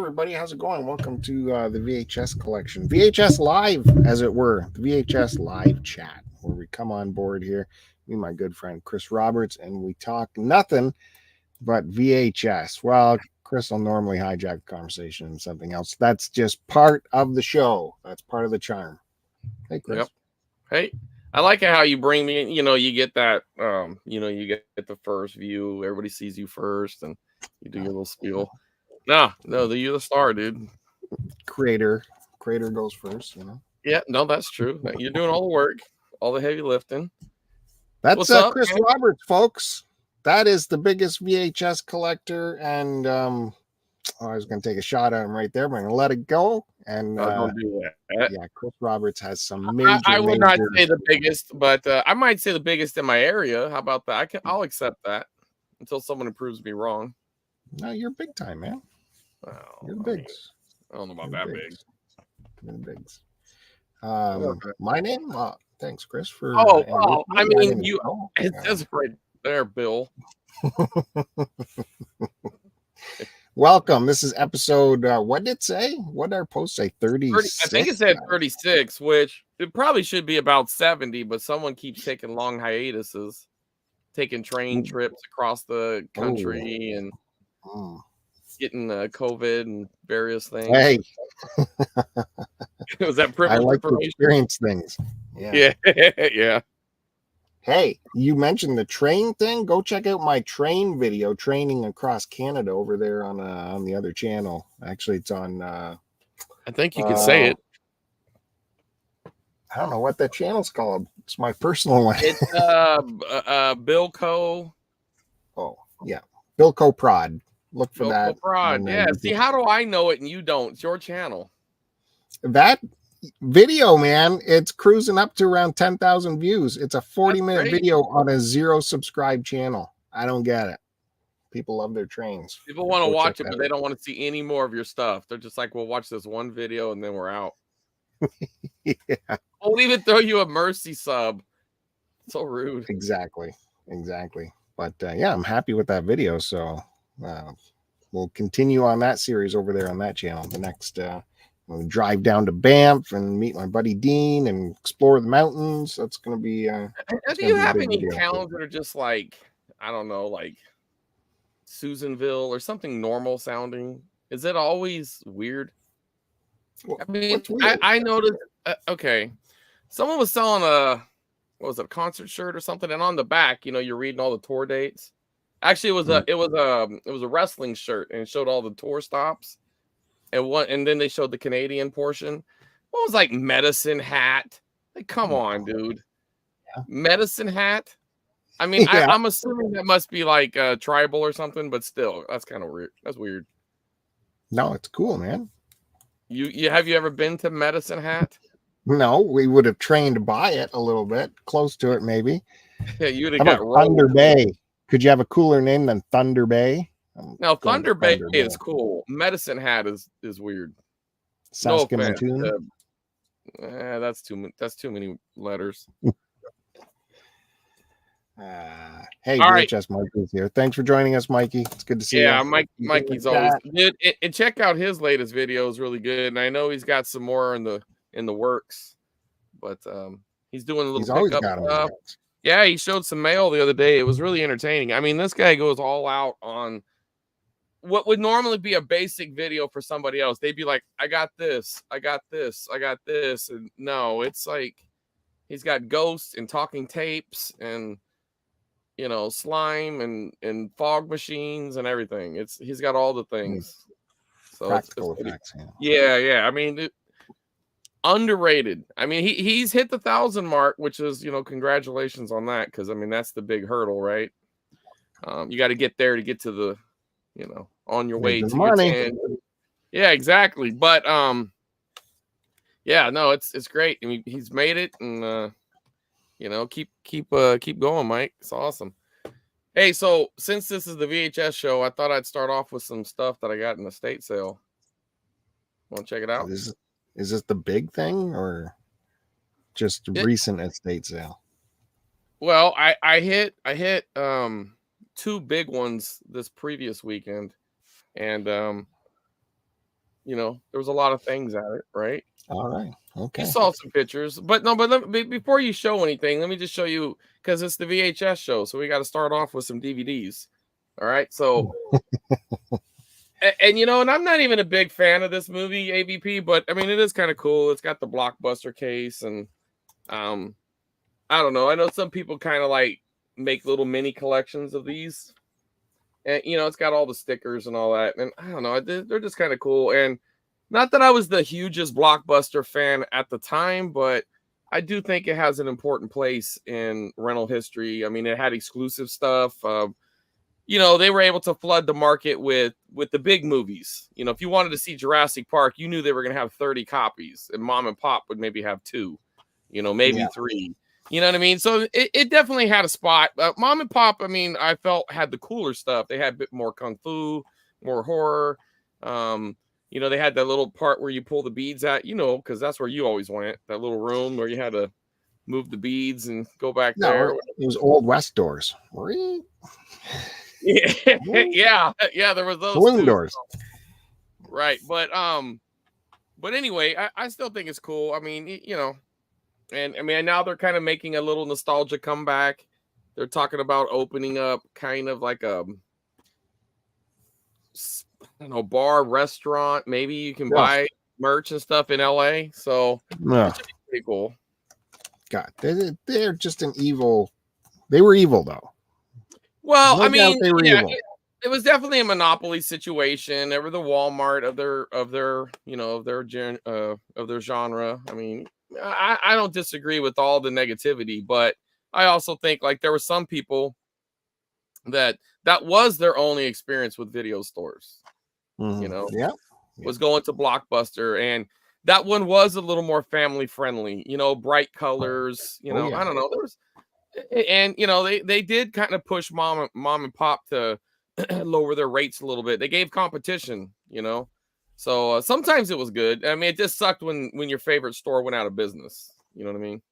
everybody. How's it going? Welcome to the VHS collection. VHS Live, as it were. The VHS Live chat, where we come on board here, me and my good friend Chris Roberts, and we talk nothing but VHS. Well, Chris will normally hijack the conversation and something else. That's just part of the show. That's part of the charm. Hey, Chris. Yep. Hey, I like how you bring me in. You get that, you get the first view. Everybody sees you first, and you do your little spiel. No, you're the star, dude. Creator goes first, Yeah, no, that's true. You're doing all the work, all the heavy lifting. That's Chris Roberts, folks. That is the biggest VHS collector, and I was going to take a shot at him right there, but I'm going to let it go. And don't do that. Yeah, Chris Roberts has some major. I would not say the biggest, but I might say the biggest in my area. How about that? I'll accept that until someone proves me wrong. No, you're big time, man. Well, you're bigs. I don't know about that big. You're bigs. My name. Thanks, Chris. For I mean, it says right there, Bill. Welcome. This is episode. What did it say? What did our post say? 36. I think it said 36, which it probably should be about 70, but someone keeps taking long hiatuses, taking train trips across the country and getting COVID and various things. Hey, was that privilege? I like to experience things. Yeah. Yeah. Hey, you mentioned the train thing. Go check out my train video, training across Canada, over there on the other channel. Actually, it's on. I think you could say it. I don't know what that channel's called. It's my personal one. It's Bilco. Oh yeah, Bilco Prod. Look for Bilco that. Prod. Yeah. See, how do I know it and you don't? It's your channel. That video, man, it's cruising up to around 10,000 views. It's a 40-minute video on a 0 subscribed channel. I don't get it. People love their trains. People want to watch it, but they don't want to see any more of your stuff. They're just like, we'll watch this one video and then we're out. Yeah. We'll even throw you a mercy sub. So rude. Exactly. But yeah, I'm happy with that video. So we'll continue on that series over there on that channel. The next we'll drive down to Banff and meet my buddy Dean and explore the mountains. That's going to be. Do you have any towns that are just like, I don't know, like Susanville or something normal sounding? Is it always weird? Well, I mean, I noticed. Okay, someone was selling a concert shirt or something, and on the back, you're reading all the tour dates. Actually, it was a wrestling shirt, and it showed all the tour stops. And then they showed the Canadian portion. What was like Medicine Hat? Like, come on, dude. Yeah. Medicine Hat? I mean, yeah. I'm assuming that must be like tribal or something, but still, that's kind of weird. That's weird. No, it's cool, man. You have you ever been to Medicine Hat? No, we would have trained by it a little bit, close to it, maybe. Yeah, you'd have got Thunder Bay. Could you have a cooler name than Thunder Bay? Now, Thunder Bay is cool. Medicine Hat is weird. Saskatoon. That's too many letters. Hey, VHS Mikey's here. Thanks for joining us, Mikey. It's good to see you. Yeah, Mikey's always good. And check out his latest video; is really good. And I know he's got some more in the works, but he's doing a little pickup stuff. Yeah, he showed some mail the other day. It was really entertaining. I mean, this guy goes all out on what would normally be a basic video for somebody else. They'd be like, I got this. And no, it's like he's got ghosts and talking tapes and, slime and fog machines and everything. He's got all the things. So practical effects. Yeah. I mean, underrated. I mean, he's hit the 1,000 mark, which is, congratulations on that. Cause I mean, that's the big hurdle, right? You got to get there to get to the, on your way to money. Yeah, exactly. But yeah, no, it's great. I mean, he's made it, and keep going, Mike. It's awesome. Hey, so since this is the VHS show, I thought I'd start off with some stuff that I got in the estate sale. Want to check it out? Is this the big thing or just recent estate sale? Well, I hit 2 big ones this previous weekend, and you know, there was a lot of things at it, right? All right. Okay. You saw some pictures, but no, but before you show anything, let me just show you, because it's the VHS show, so we got to start off with some DVDs. All right, so and you know, and I'm not even a big fan of this movie AVP, but I mean, it is kind of cool. It's got the blockbuster case, and I don't know. I know some people kind of like make little mini collections of these, and you know, it's got all the stickers and all that, and I don't know, they're just kind of cool. And not that I was the hugest blockbuster fan at the time, but I do think it has an important place in rental history. I mean, it had exclusive stuff. You know, they were able to flood the market with the big movies. You know, if you wanted to see Jurassic Park, you knew they were going to have 30 copies, and mom and pop would maybe have 2, you know, maybe 3. You know what I mean? So it definitely had a spot. Mom and pop, I mean, I felt had the cooler stuff. They had a bit more kung fu, more horror. You know, they had that little part where you pull the beads out, you know, because that's where you always went, that little room where you had to move the beads and go back there. It was Old West doors. Yeah, there was those swing doors. Right. But anyway, I still think it's cool. I mean, you know, and I mean, now they're kind of making a little nostalgia comeback. They're talking about opening up kind of like a, I don't know, bar, restaurant. Maybe you can buy merch and stuff in LA. So it's pretty cool. God, they're just an evil. They were evil though. Well, I mean, yeah, it was definitely a monopoly situation. They were the Walmart of their you know, of their genre. I mean, I don't disagree with all the negativity, but I also think like there were some people that was their only experience with video stores. You know, was going to Blockbuster, and that one was a little more family friendly. You know, bright colors. You know, I don't know. There was. And you know, they did kind of push mom and pop to lower their rates a little bit. They gave competition, you know, so sometimes it was good. I mean, it just sucked when your favorite store went out of business. You know what I mean?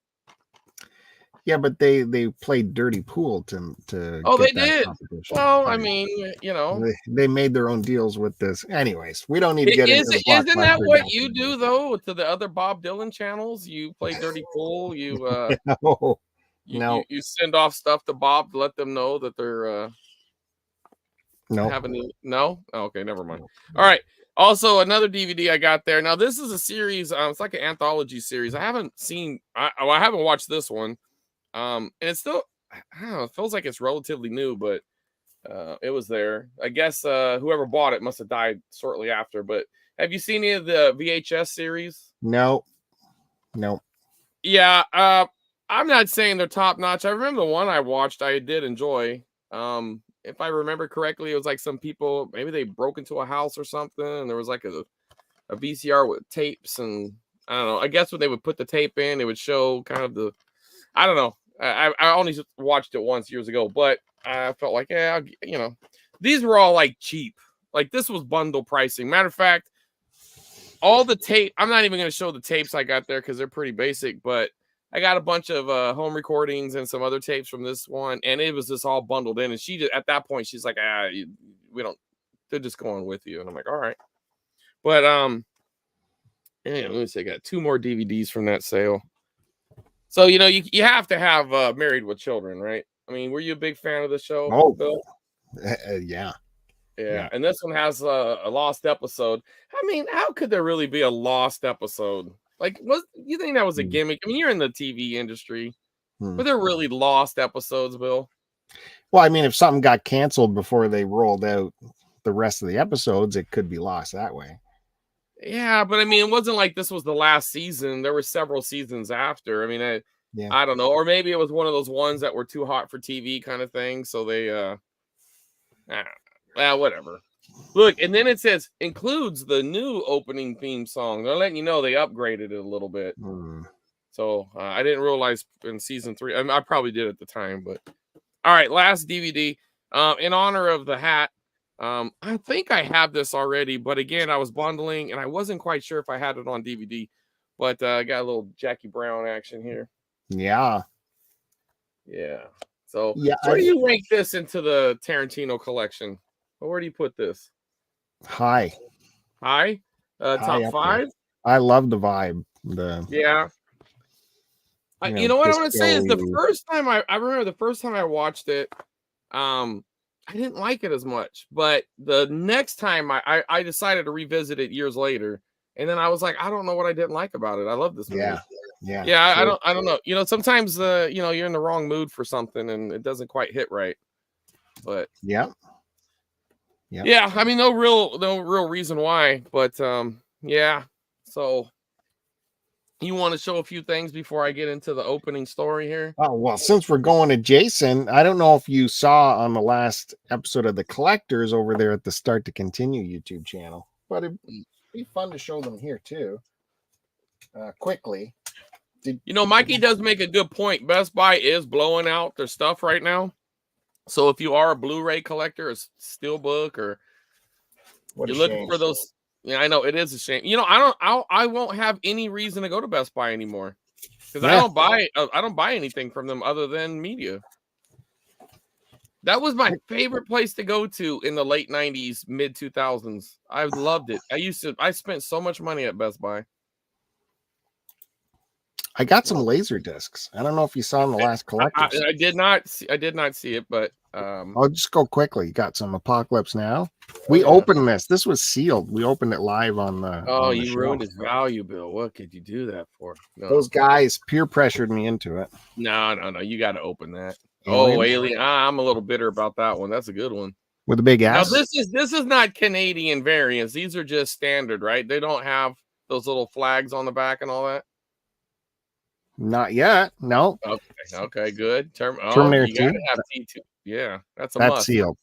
Yeah, but they played dirty pool to they did. Well, I mean, you know, they made their own deals with this. Anyways, we don't need to get into isn't that what you do though to the other Bob Dylan channels? You play dirty pool. You You send off stuff to Bob to let them know that they're having no? Oh, okay, never mind. All right. Also, another DVD I got there. Now, this is a series. It's like an anthology series. I haven't seen. I haven't watched this one. And it's still. I don't know. It feels like it's relatively new, but it was there. I guess whoever bought it must have died shortly after. But have you seen any of the VHS series? No. Yeah. I'm not saying they're top notch. I remember the one I watched, I did enjoy. If I remember correctly, it was like some people, maybe they broke into a house or something, and there was like a VCR with tapes, and I don't know. I guess when they would put the tape in, it would show kind of the, I don't know. I only watched it once years ago, but I felt like, yeah, you know, these were all like cheap. Like this was bundle pricing. Matter of fact, all the tape, I'm not even going to show the tapes I got there because they're pretty basic, but I got a bunch of home recordings and some other tapes from this one, and it was just all bundled in. And she just, at that point, she's like, we don't, they're just going with you. And I'm like, all right. But let me see, I got 2 more DVDs from that sale. So, you know, you have to have Married with Children, right? I mean, were you a big fan of the show, Bill? Yeah. And this one has a lost episode. I mean, how could there really be a lost episode? Like, you think that was a gimmick? I mean, you're in the TV industry. Were there really lost episodes, Bill? Well, I mean, if something got canceled before they rolled out the rest of the episodes, it could be lost that way. Yeah, but I mean, it wasn't like this was the last season. There were several seasons after. I mean, I don't know. Or maybe it was one of those ones that were too hot for TV kind of thing. So they, whatever. Look, and then it says includes the new opening theme song. They're letting you know they upgraded it a little bit. So I didn't realize in season 3. I mean, I probably did at the time, but all right, last DVD. In honor of the hat. I think I have this already, but again, I was bundling and I wasn't quite sure if I had it on DVD. But I got a little Jackie Brown action here. Yeah. So where do you rank this into the Tarantino collection? Where do you put this? High. Top 5. I love the vibe. Yeah. You know what I want to say is the first time I remember the first time I watched it, I didn't like it as much, but the next time I decided to revisit it years later, and then I was like, I don't know what I didn't like about it. I love this movie. Yeah. I don't know. You know, sometimes you know, you're in the wrong mood for something and it doesn't quite hit right. But yeah, I mean, no real reason why, but yeah. So you want to show a few things before I get into the opening story here? Oh, well, since we're going to Jason, I don't know if you saw on the last episode of The Collectors over there at the Start to Continue YouTube channel, but it'd be fun to show them here too. Quickly. You know, Mikey does make a good point. Best Buy is blowing out their stuff right now. So if you are a Blu-ray collector, a steelbook, or you're looking for those, yeah, I know it is a shame. You know, I won't have any reason to go to Best Buy anymore because I don't buy anything from them other than media. That was my favorite place to go to in the late 90s, mid 2000s. I loved it. I spent so much money at Best Buy. I got some laser discs. I don't know if you saw in the last Collectors. I did not see it, but I'll just go quickly. Got some Apocalypse Now. We opened this. This was sealed. We opened it live on the. Oh, you ruined its value, Bill. What could you do that for? No. Those guys peer pressured me into it. No. You got to open that. Alien? Oh, Alien. I'm a little bitter about that one. That's a good one. With a big ass. Now, this is not Canadian variants. These are just standard, right? They don't have those little flags on the back and all that. Not yet. No. Okay, good. Terminator you gotta have T2. Yeah, that's must. Sealed.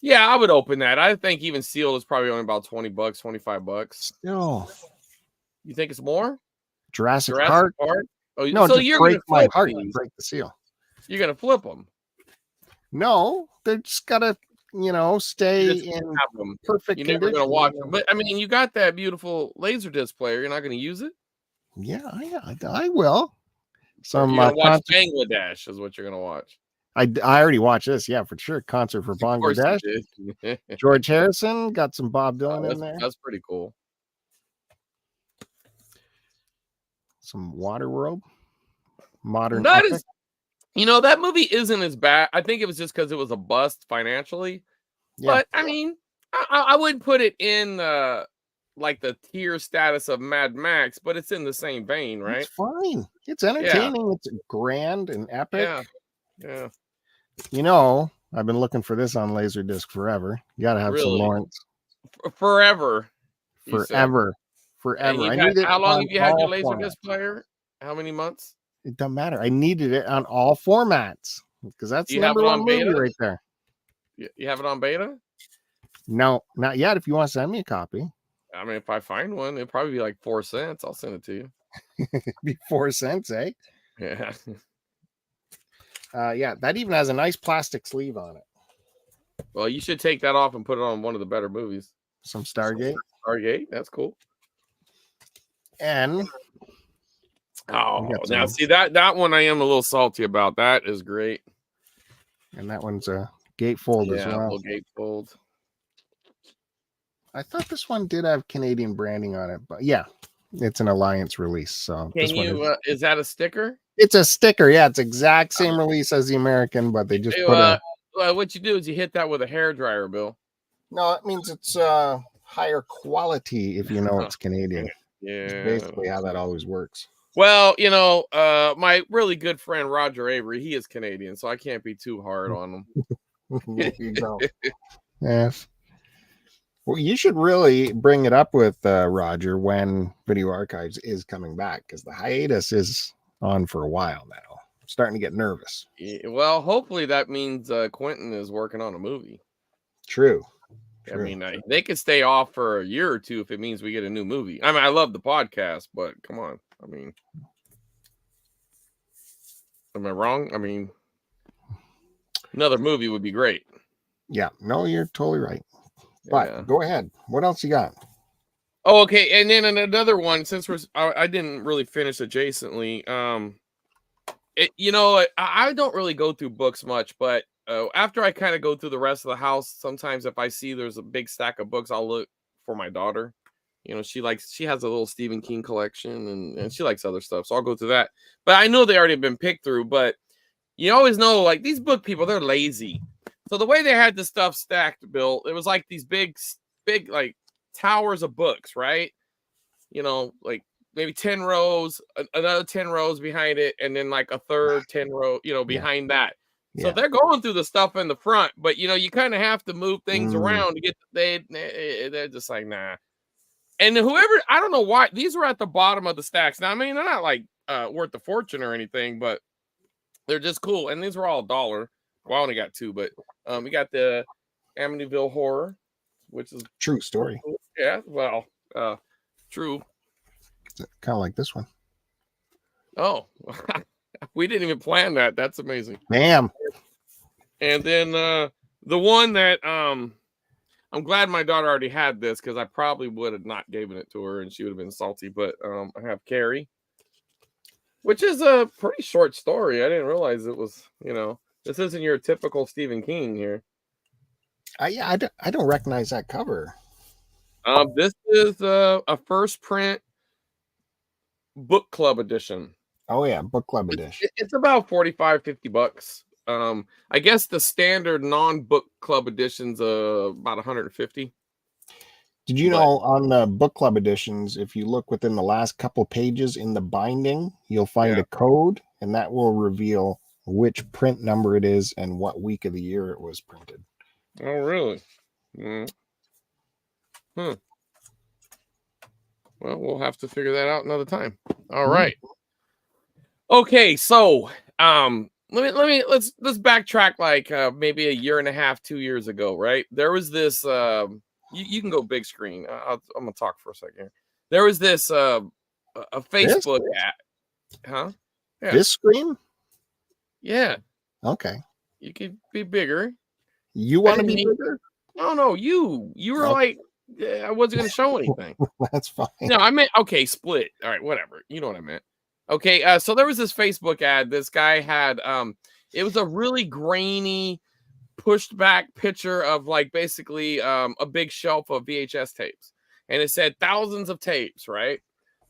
Yeah, I would open that. I think even sealed is probably only about $20, $25. Still. You think it's more? Jurassic Park? Oh, no, so you're gonna my heart and break the seal. You're gonna flip them. No, they're just gotta, stay in perfect condition. You're never gonna watch them. But I mean, you got that beautiful Laserdisc player. You're not gonna use it? Yeah, I will. Some you're gonna watch Bangladesh is what you're gonna watch. I already watched this, yeah, for sure. Concert for Bangladesh. George Harrison got some Bob Dylan in there. That's pretty cool. Some Waterworld, modern. That movie isn't as bad. I think it was just because it was a bust financially. Yeah. But I mean, I wouldn't put it in like the tier status of Mad Max, but it's in the same vein, right? It's fine. It's entertaining. Yeah. It's grand and epic. Yeah. I've been looking for this on Laserdisc forever. You got to have some Lawrence. Forever. How long have you had your Laserdisc player? How many months? It doesn't matter. I needed it on all formats because that's the number one movie right there. You have it on beta? No, not yet. If you want to send me a copy. I mean, if I find one, it'd probably be like 4 cents. I'll send it to you. Be 4 cents, eh? Yeah. Yeah, that even has a nice plastic sleeve on it. Well, you should take that off and put it on one of the better movies. Some Stargate. That's cool. And now see that one I am a little salty about. That is great. And that one's a gatefold as well. Gatefold. I thought this one did have Canadian branding on it, but yeah, it's an Alliance release. So is that a sticker? It's a sticker. Yeah, it's exact same release as the American, but they just put what you do is you hit that with a hairdryer, Bill. No, it means it's higher quality if you know it's Canadian. Yeah, that's basically how that always works. Well, my really good friend Roger Avery, he is Canadian, so I can't be too hard on him. There you go. Yes. Well, you should really bring it up with Roger when Video Archives is coming back because the hiatus is on for a while now. I'm starting to get nervous. Well, hopefully that means Quentin is working on a movie. True. I mean, they could stay off for a year or two if it means we get a new movie. I mean, I love the podcast, but come on. I mean, am I wrong? I mean, another movie would be great. Yeah. No, you're totally right. But go ahead. What else you got? Oh, okay. And then another one, since I didn't really finish adjacently. I don't really go through books much, but after I kind of go through the rest of the house, sometimes if I see there's a big stack of books, I'll look for my daughter. You know, she has a little Stephen King collection, and she likes other stuff. So I'll go through that. But I know they already been picked through, but you always know, like, these book people, they're lazy. So the way they had this stuff stacked, Bill, it was like these big, like, towers of books, right? You know, like maybe 10 rows, another 10 rows behind it, and then like a third 10 row, you know, behind that. So they're going through the stuff in the front, but, you know, you kind of have to move things around to get, they're just like, nah. And whoever, I don't know why, these were at the bottom of the stacks. Now, I mean, they're not like worth a fortune or anything, but they're just cool. And these were all $1. Well, I only got 2, but we got the Amityville Horror, which is true story. Yeah, well, true. Kind of like this one. Oh, we didn't even plan that. That's amazing. Bam. And then the one that I'm glad my daughter already had this, because I probably would have not given it to her and she would have been salty. But I have Carrie, which is a pretty short story. I didn't realize it was, you know, this isn't your typical Stephen King here. I don't recognize that cover. This is a first print book club edition. Oh yeah, book club edition. It's about $45-50. I guess the standard non-book club edition's about $150. Did you know on the book club editions, if you look within the last couple pages in the binding, you'll find a code, and that will reveal which print number it is and what week of the year it was printed. Oh, really? Well, we'll have to figure that out another time. All right. Okay, so let's backtrack like maybe a year and a half, 2 years ago, right? There was this you can go big screen. I'm gonna talk for a second. There was this a Facebook ad, huh? Yeah. This screen? Yeah. Okay. You could be bigger. You want to be bigger? No, you were like, I wasn't gonna show anything. That's fine. No, I meant split. All right, whatever. You know what I meant. Okay, so there was this Facebook ad. This guy had it was a really grainy, pushed back picture of like basically a big shelf of VHS tapes, and it said thousands of tapes, right?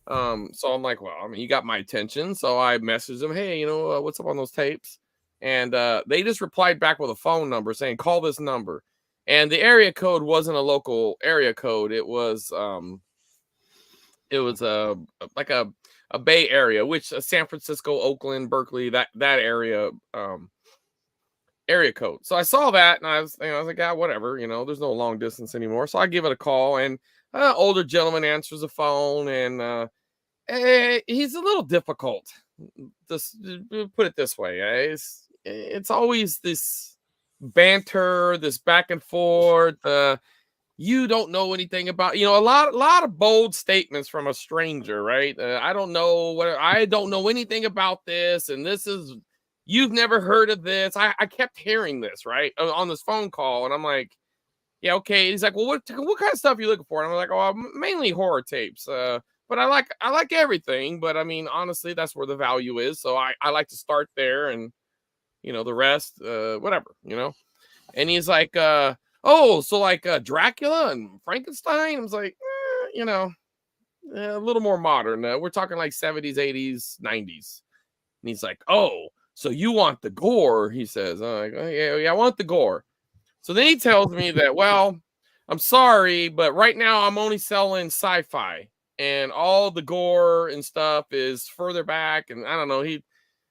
So I'm like, well, I mean, you got my attention, so I messaged them, hey, you know, what's up on those tapes? And they just replied back with a phone number saying, call this number. And the area code wasn't a local area code. It was like a Bay Area, which San Francisco, Oakland, Berkeley, that area area code. So I saw that and I was like, ah, whatever, you know, there's no long distance anymore. So I give it a call, and older gentleman answers the phone, and he's a little difficult. Just put it this way, it's always this banter, this back and forth. You don't know anything about, you know, a lot of bold statements from a stranger, right? I don't know anything about this, and this is, you've never heard of this. I kept hearing this, right, on this phone call, and I'm like, yeah, okay. He's like, well, what kind of stuff are you looking for? And I'm like, oh, mainly horror tapes. But I like everything. But I mean, honestly, that's where the value is. So I like to start there, and you know, the rest, whatever, you know. And he's like, oh, so like Dracula and Frankenstein. I was like, you know, a little more modern. We're talking like 70s, 80s, 90s. And he's like, oh, so you want the gore? He says, I'm like, oh, yeah, I want the gore. So then he tells me that, well, I'm sorry, but right now I'm only selling sci-fi, and all the gore and stuff is further back. And I don't know,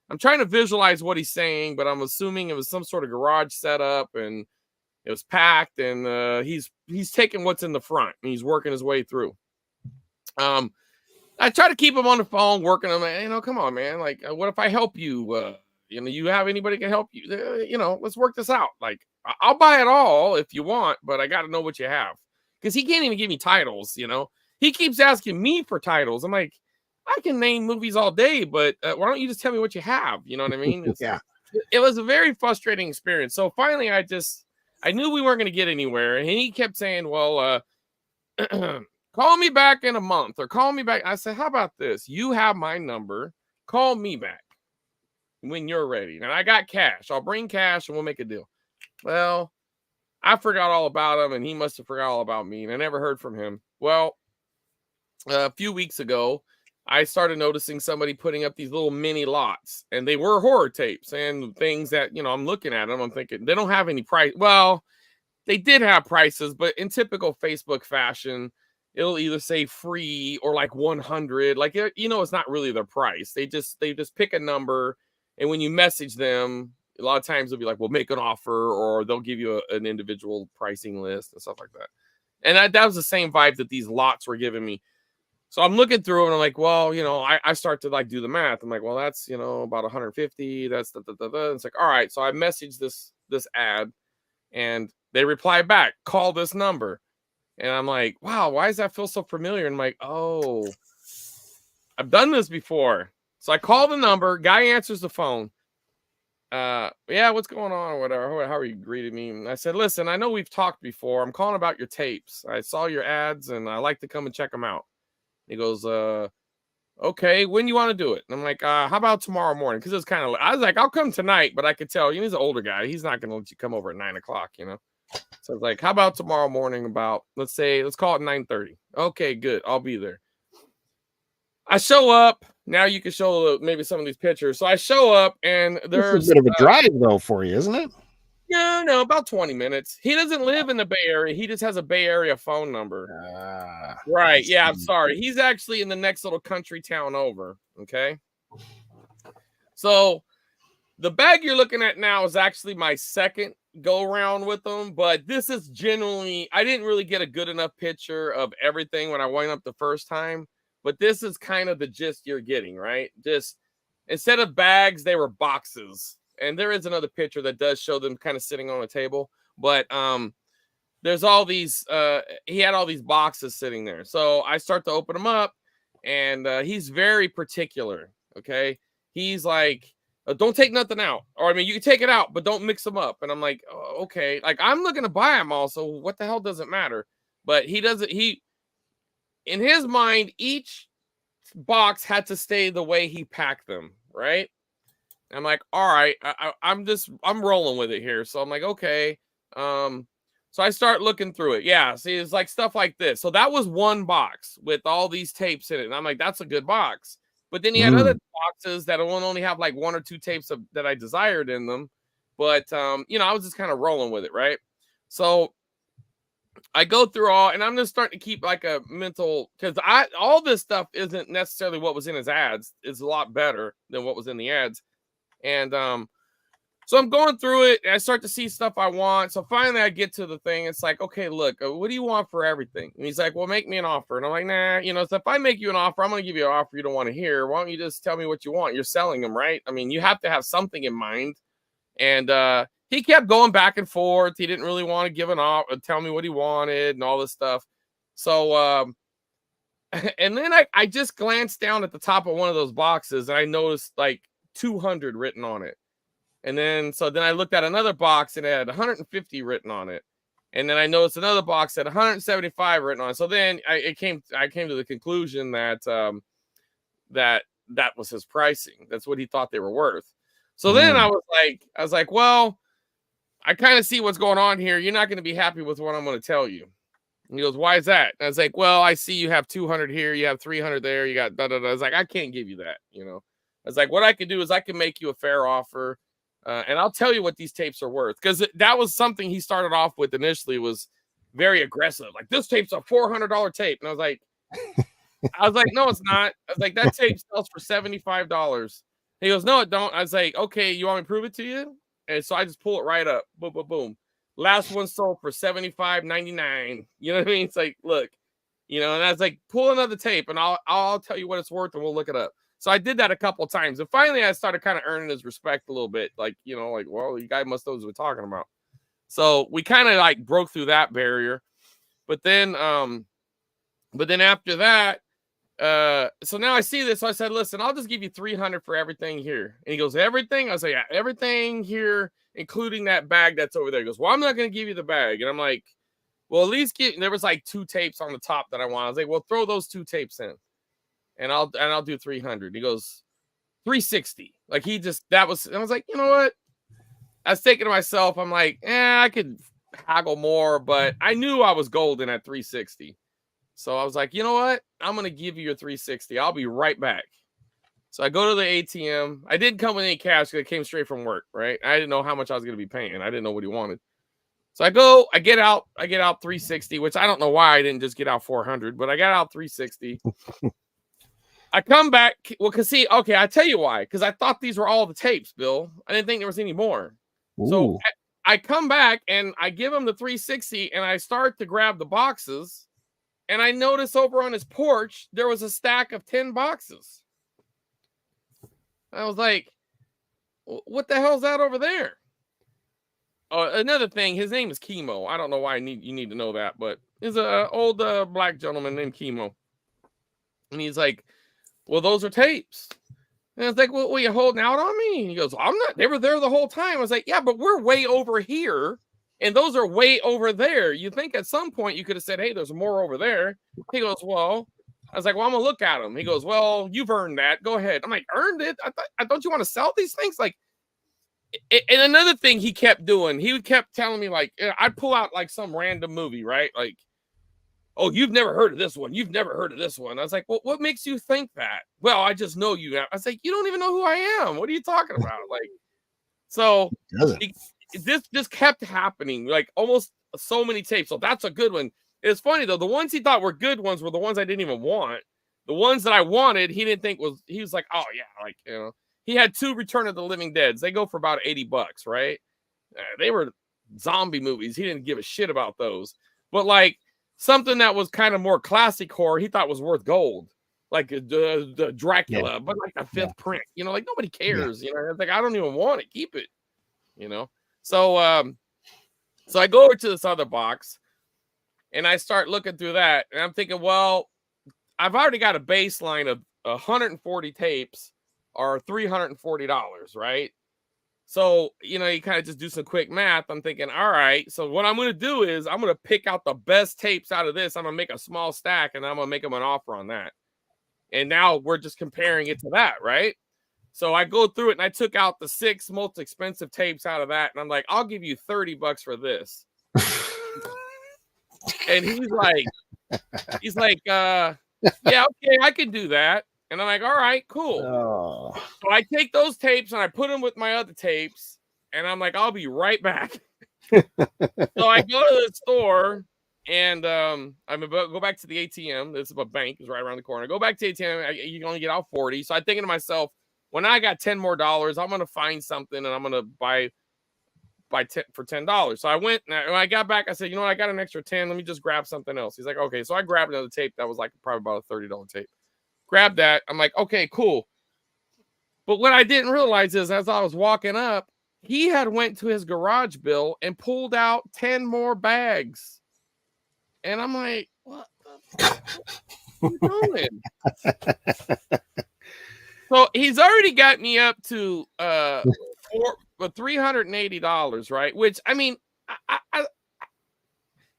I'm trying to visualize what he's saying, but I'm assuming it was some sort of garage setup, and it was packed, and he's taking what's in the front, and he's working his way through. I try to keep him on the phone, working him. You know, come on, man. Like, what if I help you? You know, you have anybody can help you? You know, let's work this out. Like, I'll buy it all if you want, but I got to know what you have, because he can't even give me titles. You know, he keeps asking me for titles. I'm like, I can name movies all day, but why don't you just tell me what you have? You know what I mean? Yeah. It was a very frustrating experience. So finally, I knew we weren't going to get anywhere. And he kept saying, well, call me back in a month, or call me back. I said, how about this? You have my number. Call me back when you're ready. And I got cash. I'll bring cash and we'll make a deal. Well, I forgot all about him, and he must have forgot all about me, and I never heard from him. Well, a few weeks ago, I started noticing somebody putting up these little mini lots, and they were horror tapes and things that, you know, I'm looking at them. I'm thinking they don't have any price. Well, they did have prices, but in typical Facebook fashion, it'll either say free or like 100. Like, you know, it's not really their price. They just pick a number, and when you message them, a lot of times they'll be like, "Well, make an offer," or they'll give you an individual pricing list and stuff like that. And that was the same vibe that these lots were giving me. So I'm looking through it and I'm like, well, you know, I start to like do the math. I'm like, well, that's, you know, about 150. That's It's like, all right. So I messaged this ad, and they reply back, call this number. And I'm like, wow, why does that feel so familiar? And I'm like, oh, I've done this before. So I call the number, guy answers the phone. Yeah, what's going on or whatever. How are you greeting me? And I said, listen, I know we've talked before. I'm calling about your tapes. I saw your ads and I like to come and check them out. He goes, okay, when you want to do it? And I'm like, how about tomorrow morning? Because it's kind of, I was like, I'll come tonight, but I could tell, you know, he's an older guy. He's not going to let you come over at 9 o'clock, you know? So I was like, how about tomorrow morning about, let's call it 9:30. Okay, good. I'll be there. I show up. Now you can show maybe some of these pictures. So I show up, and there's a bit of a drive though for you, isn't it? No, about 20 minutes. He doesn't live in the Bay Area. He just has a Bay Area phone number. Right. Yeah, I'm sorry. He's actually in the next little country town over. Okay. So the bag you're looking at now is actually my second go around with them, but this is genuinely, I didn't really get a good enough picture of everything when I went up the first time, but this is kind of the gist you're getting, right? Just instead of bags, they were boxes. And there is another picture that does show them kind of sitting on a table, but there's all these, he had all these boxes sitting there. So I start to open them up, and he's very particular. Okay. He's like, don't take nothing out. Or, I mean, you can take it out, but don't mix them up. And I'm like, oh, okay. Like, I'm looking to buy them all, so what the hell doesn't matter? But he doesn't, in his mind, each box had to stay the way he packed them, right? I'm like, all right, I'm rolling with it here. So I'm like, okay. So I start looking through it. Yeah, see, it's like stuff like this. So that was one box with all these tapes in it. And I'm like, that's a good box. But then he had other boxes that only have like 1 or 2 tapes that I desired in them. But, you know, I was just kind of rolling with it, right? So I go through all, and I'm just starting to keep like a mental, because all this stuff isn't necessarily what was in his ads. It's a lot better than what was in the ads. And so I'm going through it, and I start to see stuff I want. So finally I get to the thing. It's like, okay, look, what do you want for everything? And he's like, well, make me an offer. And I'm like, nah, you know, so if I make you an offer, I'm going to give you an offer you don't want to hear. Why don't you just tell me what you want? You're selling them, right? I mean, you have to have something in mind. And he kept going back and forth. He didn't really want to give an offer, tell me what he wanted and all this stuff. So, and then I just glanced down at the top of one of those boxes, and I noticed like 200 written on it. And then I looked at another box, and it had 150 written on it. And then I noticed another box that 175 written on it. So then I came to the conclusion that that was his pricing. That's what he thought they were worth. So then I was like, well, I kind of see what's going on here. You're not going to be happy with what I'm going to tell you. And he goes, why is that? And I was like, well, I see you have 200 here, you have 300 there, you got da da da. I was like, I can't give you that, you know. I was like, what I can do is I can make you a fair offer, and I'll tell you what these tapes are worth. Because that was something he started off with initially, was very aggressive. Like, this tape's a $400 tape. And I was like, no, it's not. I was like, that tape sells for $75. He goes, no, it don't. I was like, okay, you want me to prove it to you? And so I just pull it right up. Boom, boom, boom. Last one sold for $75.99. You know what I mean? It's like, look, you know, and I was like, pull another tape and I'll tell you what it's worth, and we'll look it up. So I did that a couple of times. And finally I started kind of earning his respect a little bit. Like, you know, like, well, you guy must know what we're talking about. So we kind of like broke through that barrier. But then after that, so now I see this. So I said, listen, I'll just give you 300 for everything here. And he goes, everything? I was like, yeah, everything here, including that bag that's over there. He goes, well, I'm not going to give you the bag. And I'm like, well, at least there was like 2 tapes on the top that I want. I was like, well, throw those 2 tapes in, and I'll do 300. He goes, 360. Like, I was like, you know what? I was thinking to myself, I'm like, I haggle more, but I knew I was golden at 360. So I was like, you know what? I'm going to give you your 360. I'll be right back. So I go to the ATM. I didn't come with any cash because it came straight from work, right? I didn't know how much I was going to be paying. I didn't know what he wanted. So I get out 360, which I don't know why I didn't just get out 400, but I got out 360. I come back. Well, because see, okay, I tell you why. Because I thought these were all the tapes, Bill. I didn't think there was any more. Ooh. So I come back and I give him the 360 and I start to grab the boxes. And I notice over on his porch, there was a stack of 10 boxes. I was like, what the hell's that over there? Another thing, his name is Chemo. I don't know why you need to know that, but he's an old black gentleman named Chemo. And he's like, well, those are tapes. And I was like, well, you holding out on me? And he goes, I'm not. They were there the whole time. I was like, yeah, but we're way over here. And those are way over there. You think at some point you could have said, hey, there's more over there. He goes, well, I was like, well, I'm going to look at them. He goes, well, you've earned that. Go ahead. I'm like, earned it? Don't you want to sell these things? Like, and another thing he kept doing, he kept telling me, like, I'd pull out like some random movie, right? Like, oh, you've never heard of this one. You've never heard of this one. I was like, well, what makes you think that? Well, I just know you. I was like, you don't even know who I am. What are you talking about? Like, so this kept happening, like almost so many tapes. So that's a good one. It's funny though. The ones he thought were good ones were the ones I didn't even want. The ones that I wanted, he didn't think was, he was like, oh yeah. Like, you know, he had 2 Return of the Living Deads. They go for about $80, right? They were zombie movies. He didn't give a shit about those. But like something that was kind of more classic horror, he thought was worth gold. Like the Dracula, but like the 5th print, you know, like nobody cares, you know, it's like, I don't even want it. Keep it, you know? So, so I go over to this other box and I start looking through that and I'm thinking, well, I've already got a baseline of 140 tapes or $340, right? So, you know, you kind of just do some quick math. I'm thinking, all right, so what I'm going to do is I'm going to pick out the best tapes out of this. I'm going to make a small stack and I'm going to make them an offer on that. And now we're just comparing it to that, right? So I go through it and I took out the 6 most expensive tapes out of that. And I'm like, I'll give you $30 for this. And he's like, yeah, okay, I can do that. And I'm like, all right, cool. Oh. So I take those tapes and I put them with my other tapes. And I'm like, I'll be right back. So I go to the store and I'm about to go back to the ATM. This is a bank, is right around the corner. I go back to the ATM. You can only get out 40. So I'm thinking to myself, when I got 10 more dollars, I'm going to find something and I'm going to buy 10 for $10. So I went and when I got back, I said, you know what? I got an extra 10. Let me just grab something else. He's like, okay. So I grabbed another tape that was like probably about a $30 tape. Grab that. I'm like, okay, cool. But what I didn't realize is as I was walking up, he had went to his garage, Bill, and pulled out 10 more bags. And I'm like, what the are you doing? So he's already got me up to $380, right? Which, I mean, I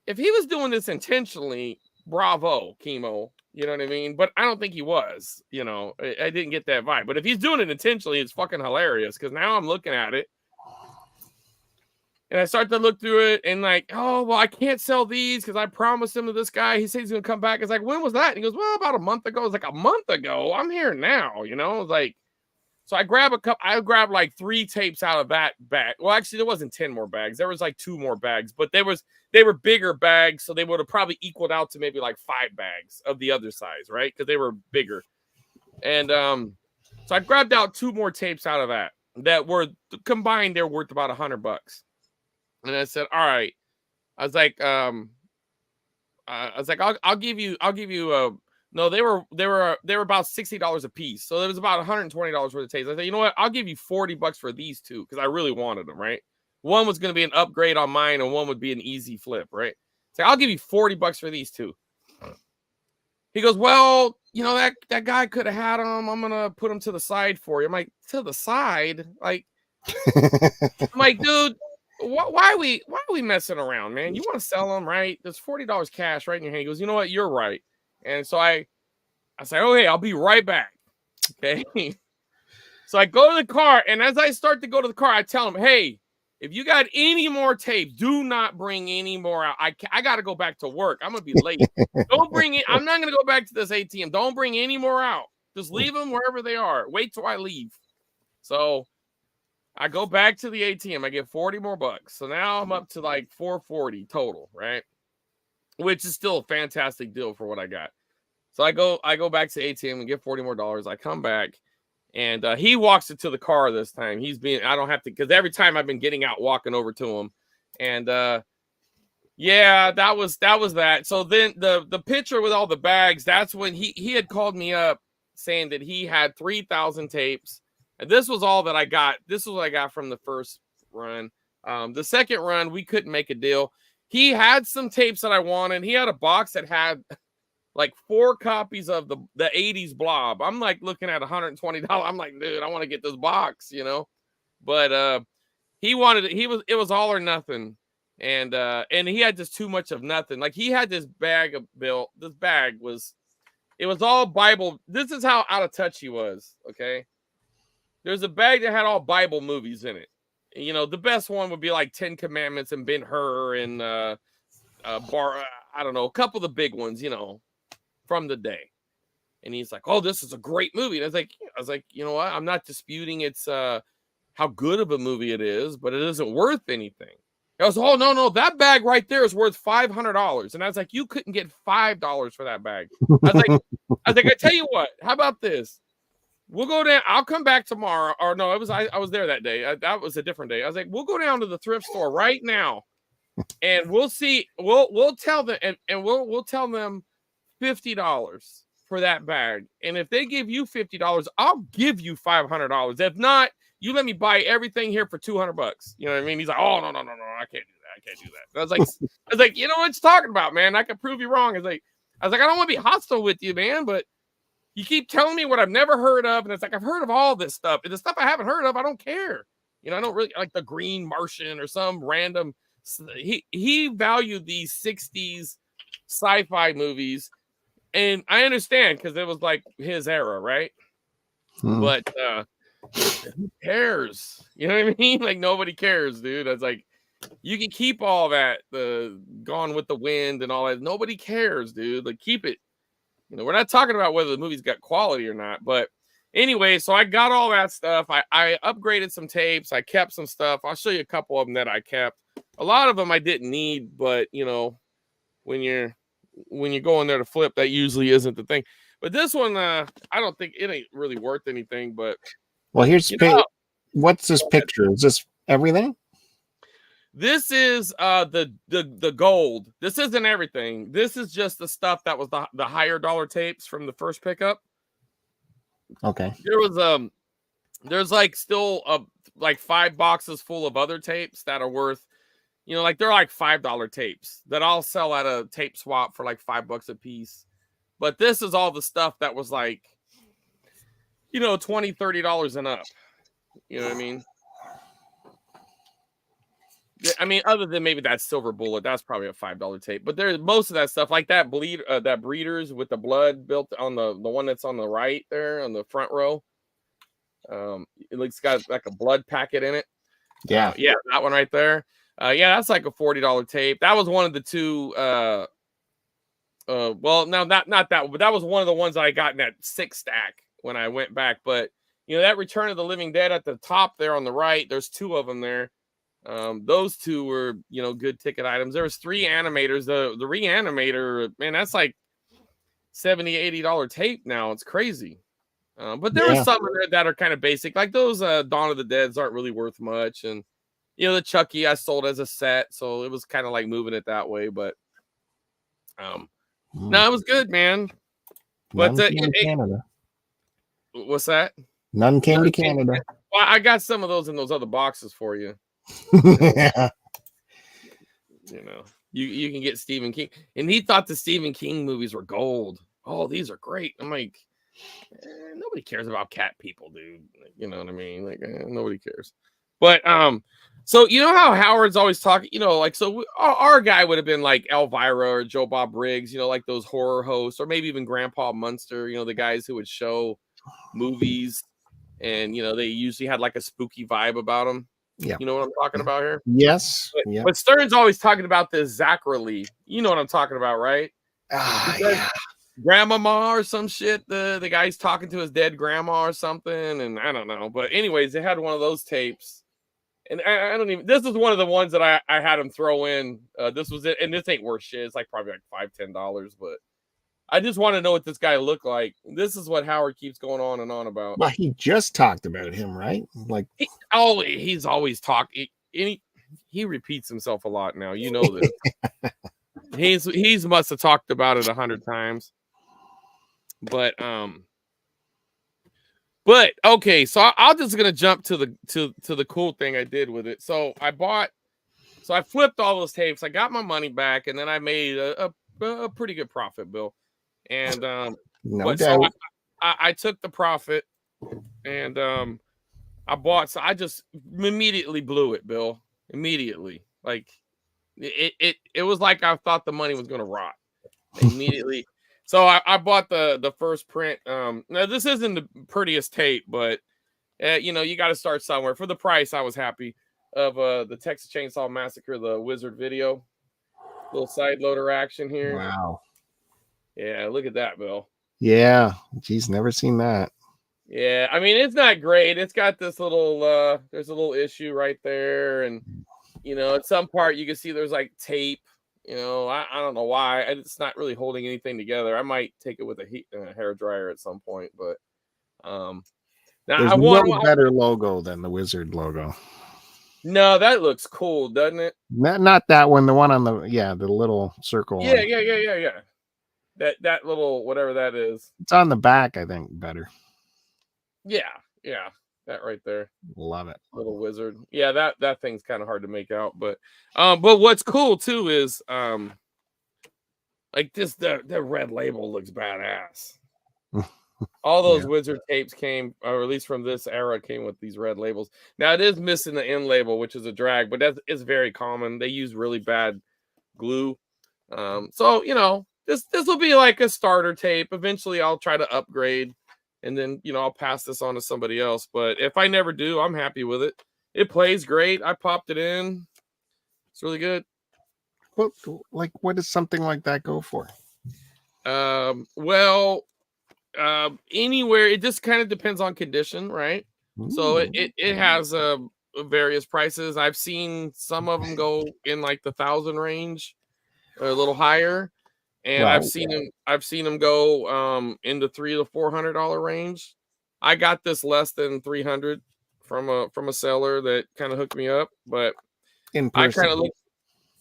if he was doing this intentionally, bravo, Chemo. You know what I mean? But I don't think he was, you know, I didn't get that vibe. But if he's doing it intentionally, it's fucking hilarious. Because now I'm looking at it. And I start to look through it and like, oh, well, I can't sell these because I promised him to this guy. He said he's going to come back. It's like, when was that? And he goes, well, about a month ago. It's like a month ago. I'm here now, you know? It's like, so I grabbed like 3 tapes out of that bag. Well, actually, there wasn't 10 more bags. There was like 2 more bags, but they were bigger bags. So they would have probably equaled out to maybe like 5 bags of the other size, right? Because they were bigger. And so I grabbed out 2 more tapes out of that were combined. They're worth about $100. And I said, all right. I was like, I'll give you no, they were about $60 a piece. So it was about $120 worth of tapes. I said, you know what? I'll give you $40 for these 2 because I really wanted them, right? One was going to be an upgrade on mine and one would be an easy flip, right? So I'll give you $40 for these 2. He goes, well, you know, that guy could have had them. I'm going to put them to the side for you. I'm like, to the side? Like, I'm like, dude, why are we messing around, man? You want to sell them, right? There's $40 cash right in your hand. He goes, you know what? You're right. And so I say, okay, I'll be right back. Okay. So I go to the car, and as I start to go to the car, I tell him, hey, If you got any more tape, do not bring any more out. I got to go back to work. I'm going to be late. Don't bring it. I'm not going to go back to this ATM. Don't bring any more out. Just leave them wherever they are. Wait till I leave. So I go back to the ATM. I get 40 more bucks. So now I'm up to like 440 total, right? Which is still a fantastic deal for what I got. So I go back to the ATM and get 40 more dollars. I come back. And he walks into the car this time. I don't have to, because every time I've been getting out, walking over to him. And yeah, that was that. So then the picture with all the bags, that's when he had called me up saying that he had 3,000 tapes. And this was all that I got. This is what I got from the first run. The second run, we couldn't make a deal. He had some tapes that I wanted. He had a box that had like 4 copies of the 80s Blob. I'm like looking at $120. I'm like, dude, I want to get this box, you know. But he wanted it. It was all or nothing. And he had just too much of nothing. Like he had this bag of Bill. This bag was all Bible. This is how out of touch he was. Okay. There's a bag that had all Bible movies in it. You know, the best one would be like 10 Commandments and Ben-Hur and I don't know, a couple of the big ones, you know, from the day. And he's like, oh, this is a great movie. And I was like, you know what? I'm not disputing it's how good of a movie it is, but it isn't worth anything. I was, oh, no, that bag right there is worth $500. And I was like, you couldn't get $5 for that bag. I was like, I tell you what, how about this? We'll go down. I'll come back tomorrow. Or no, I was there that day. That was a different day. I was like, we'll go down to the thrift store right now, and we'll see. We'll tell them, and we'll tell them $50 for that bag. And if they give you $50, I'll give you $500. If not, you let me buy everything here for $200. You know what I mean? He's like, oh no, I can't do that. I can't do that. And I was like, you know what you're talking about, man? I can prove you wrong. I was like, I don't want to be hostile with you, man, but you keep telling me what I've never heard of. And it's like, I've heard of all this stuff. And the stuff I haven't heard of, I don't care. You know, I don't really like the Green Martian or some random. He valued these 60s sci-fi movies. And I understand because it was like his era, right? But who cares? You know what I mean? Like nobody cares, dude. I was like, you can keep all that, the Gone with the Wind and all that. Nobody cares, dude. Like keep it. You know, we're not talking about whether the movie's got quality or not. But anyway, so I got all that stuff. I upgraded some tapes. I kept some stuff. I'll show you a couple of them that I kept. A lot of them I didn't need, but you know, when you're going there to flip, that usually isn't the thing. But this one, I don't think it ain't really worth anything. But well, here's what's this picture? Is this everything? This is the gold. This isn't everything. This is just the stuff that was the higher dollar tapes from the first pickup. Okay. There was there's like still like 5 boxes full of other tapes that are worth, you know, like they're like $5 tapes that I'll sell at a tape swap for like $5 a piece. But this is all the stuff that was like, you know, $20, $30 and up. You know what I mean? I mean, other than maybe that Silver Bullet, that's probably a $5 tape. But there's most of that stuff, like that that Breeders with the blood built on the one that's on the right there on the front row. It's got like a blood packet in it. Yeah, yeah, that one right there. Yeah, that's like a $40 tape. That was one of the 2. Well, no, not that one, but that was one of the ones I got in that 6 stack when I went back. But you know, that Return of the Living Dead at the top there on the right, there's 2 of them there. Those 2 were, you know, good ticket items. There was 3 animators. The Reanimator, man, that's like $70, $80 tape now. It's crazy. But there were some in there that are kind of basic, like those Dawn of the Deads aren't really worth much. And you know, the Chucky I sold as a set, so it was kind of like moving it that way. But no, it was good, man. But Canada. What's that? None came to Canada. Well, I got some of those in those other boxes for you. Yeah. You know, you can get Stephen King, and he thought the Stephen King movies were gold. Oh, these are great. I'm like, nobody cares about cat people, dude. You know what I mean? Like, nobody cares. But so you know how Howard's always talking, you know, like, so our guy would have been like Elvira or Joe Bob Briggs, you know, like those horror hosts, or maybe even Grandpa Munster, you know, the guys who would show movies, and you know, they usually had like a spooky vibe about them. Yeah. You know what I'm talking about here? Yes. But Stern's always talking about this Zachary. You know what I'm talking about, right? Yeah. Grandmama or some shit. The guy's talking to his dead grandma or something, and I don't know. But anyways, they had one of those tapes. And I don't even. This is one of the ones that I had him throw in. This was it, and this ain't worth shit. It's like probably like $5-10, but I just want to know what this guy looked like. This is what Howard keeps going on and on about. Well, he just talked about him, right? Like, he's always talking. He repeats himself a lot now. You know this. he's must have talked about it 100 times. But okay, so I'm just gonna jump to the cool thing I did with it. So I flipped all those tapes. I got my money back, and then I made a pretty good profit, Bill. And no doubt. So I took the profit, and I bought. So I just immediately blew it, Bill. Immediately, like it was like I thought the money was gonna rot immediately. So I bought the first print. Now this isn't the prettiest tape, but you know, you got to start somewhere. For the price, I was happy of the Texas Chainsaw Massacre, the Wizard video. Little side loader action here. Wow. Yeah, look at that, Bill. Yeah, geez, never seen that. Yeah, I mean, it's not great. It's got this little there's a little issue right there, and you know, at some part you can see there's like tape. You know, I don't know why. It's not really holding anything together. I might take it with a hair dryer at some point, but now there's no better logo than the Wizard logo. No, that looks cool, doesn't it? Not that one. The one on the the little circle. Yeah. That little whatever that is. It's on the back, I think, better. Yeah, that right there. Love it. Little wizard. Yeah, that thing's kind of hard to make out, but what's cool too is like this the red label looks badass. All those wizard tapes came, or at least from this era, came with these red labels. Now it is missing the end label, which is a drag, but it's very common. They use really bad glue. So you know, this will be like a starter tape. Eventually I'll try to upgrade, and then you know, I'll pass this on to somebody else. But if I never do, I'm happy with it. It plays great. I popped it in. It's really good. Well, like, what does something like that go for? Anywhere. It just kind of depends on condition, right? Ooh. So it has various prices. I've seen some of them go in like the 1,000 range, or a little higher, and wow. I've seen them go in the $300 to $400 range. I got this less than 300 from a seller that kind of hooked me up, but in person. I kind of look.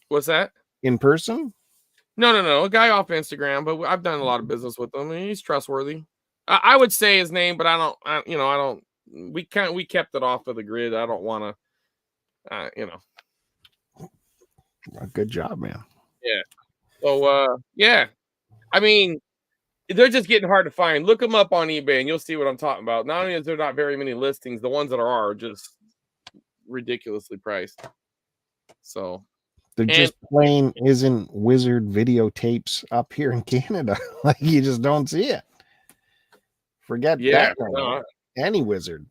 What's that? In person? No, a guy off Instagram, but I've done a lot of business with him, and he's trustworthy. I would say his name, but I don't. We kept it off of the grid. I don't want to, Good job, man. Yeah. So, yeah. I mean, they're just getting hard to find. Look them up on eBay, and you'll see what I'm talking about. Not only is there not very many listings, the ones that are just ridiculously priced. So. There just plain isn't Wizard videotapes up here in Canada. Like, you just don't see it. Forget that. Any Wizard.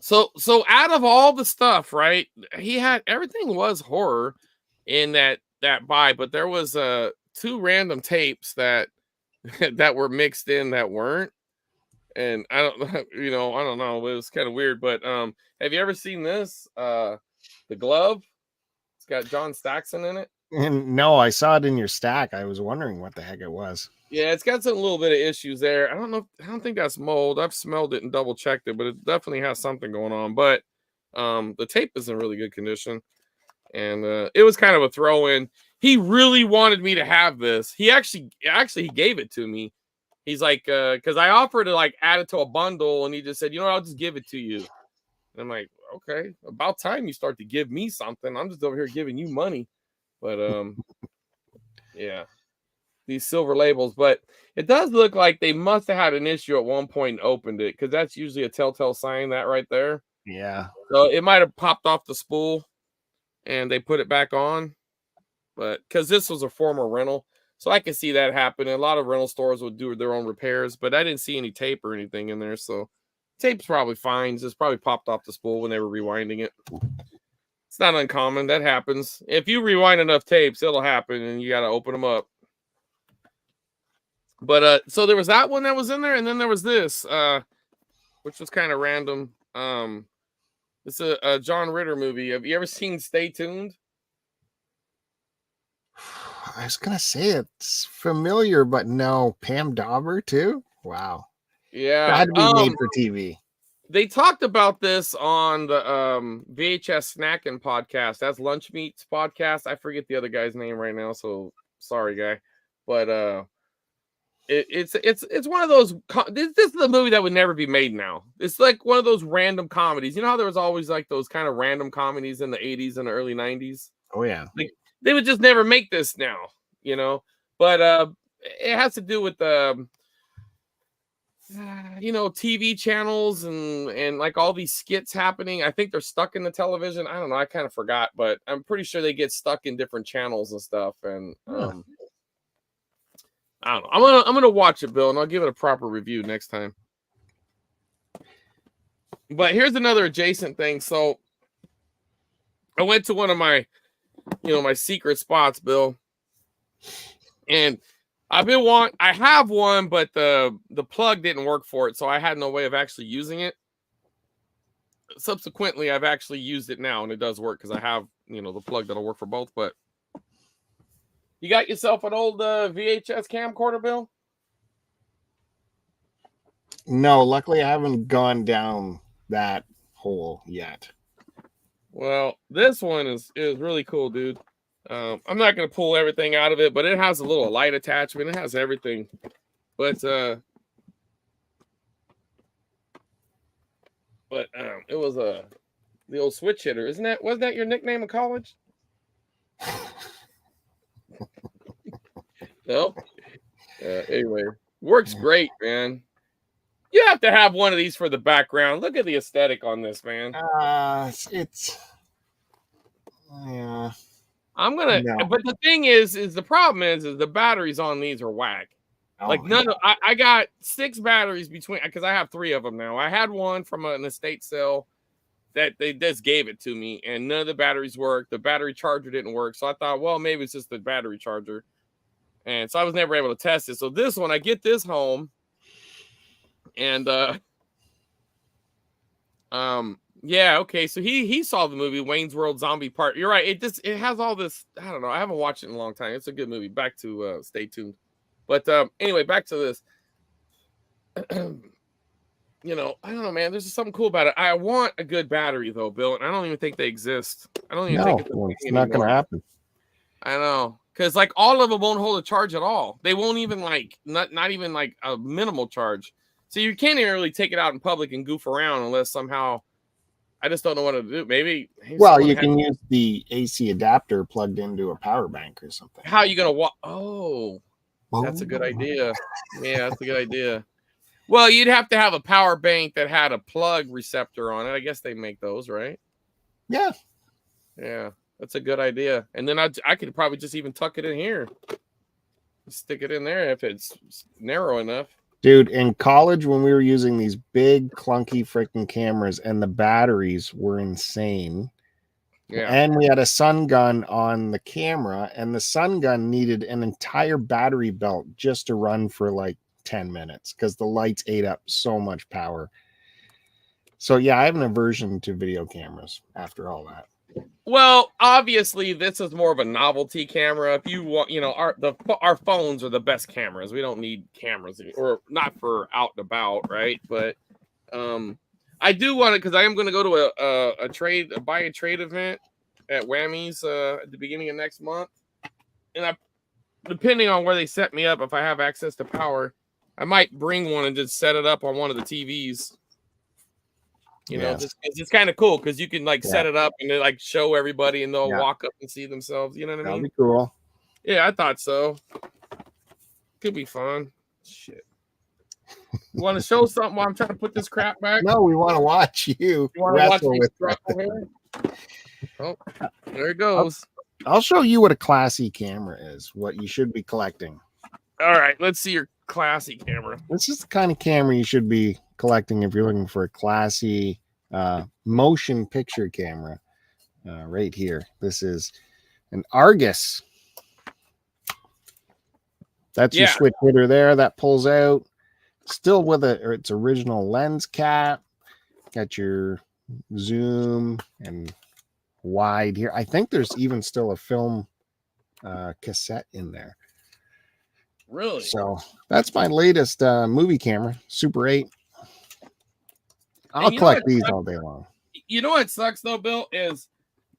So out of all the stuff, right? He had everything was horror in that buy, but there was 2 random tapes that were mixed in that weren't. And I don't know. It was kind of weird. But have you ever seen this? The Glove? Got John Staxon in it. And no, I saw it in your stack. I was wondering what the heck it was. Yeah, it's got some little bit of issues there. I don't think that's mold. I've smelled it and double checked it, but it definitely has something going on. But the tape is in really good condition, and it was kind of a throw in. He really wanted me to have this. He actually he gave it to me. He's like, because I offered to like add it to a bundle, and he just said, I'll just give it to you. And I'm like, okay, about time you start to give me something. I'm just over here giving you money. But yeah, these silver labels. But it does look like they must have had an issue at one point and opened it, because that's usually a telltale sign, that right there. Yeah. So it might have popped off the spool and they put it back on. But because this was a former rental, so I can see that happen. A lot of rental stores would do their own repairs, but I didn't see any tape or anything in there. So Tape's probably fine. Just probably popped off the spool when they were rewinding it. It's not uncommon. That happens. If you rewind enough tapes, it'll happen, and you got to open them up. But so there was that one that was in there, and then there was this, which was kind of random. It's a John Ritter movie. Have you ever seen Stay Tuned? I was gonna say it's familiar, but no. Pam Dauber too? Wow. Yeah. Had to be made for TV. They talked about this on the VHS Snacking podcast. That's Lunch Meats podcast. I forget the other guy's name right now, so sorry, guy. But it's one of those. This is a movie that would never be made now. It's like one of those random comedies. You know how there was always like those kind of random comedies in the 80s and the early 90s? Oh yeah. Like, they would just never make this now, you know. But it has to do with TV channels and like all these skits happening. I think they're stuck in the television. I don't know. I kind of forgot, but I'm pretty sure they get stuck in different channels and stuff. And I don't know. I'm gonna watch it, Bill, and I'll give it a proper review next time. But here's another adjacent thing. So I went to one of my, my secret spots, Bill, and I have one, but the plug didn't work for it, so I had no way of actually using it. Subsequently, I've actually used it now, and it does work because I have, the plug that'll work for both. But you got yourself an old VHS camcorder, Bill? No, luckily I haven't gone down that hole yet. Well, this one is really cool, dude. I'm not going to pull everything out of it, but it has a little light attachment. It has everything. But it was the old switch hitter. Wasn't that your nickname in college? No. Anyway, works great, man. You have to have one of these for the background. Look at the aesthetic on this, man. Yeah. But the thing is the problem is the batteries on these are whack. I got 6 batteries because I have 3 of them now. I had one from an estate sale that they just gave it to me, and none of the batteries worked. The battery charger didn't work, so I thought, well, maybe it's just the battery charger. And so I was never able to test it. So this one, I get this home, and yeah, okay. So he saw the movie Wayne's World Zombie Part. You're right. It has all this. I don't know. I haven't watched it in a long time. It's a good movie. Back to Stay Tuned. But anyway, back to this. I don't know, man. There's just something cool about it. I want a good battery though, Bill, and I don't even think they exist. I don't even think it's not going to happen. I know, because like all of them won't hold a charge at all. They won't even not even like a minimal charge. So you can't even really take it out in public and goof around unless somehow. I just don't know what to do. Maybe. Well, you can use the AC adapter plugged into a power bank or something. How are you going to walk? Oh, that's a good idea. Yeah, that's a good idea. Well, you'd have to have a power bank that had a plug receptor on it. I guess they make those, right? Yeah. Yeah, that's a good idea. And then I could probably just even tuck it in here. Stick it in there if it's narrow enough. Dude, in college, when we were using these big, clunky freaking cameras and the batteries were insane. Yeah. And we had a sun gun on the camera, and the sun gun needed an entire battery belt just to run for like 10 minutes because the lights ate up so much power. So, yeah, I have an aversion to video cameras after all that. Well, obviously, this is more of a novelty camera. If you want, our phones are the best cameras. We don't need cameras, or not for out and about, right? But I do want it because I am going to go to a buy a trade event at Whammy's at the beginning of next month, and depending on where they set me up, if I have access to power, I might bring one and just set it up on one of the TVs. It's kind of cool because you can set it up and then show everybody and they'll walk up and see themselves. You know what I mean? That'd be cool. Yeah, I thought so. Could be fun. Shit. You want to show something while I'm trying to put this crap back? No, we want to watch you wrestle with it. Oh, there it goes. I'll show you what a classy camera is, what you should be collecting. All right, let's see your classy camera. This is the kind of camera you should be collecting if you're looking for a classy motion picture camera. Right here, this is an Argus. That's your switch hitter there that pulls out. Still with its original lens cap. Got your zoom and wide here. I think there's even still a film cassette in there. Really? So that's my latest movie camera, Super 8. I'll collect these all day long. You know what sucks though, Bill, is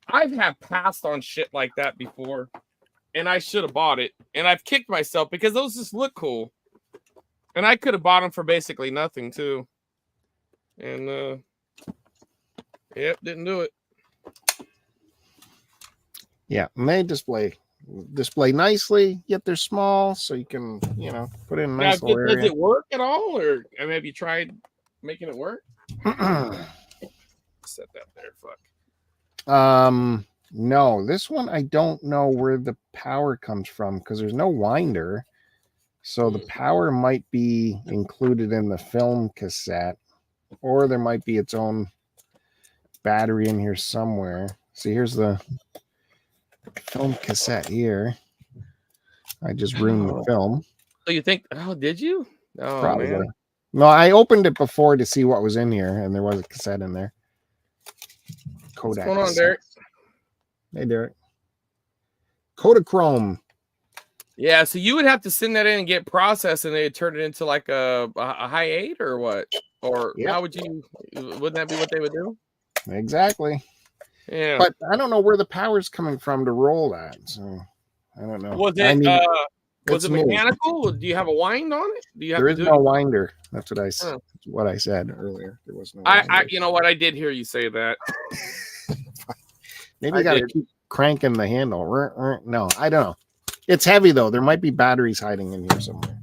I've have passed on shit like that before, and I should have bought it, and I've kicked myself because those just look cool, and I could have bought them for basically nothing too, and didn't do it. Yeah, and they display nicely, yet they're small, so you can, put in a nice little area. Does it work at all, or have you tried making it work? Set that there, fuck. No, this one I don't know where the power comes from because there's no winder, so the power might be included in the film cassette, or there might be its own battery in here somewhere. See, here's the film cassette here. I just ruined the film. So you think? Oh, did you? Oh, probably. Man. No, I opened it before to see what was in here, and there was a cassette in there. Kodak. What's going on, Derek? Hey, Derek. Kodachrome. Yeah, so you would have to send that in and get processed, and they'd turn it into like a high 8 or what? Or how would you? Wouldn't that be what they would do? Exactly. Yeah, but I don't know where the power's coming from to roll that, so I don't know. Was it? Was it mechanical? Do you have a wind on it? There is no winder. That's what I said. What I said earlier. There was no. I you know what? I did hear you say that. Maybe you got to keep cranking the handle. No, I don't know. It's heavy though. There might be batteries hiding in here somewhere.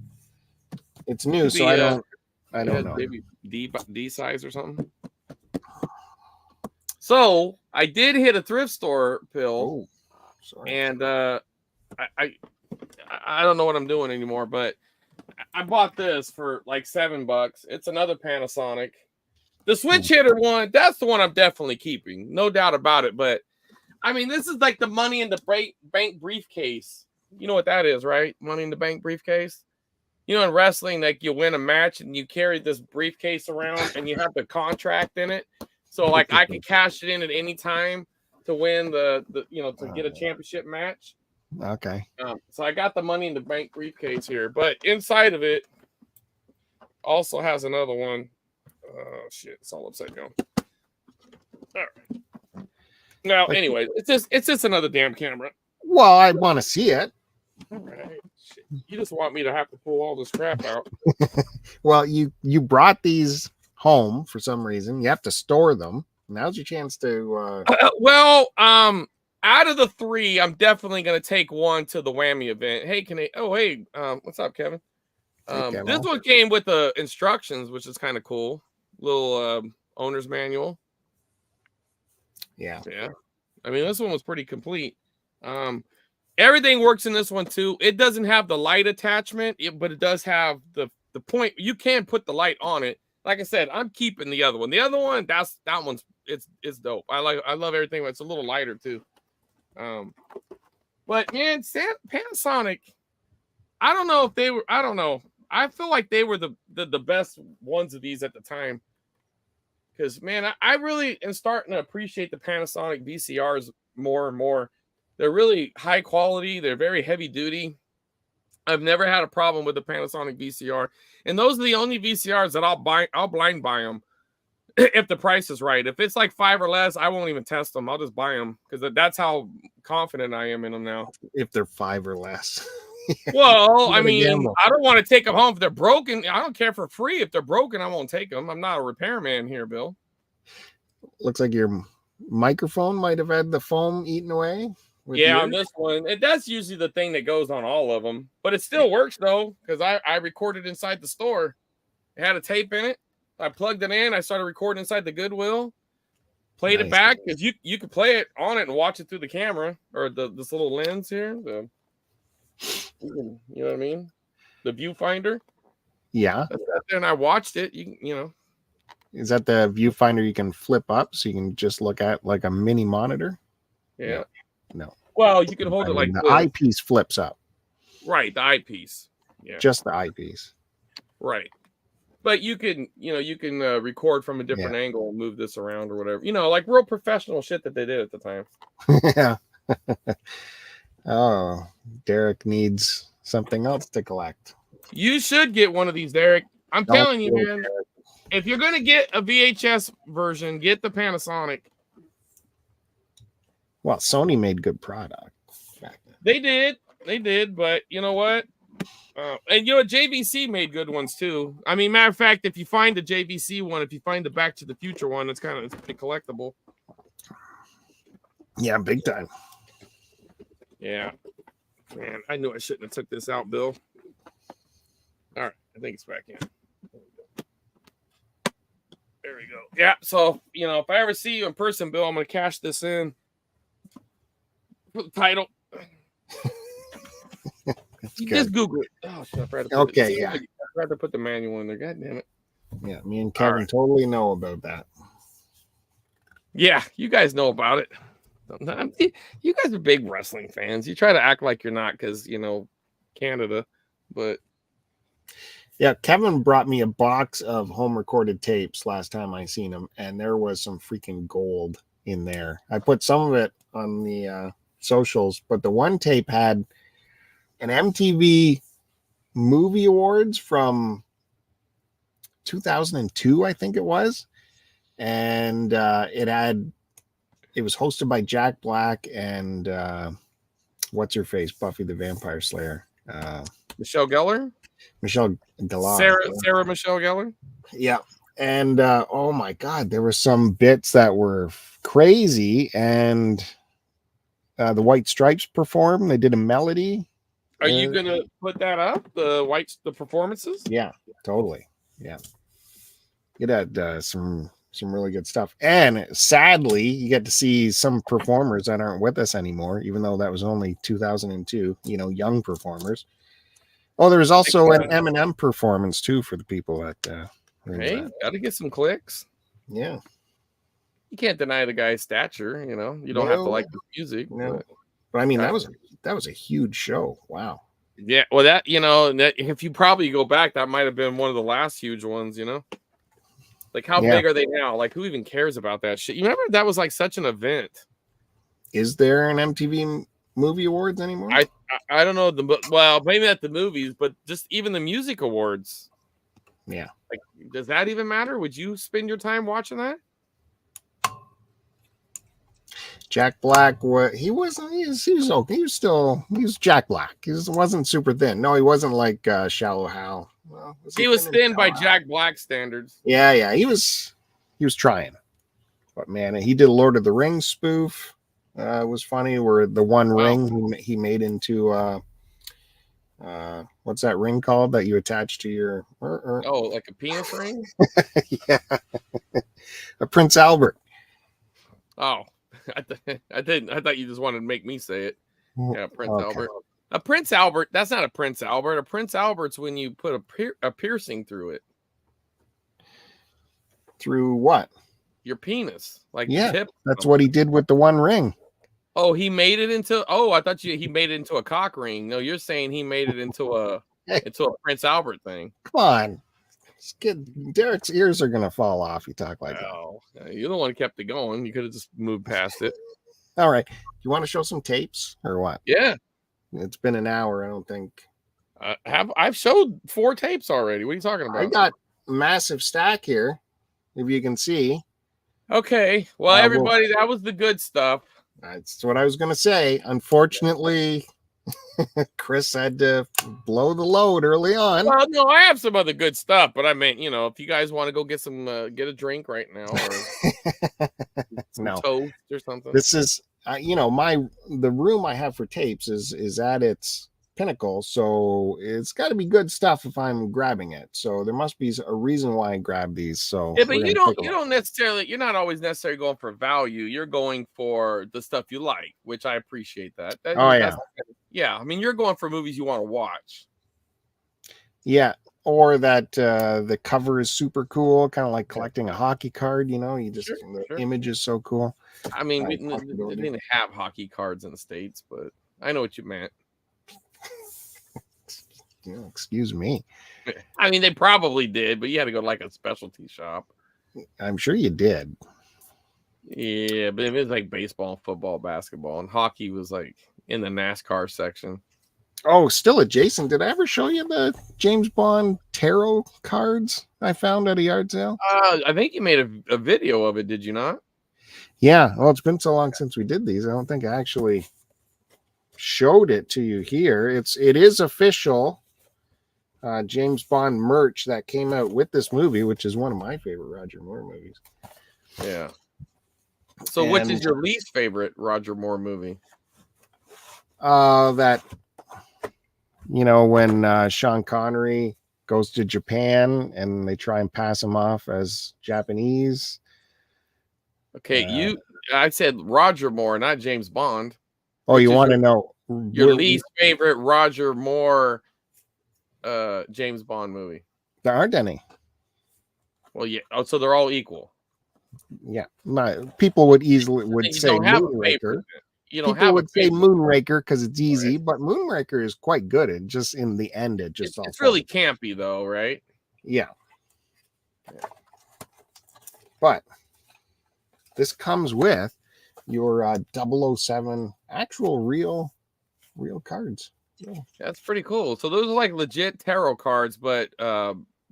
It's new, so I don't know. Maybe D size or something. So I did hit a thrift store, Bill, and I don't know what I'm doing anymore, but I bought this for like $7. It's another Panasonic. The switch hitter one, that's the one I'm definitely keeping, no doubt about it. But I mean, this is like the money in the bank briefcase. You know what that is, right? Money in the bank briefcase. You know, in wrestling, like you win a match and you carry this briefcase around and you have the contract in it. So like I can cash it in at any time to win to get a championship match. Okay. So I got the money in the bank briefcase here, but inside of it also has another one. Shit, it's all upside down. All right. Now, anyway, it's just another damn camera. Well, I want to see it. All right. Shit. You just want me to have to pull all this crap out. Well, you brought these home for some reason. You have to store them. Now's your chance to. Out of the 3, I'm definitely going to take one to the Whammy event. Hey, what's up, Kevin? This one came with the instructions, which is kind of cool. Little owner's manual. Yeah. I mean, this one was pretty complete. Everything works in this one too. It doesn't have the light attachment, but it does have the point. You can put the light on it. Like I said, I'm keeping the other one. The other one, that one's it's dope. I love everything. It's a little lighter too. But man, Panasonic, I don't know if they were. I don't know. I feel like they were the best ones of these at the time. Because man, I really am starting to appreciate the Panasonic VCRs more and more. They're really high quality. They're very heavy duty. I've never had a problem with the Panasonic VCR, and those are the only VCRs that I'll buy. I'll blind buy them if the price is right. If it's like 5 or less, I won't even test them. I'll just buy them because that's how confident I am in them now. If they're 5 or less. Well, I mean, I don't want to take them home if they're broken. I don't care for free. If they're broken, I won't take them. I'm not a repairman here, Bill. Looks like your microphone might have had the foam eaten away. Yeah, on this one, that's usually the thing that goes on all of them. But it still works, though, because I recorded inside the store. It had a tape in it. I plugged it in. I started recording inside the Goodwill. Played it back, because you could play it on it and watch it through the camera, or this little lens here. You know what I mean? The viewfinder. Yeah. And I watched it. You know, Is that the viewfinder you can flip up so you can just look at like a mini monitor? Yeah. No. Well, you can hold it like the this. eyepiece flips up. Right, the eyepiece. Yeah. Just the eyepiece. Right. But you can, you can record from a different angle and move this around or whatever. Like real professional shit that they did at the time. Yeah. Oh, Derek needs something else to collect. You should get one of these, Derek. I'm telling you, man. Derek. If you're going to get a VHS version, get the Panasonic. Well, Sony made good product back then. They did, but you know what? And JVC made good ones too. I mean, matter of fact, if you find the JVC one, if you find the Back to the Future one, it's pretty collectible. Yeah, big time. Yeah, man, I knew I shouldn't have took this out, Bill. All right, I think it's back in. There we go. Yeah, so if I ever see you in person, Bill, I'm gonna cash this in for the title. Just Google it. Oh, shit, okay, yeah. I tried to put the manual in there. God damn it. Yeah, me and Kevin totally know about that. Yeah, you guys know about it. You guys are big wrestling fans. You try to act like you're not because, Canada. But yeah, Kevin brought me a box of home recorded tapes last time I seen him, and there was some freaking gold in there. I put some of it on the socials, but the one tape had an MTV Movie Awards from 2002, I think it was. And it was hosted by Jack Black and what's her face, Buffy the Vampire Slayer. Michelle Gellar? Michelle Gellar. Sarah Michelle Gellar? Yeah. And oh my God, there were some bits that were crazy. And the White Stripes performed. They did a melody. Are you gonna put that up? The performances? Yeah, totally. Yeah. It had some really good stuff. And sadly, you get to see some performers that aren't with us anymore, even though that was only 2002, young performers. Oh, there was also an Eminem performance too for the people that hey, gotta get some clicks. Yeah. You can't deny the guy's stature, you don't have to like the music. No. But I mean, that was a huge show. Wow. Yeah, well, that if you probably go back, that might have been one of the last huge ones. Like how big are they now? Like who even cares about that shit? You remember that was like such an event. Is there an MTV Movie Awards anymore? I don't know well, maybe not the movies, but just even the music awards. Yeah. Like, does that even matter? Would you spend your time watching that? Jack Black, he was okay. He was Jack Black. He wasn't super thin. No, he wasn't like Shallow Hal. Well, he was thin by Jack Black standards. Yeah, he was trying. But man, he did a Lord of the Rings spoof. It was funny where the one ring he made into what's that ring called that you attach to your oh, like a penis ring? Yeah. A Prince Albert. Oh. I thought you just wanted to make me say it. Yeah, Prince Albert. A Prince Albert. That's not a Prince Albert. A Prince Albert's when you put a piercing through it. Through what? Your penis. Like yeah, tip. That's what he did with the one ring. Oh, he made it into. Oh, I thought he made it into a cock ring. No, you're saying he made it into a Prince Albert thing. Come on. Derek's ears are gonna fall off. You talk like that. You're the one who kept it going. You could have just moved past it. All right. You want to show some tapes or what? Yeah. It's been an hour. I don't think. I've showed 4 tapes already. What are you talking about? I got a massive stack here, if you can see. Okay. Well, everybody, that was the good stuff. That's what I was gonna say. Unfortunately. Chris had to blow the load early on. Well, no, I have some other good stuff, but I mean, if you guys want to go get some, get a drink right now, or some toast or something. This is, the room I have for tapes is at its pinnacle, so it's got to be good stuff if I'm grabbing it. So there must be a reason why I grab these. So yeah, but you don't necessarily, you're not always necessarily going for value. You're going for the stuff you like, which I appreciate that. Yeah. Yeah, I mean, you're going for movies you want to watch. Yeah. or that the cover is super cool, kind of like collecting a hockey card. You know, the image is so cool. I mean, we didn't have hockey cards in the States, but I know what you meant. Excuse me. I mean, they probably did, but you had to go to like a specialty shop. I'm sure you did. Yeah, but it was like baseball, football, basketball, and hockey was like in the NASCAR section. Oh, still adjacent. Did I ever show you the James Bond tarot cards I found at a yard sale? I think you made a video of it, did you not? Yeah. Well, it's been so long since we did these. I don't think I actually showed it to you here. It is official James Bond merch that came out with this movie, which is one of my favorite Roger Moore movies. Yeah. So which is your least favorite Roger Moore movie? That, when Sean Connery goes to Japan and they try and pass him off as Japanese. Okay, I said Roger Moore, not James Bond. Oh, you want to know your least favorite Roger Moore James Bond movie? There aren't any. Well, yeah. Oh, so they're all equal. Yeah, people would say Moonraker. People would say Moonraker because it's easy, but Moonraker is quite good. And just in the end, it's really campy, though, right? Yeah. But this comes with your 007 actual real cards. Yeah. That's pretty cool. So those are like legit tarot cards, but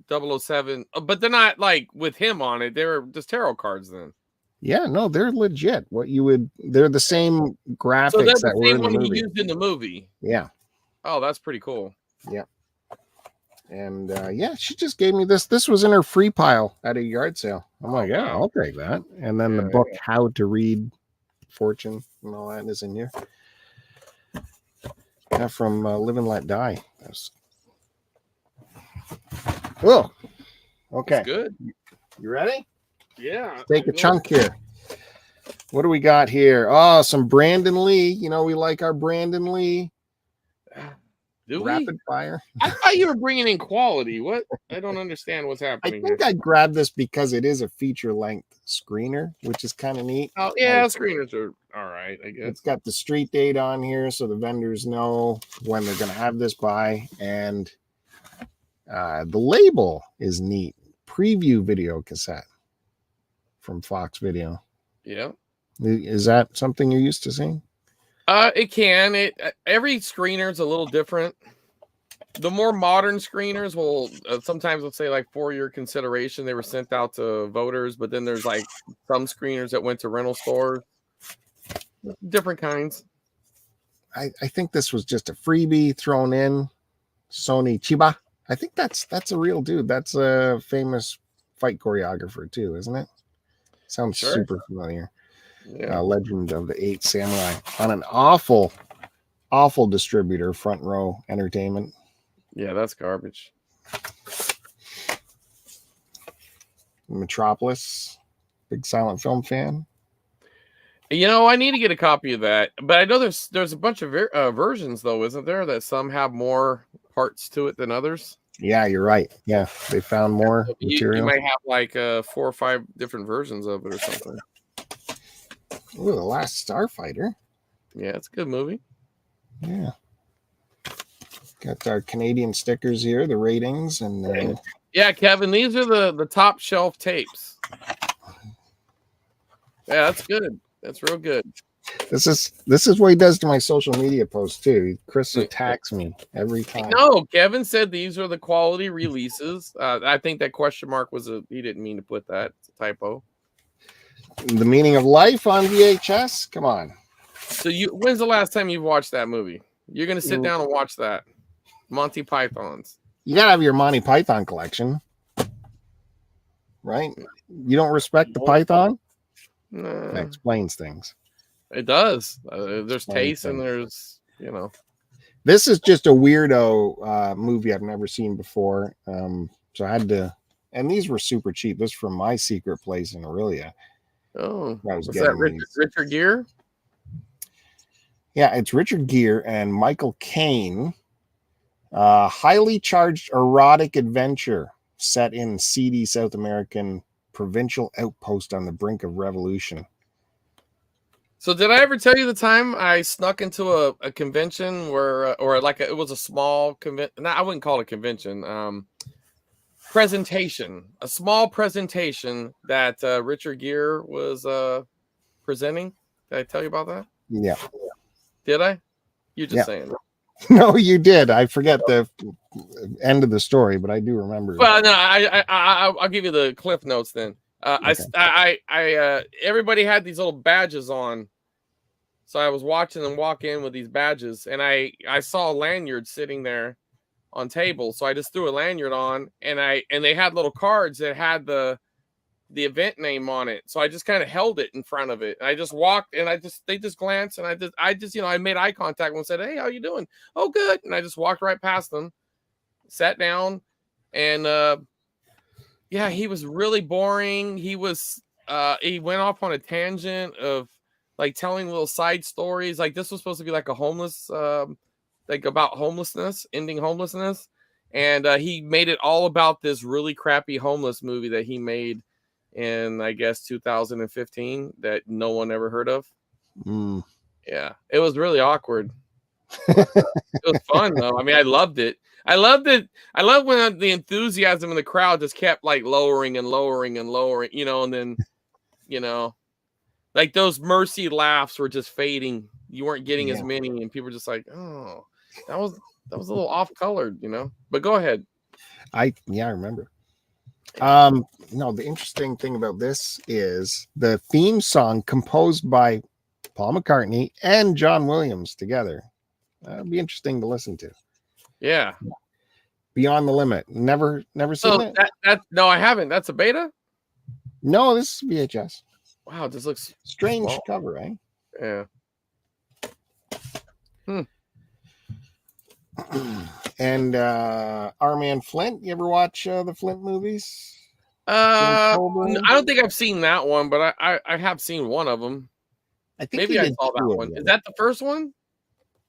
007, but they're not like with him on it. They're just tarot cards then. Yeah, no, they're legit. They're the same graphics so that's that the were same in the one movie. He used in the movie. Yeah. Oh, that's pretty cool. Yeah. And she just gave me this. This was in her free pile at a yard sale. I'm like, yeah, I'll take that. And then the book, How to Read Fortune, and all that is in here. Yeah, from Live and Let Die. Oh, okay. That's good. You ready? Yeah. Take a chunk here. What do we got here? Oh, some Brandon Lee. We like our Brandon Lee. Rapid fire. I thought you were bringing in quality. What? I don't understand what's happening. I think I grabbed this because it is a feature-length screener, which is kind of neat. Oh yeah, screeners are all right, I guess. It's got the street date on here, so the vendors know when they're going to have this by, and the label is neat. Preview video cassette from Fox Video. Yeah. Is that something you're used to seeing? It can. Every screener is a little different. The more modern screeners will sometimes, let's say, like for your consideration, they were sent out to voters, but then there's like some screeners that went to rental stores. Different kinds. I think this was just a freebie thrown in. Sony Chiba. I think that's a real dude. That's a famous fight choreographer too, isn't it? Sounds super familiar. Yeah. Legend of the Eight Samurai on an awful distributor, Front Row Entertainment. Yeah, that's garbage. Metropolis, big silent film fan. I need to get a copy of that, but I know there's a bunch of versions though, isn't there? That some have more parts to it than others. Yeah, you're right. Yeah, they found more material. You might have like 4 or 5 different versions of it or something. Ooh, The Last Starfighter. Yeah, it's a good movie. Yeah. Got our Canadian stickers here, the ratings, and yeah, Kevin, these are the top shelf tapes. Yeah, that's good. That's real good. This is what he does to my social media posts too. Chris attacks me every time. No, Kevin said these are the quality releases. I think that question mark he didn't mean to put that. It's a typo. The Meaning of Life on VHS. Come on. So when's the last time you've watched that movie? You're gonna sit down and watch that. Monty Python's. You gotta have your Monty Python collection, right? You don't respect the Python? Nah. That explains things. It does. There's taste and there's, This is just a weirdo movie I've never seen before. So I had to, and these were super cheap. This is from my secret place in Aurelia. Oh, was that Richard Gere? Yeah, it's Richard Gere and Michael Caine. Highly charged erotic adventure set in seedy South American provincial outpost on the brink of revolution. So did I ever tell you the time I snuck into a convention where, or like it was a small convention? No, I wouldn't call it a convention. Presentation, a small presentation that Richard Gere was presenting. Did I tell you about that? Yeah. Did I? You're just saying. No, you did. I forget the end of the story, but I do remember. Well, no, I'll give you the cliff notes then. Okay. Everybody had these little badges on, so I was watching them walk in with these badges, and I saw a lanyard sitting there on table, so I just threw a lanyard on, and they had little cards that had the event name on it, so I just kind of held it in front of it, and I just walked, and they just glanced, and I just I made eye contact and said, "Hey, how you doing?" "Oh, good." And I just walked right past them, sat down, and yeah, he was really boring. He went off on a tangent of like telling little side stories. Like this was supposed to be like a homeless like about homelessness, ending homelessness, and he made it all about this really crappy homeless movie that he made in, I guess, 2015 that no one ever heard of. Yeah, it was really awkward. It was fun though. I mean, I loved it. I loved when the enthusiasm in the crowd just kept like lowering and lowering and lowering, and then, like those mercy laughs were just fading. You weren't getting as many, and people were just like, "Oh, that was a little off colored," But go ahead. I remember. No, the interesting thing about this is the theme song composed by Paul McCartney and John Williams together. That'd be interesting to listen to. Yeah. Beyond the Limit. Never seen it? No, I haven't. That's a beta? No, this is VHS. Wow, this looks strange cover, eh? Yeah. And our man Flint, you ever watch the Flint movies? I don't think I've seen that one, but I have seen one of them. I think maybe I saw that one. Is that the first one?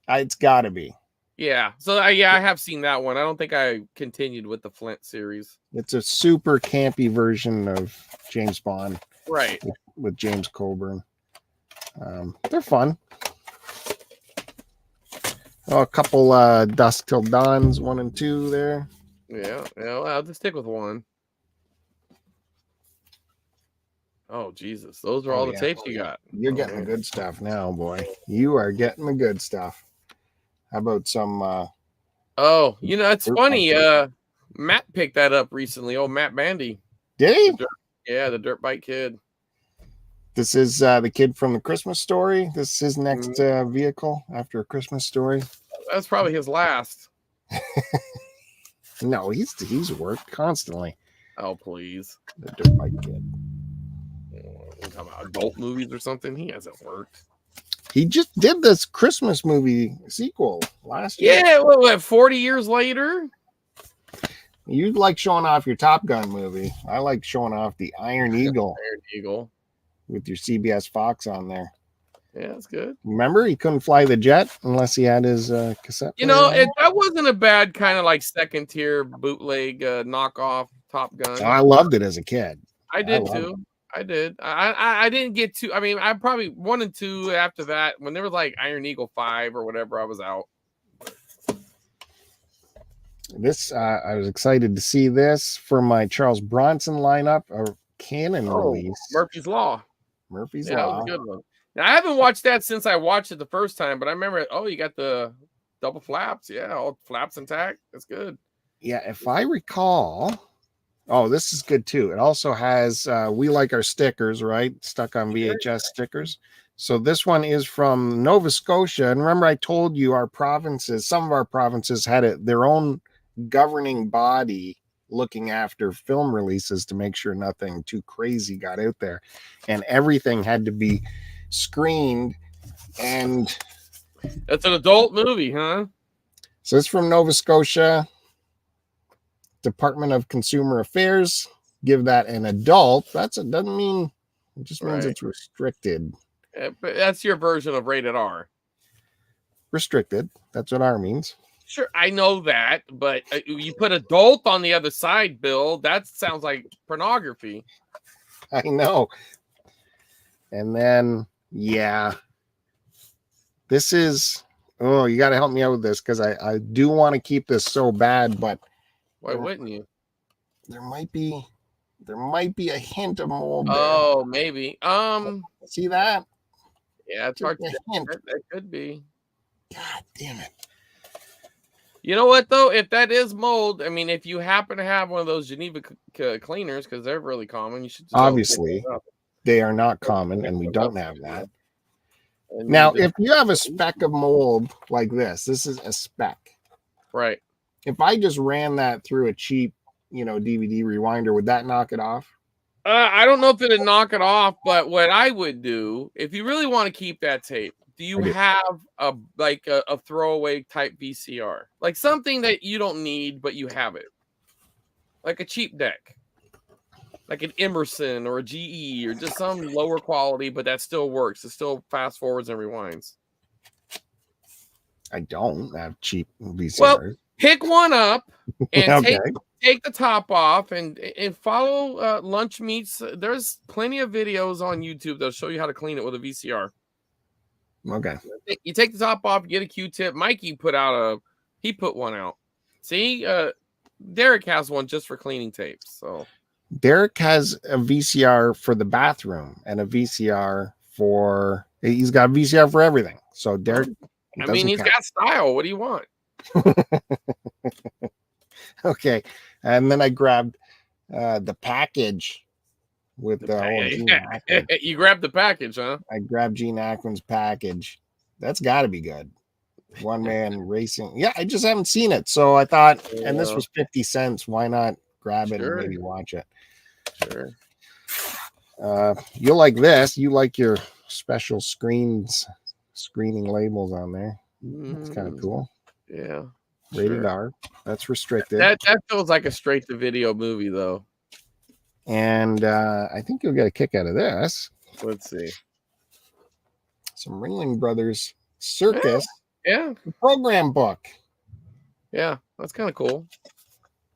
It's got to be. Yeah. So I have seen that one. I don't think I continued with the Flint series. It's a super campy version of James Bond, right? With James Coburn. They're fun. Oh, a couple Dusk Till Dawn's 1 and 2 there. Yeah. Well, I'll just stick with one. Oh, Jesus. Those are all the tapes you got. You're getting the good stuff now, boy. You are getting the good stuff. How about some... it's funny. Matt picked that up recently. Oh, Matt Bandy. Did he? The Dirt Bike Kid. This is the kid from The Christmas Story. This is his next vehicle after A Christmas Story. That's probably his last. No, he's worked constantly. Oh, please. The Dirt Bike Kid. Talking about adult movies or something. He hasn't worked. He just did this Christmas movie sequel last year. Yeah, what, 40 years later? You like showing off your Top Gun movie. I like showing off the Iron Eagle. Iron Eagle. With your CBS Fox on there. Yeah, that's good. Remember, he couldn't fly the jet unless he had his cassette. That wasn't a bad kind of like second tier bootleg knockoff Top Gun. I loved it as a kid. I did too. I did. I didn't get to. I mean, I probably 1 and 2 after that. When there was like Iron Eagle 5 or whatever, I was out. This I was excited to see this for my Charles Bronson lineup, a canon release. Murphy's Law. Murphy's Law. That was a good one. Now, I haven't watched that since I watched it the first time, but I remember. You got the double flaps. Yeah, all flaps intact. That's good. Yeah, if I recall. Oh, this is good too. It also has we like our stickers, right? Stuck on VHS stickers. So this one is from Nova Scotia. And remember, I told you some of our provinces had their own governing body looking after film releases to make sure nothing too crazy got out there. And everything had to be screened. And that's an adult movie, huh? So it's from Nova Scotia Department of Consumer Affairs. Give that an adult. It just means it's restricted. But that's your version of rated R. Restricted. That's what R means. Sure, I know that, but you put adult on the other side, Bill. That sounds like pornography. I know. And then, yeah, this is. Oh, you got to help me out with this because I do want to keep this so bad, but why wouldn't you? There might be a hint of mold there. Oh, maybe. See that? Yeah, it's hard to that could be. God damn it. You know what though? If that is mold, I mean, if you happen to have one of those Geneva cleaners, because they're really common, you should just obviously they are not common, and we don't have that. Now, if you have a speck of mold like this is a speck, right? If I just ran that through a cheap, DVD rewinder, would that knock it off? I don't know if it'd knock it off, but what I would do, if you really want to keep that tape, do you have a throwaway type VCR, like something that you don't need but you have it, like a cheap deck, like an Emerson or a GE or just some lower quality, but that still works. It still fast forwards and rewinds. I don't have cheap VCRs. Well, pick one up and take the top off and follow Lunch Meats. There's plenty of videos on YouTube that'll show you how to clean it with a VCR. Okay. You take the top off, get a Q-tip. Mikey put one out. See, Derek has one just for cleaning tapes. So Derek has a VCR for the bathroom and a VCR he's got a VCR for everything. So Derek, he's got style. What do you want? Okay. And then I grabbed the package with Gene Hackman. You grabbed the package, huh? I grabbed Gene Hackman's package. That's got to be good. One Man Racing. Yeah, I just haven't seen it. So I thought, and this was 50 cents. Why not grab it and maybe watch it? Sure. You'll like this. You like your special screening labels on there. That's kind of cool. Yeah. Rated R. That's restricted. That feels like a straight to video movie, though. And I think you'll get a kick out of this. Let's see. Some Ringling Brothers Circus. Yeah. Program book. Yeah, that's kind of cool.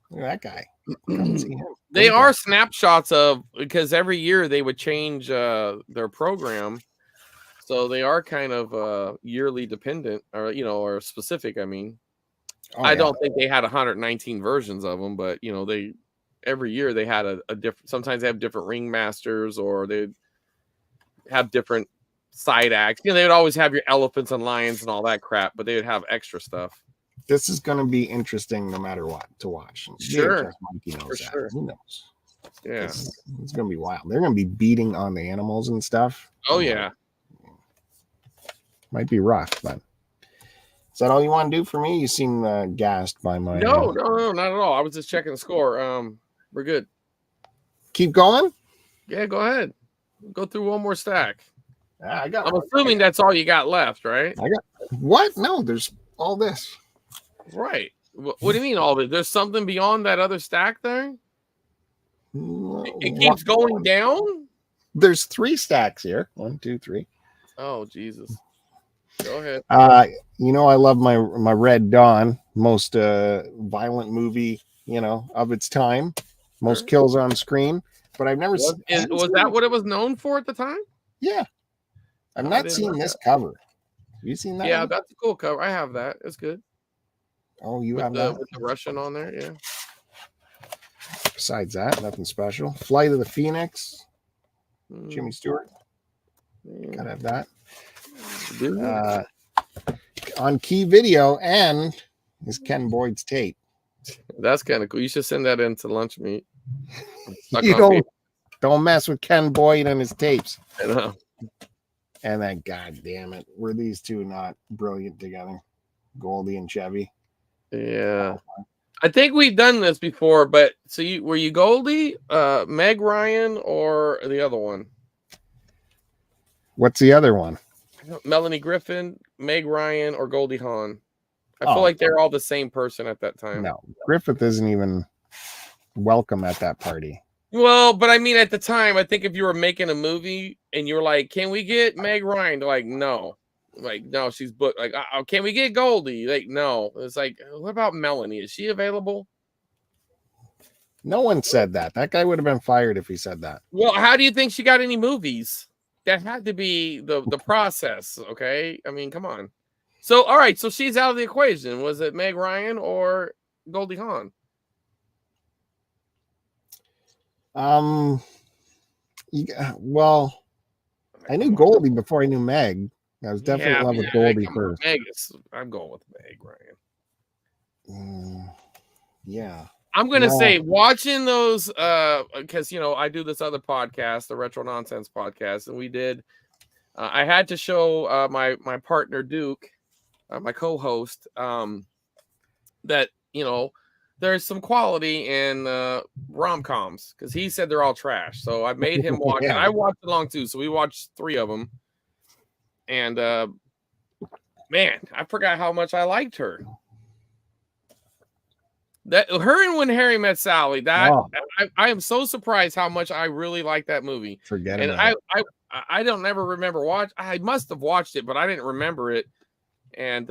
Look at that guy. Come see him. They are snapshots because every year they would change their program. So they are kind of yearly dependent or specific, I mean. I don't think they had 119 versions of them, but they every year they had a different. Sometimes they have different ringmasters, or they have different side acts. They would always have your elephants and lions and all that crap, but they would have extra stuff. This is going to be interesting, no matter what, to watch. Sure, knows sure. Who knows? Yeah, it's going to be wild. They're going to be beating on the animals and stuff. Oh yeah, might be rough, but. Is that all you want to do for me? You seem gassed by my. No, not at all. I was just checking the score. We're good. Keep going. Yeah, go ahead. Go through one more stack. I'm assuming that's all you got left, right? I got what? No, there's all this. Right. What do you mean all this? There's something beyond that other stack there? It keeps going down? There's 3 stacks here. 1, 2, 3. Oh, Jesus. Go ahead. I love my Red Dawn, most violent movie, of its time, most kills on screen. But I've never was that what it was known for at the time? Yeah, I've not seen this cover. Have you seen that? Yeah, that's a cool cover. I have that. It's good. Oh, you have that with the Russian on there, yeah. Besides that, nothing special. Flight of the Phoenix, Jimmy Stewart. Gotta have that. On Key Video and is Ken Boyd's tape. That's kind of cool. You should send that into Lunch Meat. You don't mess with Ken Boyd and his tapes. I know. And then, God damn it, were these two not brilliant together? Goldie and Chevy. Yeah, I think we've done this before. But so were you Goldie, Meg Ryan, or the other one? What's the other one? Melanie Griffin, Meg Ryan, or Goldie Hawn. I feel like they're all the same person at that time. No, Griffith isn't even welcome at that party. Well, but I mean, at the time, I think if you were making a movie and you were like, "Can we get Meg Ryan?" They're like, "No." Like, no, she's booked. Like, can we get Goldie? Like, no. It's like, what about Melanie? Is she available? No one said that. That guy would have been fired if he said that. Well, how do you think she got any movies? That had to be the process, okay? I mean, come on. So, all right, so she's out of the equation. Was it Meg Ryan or Goldie Hawn? Well, I knew Goldie before I knew Meg. I was definitely in love with Goldie first. I'm going with Meg Ryan. Yeah. I'm going to say watching those, because, I do this other podcast, the Retro Nonsense podcast, and we did, I had to show my partner, Duke, my co-host, that, there's some quality in rom-coms, because he said they're all trash. So I made him watch it. I watched along too. So we watched 3 of them. And man, I forgot how much I liked her. That her and When Harry Met Sally. I am so surprised how much I really like that movie. I don't ever remember I must have watched it, but I didn't remember it. And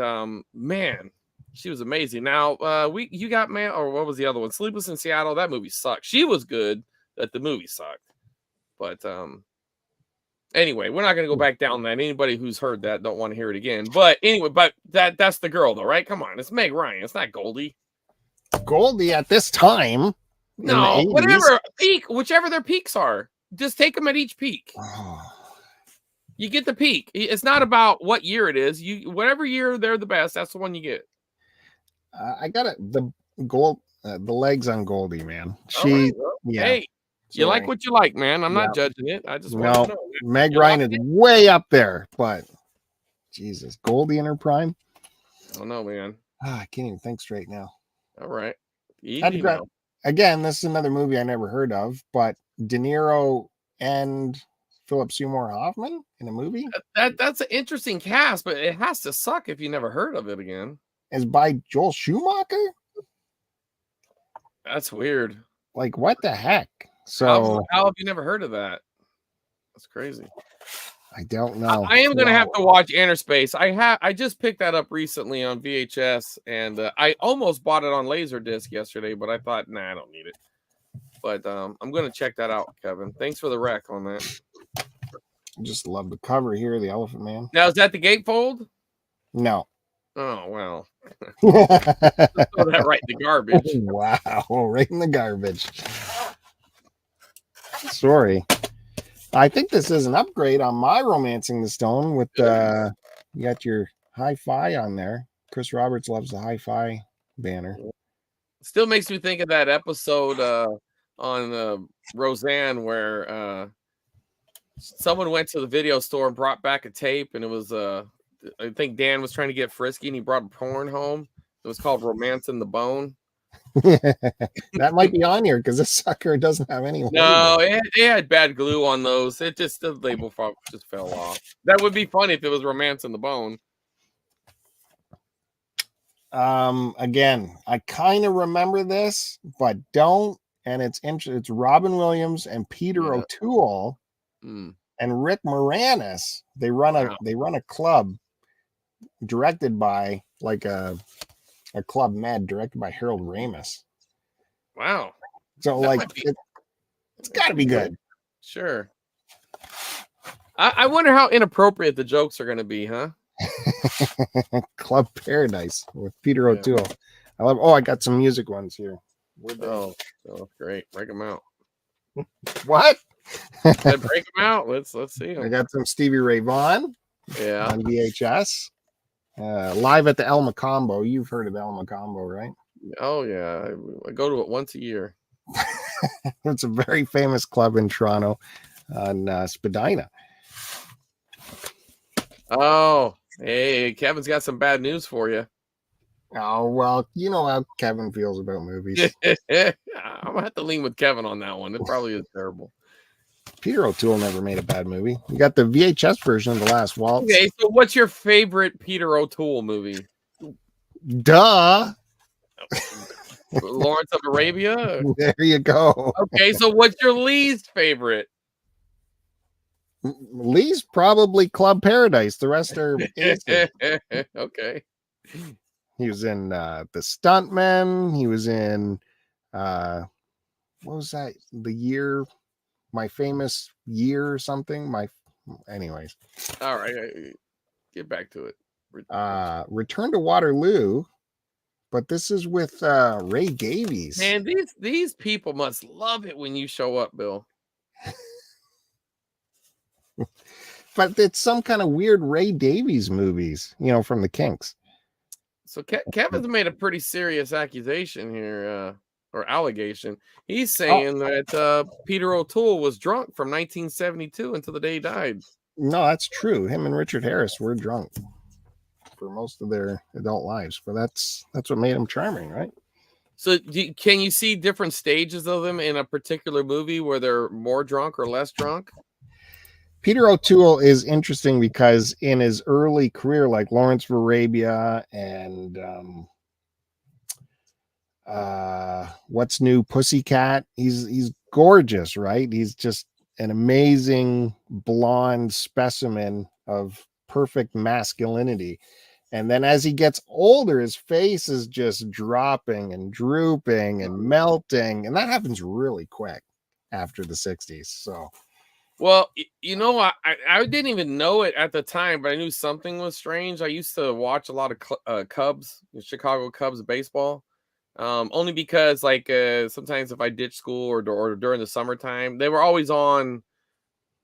man, she was amazing. Now you got or what was the other one? Sleepless in Seattle. That movie sucked. She was good, but the movie sucked. But anyway, we're not going to go back down that. Anybody who's heard that don't want to hear it again. But anyway, that's the girl though, right? Come on, it's Meg Ryan. It's not Goldie. Goldie at this time. No, whatever peak, whichever their peaks are, just take them at each peak. You get the peak. It's not about what year it is. Whatever year they're the best, that's the one you get. I got it. The legs on Goldie, man. Hey, you like what you like, man. I'm not judging it. I just want to know. Meg Ryan is way up there, but Jesus, Goldie in her prime. I don't know, man. I can't even think straight now. All right. Again, this is another movie I never heard of, but De Niro and Philip Seymour Hoffman in a movie. That's an interesting cast, but it has to suck if you never heard of it again. Is by Joel Schumacher. That's weird. Like, what the heck? So how have you never heard of that? That's crazy. I don't know. I am gonna have to watch Interspace. I just picked that up recently on VHS, and I almost bought it on Laserdisc yesterday, but I thought, nah, I don't need it. But I'm gonna check that out, Kevin. Thanks for the rec on that. I just love the cover here, the Elephant Man. Now, is that the gatefold? No. Oh well. Throw that right in the garbage. Wow, right in the garbage. Sorry. I think this is an upgrade on my Romancing the Stone with you got your hi-fi on there. Chris Roberts loves the hi-fi banner. Still makes me think of that episode on Roseanne where someone went to the video store and brought back a tape, and it was I think Dan was trying to get frisky and he brought a porn home. It was called Romancing the Bone. That might be on here because this sucker doesn't have any label. No, it had bad glue on those. It just, the label just fell off. That would be funny if it was Romancing the Bone. Again, I kind of remember this, but don't. And it's Robin Williams and Peter O'Toole and Rick Moranis. They run a club directed by like a Club Med directed by Harold Ramis. Wow. So like it's got to be good. Sure. I wonder how inappropriate the jokes are going to be, huh? Club Paradise with Peter O'Toole. I love. Oh, I got some music ones here. Oh, great! Break them out. What? Break them out. Let's see them. I got some Stevie Ray Vaughan. Yeah. On VHS. Live at the El Macombo. You've heard of El Macombo, right? Oh yeah, I go to it once a year. It's a very famous club in Toronto on Spadina. Oh, hey, Kevin's got some bad news for you. Oh, well, you know how Kevin feels about movies. I'm gonna have to lean with Kevin on that one. It probably is terrible. Peter O'Toole never made a bad movie. You got the VHS version of The Last Waltz. Okay, so what's your favorite Peter O'Toole movie? Duh. Lawrence of Arabia? There you go. Okay, so what's your least favorite? Lee's probably Club Paradise. The rest are innocent. Okay. He was in The Stuntman. He was in what was that? The Year, My Famous Year or something. Anyways. All right. Get back to it. Return to Waterloo. But this is with Ray Davies. Man, these people must love it when you show up, Bill. But it's some kind of weird Ray Davies movies, from the Kinks. So Kevin's made a pretty serious accusation here, or allegation. He's saying that Peter O'Toole was drunk from 1972 until the day he died. No, that's true. Him and Richard Harris were drunk for most of their adult lives, but that's what made them charming, right? So can you see different stages of them in a particular movie where they're more drunk or less drunk? Peter O'Toole is interesting because in his early career, like Lawrence of Arabia and What's New Pussycat, he's gorgeous, right? He's just an amazing blonde specimen of perfect masculinity. And then as he gets older, his face is just dropping and drooping and melting. And that happens really quick after the 60s. So, well, I didn't even know it at the time, but I knew something was strange. I used to watch a lot of Cubs, Chicago Cubs baseball, only because sometimes if I ditch school or during the summertime, they were always on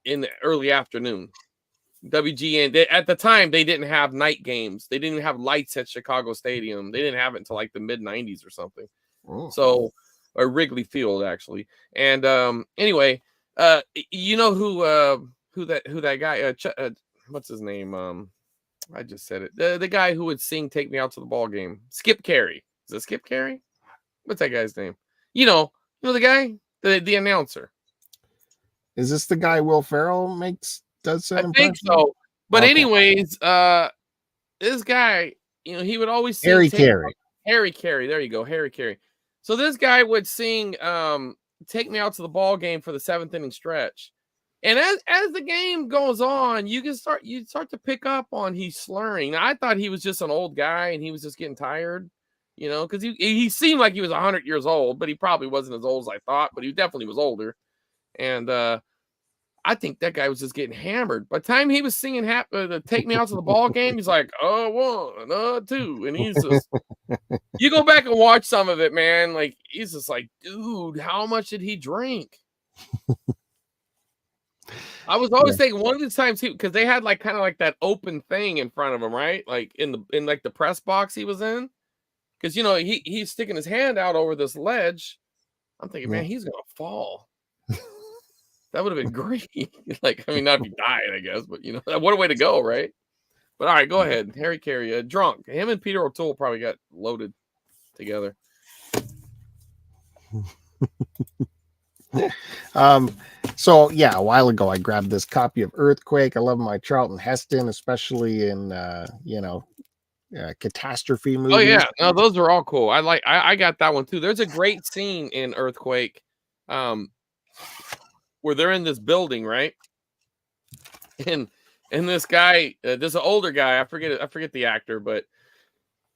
in the early afternoon. WGN, at the time, they didn't have night games. They didn't have lights at Chicago Stadium. They didn't have it until like the mid-90s or something. Oh. So, or Wrigley Field, actually. And anyway, you know who that guy, what's his name? I just said it. The guy who would sing "Take Me Out to the Ball Game." Skip Carey. Is it Skip Carey? What's that guy's name? You know the guy, the announcer. Is this the guy Will Ferrell does that? I think so. But okay. Anyways, this guy, he would always sing Harry Carey. Harry Carey. There you go, Harry Carey. So this guy would sing "Take Me Out to the Ball Game" for the 7th inning stretch. And as the game goes on, you start to pick up on he's slurring. Now, I thought he was just an old guy and he was just getting tired, because he seemed like he was 100 years old, but he probably wasn't as old as I thought, but he definitely was older. And I think that guy was just getting hammered. By the time he was singing "Take Me Out to the Ball Game," he's like, 1, 2. And he's just, you go back and watch some of it, man. Like, he's just like, dude, how much did he drink? I was always thinking one of the times because they had kind of that open thing in front of him, right? Like in the press box he was in. Because, he's sticking his hand out over this ledge. I'm thinking, man, he's going to fall. That would have been great. Not if he died, I guess, but what a way to go, right? But all right, go ahead. Harry Carey, drunk. Him and Peter O'Toole probably got loaded together. So yeah, a while ago I grabbed this copy of Earthquake. I love my Charlton Heston, especially in catastrophe movies. Oh yeah, no, those are all cool. I got that one too. There's a great scene in Earthquake, where they're in this building, right? And this guy, this older guy, I forget the actor, but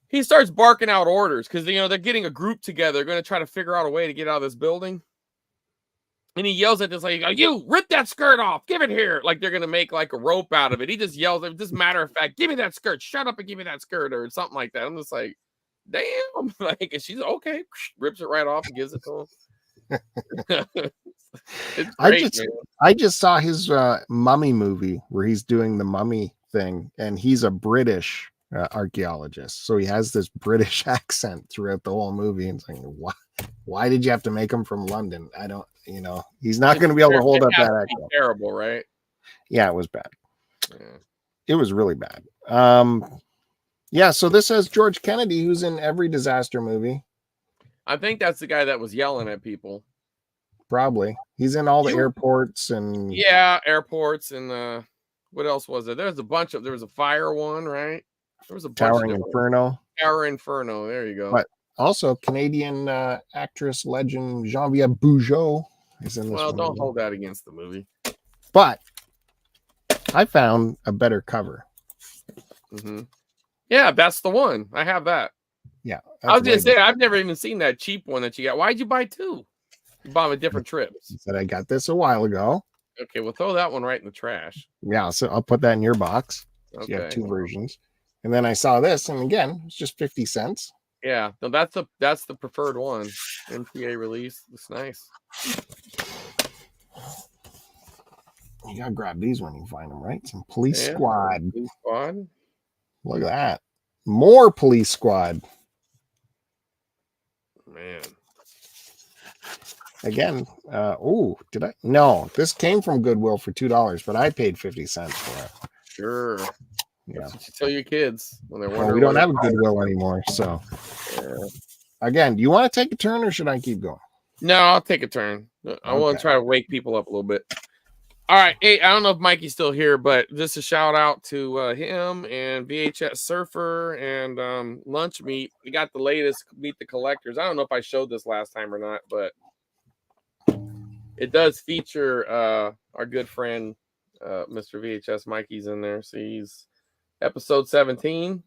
he starts barking out orders because they're getting a group together. They're going to try to figure out a way to get out of this building. And he yells at this lady, "You rip that skirt off, give it here!" Like they're going to make a rope out of it. He just yells, just matter of fact, "Give me that skirt! Shut up and give me that skirt!" or something like that. I'm just like, damn. And she's okay, rips it right off and gives it to him. I just saw his mummy movie where he's doing the mummy thing, and he's a British archaeologist, so he has this British accent throughout the whole movie. And it's like, why did you have to make him from London? I don't, he's not going to be able to hold up that accent. Terrible, right? Yeah, it was bad. Yeah. It was really bad. Yeah. So this has George Kennedy, who's in every disaster movie. I think that's the guy that was yelling at people. Probably. He's in all the airports and airports and what else was there? There was a fire one, right? There was a Towering Inferno. Tower Inferno. There you go. But also Canadian actress legend Geneviève Bujold is in this. Well, don't hold that against the movie. But I found a better cover. Yeah, that's the one. I have that. Yeah. I was going to say, I've never even seen that cheap one that you got. Why'd you buy two? You bought them at different trips. Said I got this a while ago. Okay, well, throw that one right in the trash. Yeah, so I'll put that in your box. So okay. You have two versions. And then I saw this, and again, it's just 50 cents. Yeah, no, that's the preferred one. MTA release. It's nice. You gotta grab these when you find them, right? Some Police Squad. Police Squad. Look at that. More Police Squad. Man. Again, did I? No, this came from Goodwill for $2, but I paid 50 cents for it. Sure. Yeah. That's what you tell your kids when they're wondering. Well, we don't have a Goodwill anymore, so. Yeah. Again, do you want to take a turn or should I keep going? No, I'll take a turn. I want to try to wake people up a little bit. All right. Hey, I don't know if Mikey's still here, but just a shout out to him and VHS Surfer and Lunch Meat. We got the latest Meet the Collectors. I don't know if I showed this last time or not, but it does feature our good friend, Mr. VHS Mikey's in there. So he's episode 17.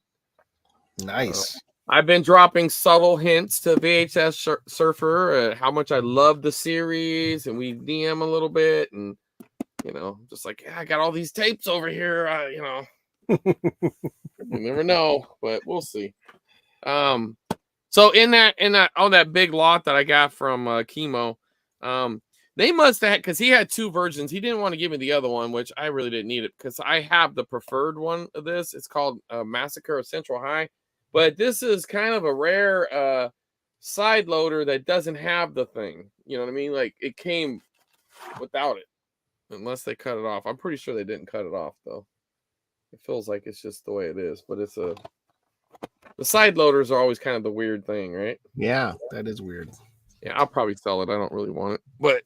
Nice. I've been dropping subtle hints to VHS Surfer, how much I love the series, and we DM a little bit, and just like, I got all these tapes over here. You never know, but we'll see. So in that big lot that I got from Chemo, they must have, because he had two versions. He didn't want to give me the other one, which I really didn't need it because I have the preferred one of this. It's called Massacre of Central High. But this is kind of a rare side loader that doesn't have the thing. You know what I mean? Like, it came without it, unless they cut it off. I'm pretty sure they didn't cut it off, though. It feels like it's just the way it is. But the side loaders are always kind of the weird thing, right? Yeah, that is weird. Yeah, I'll probably sell it. I don't really want it. But,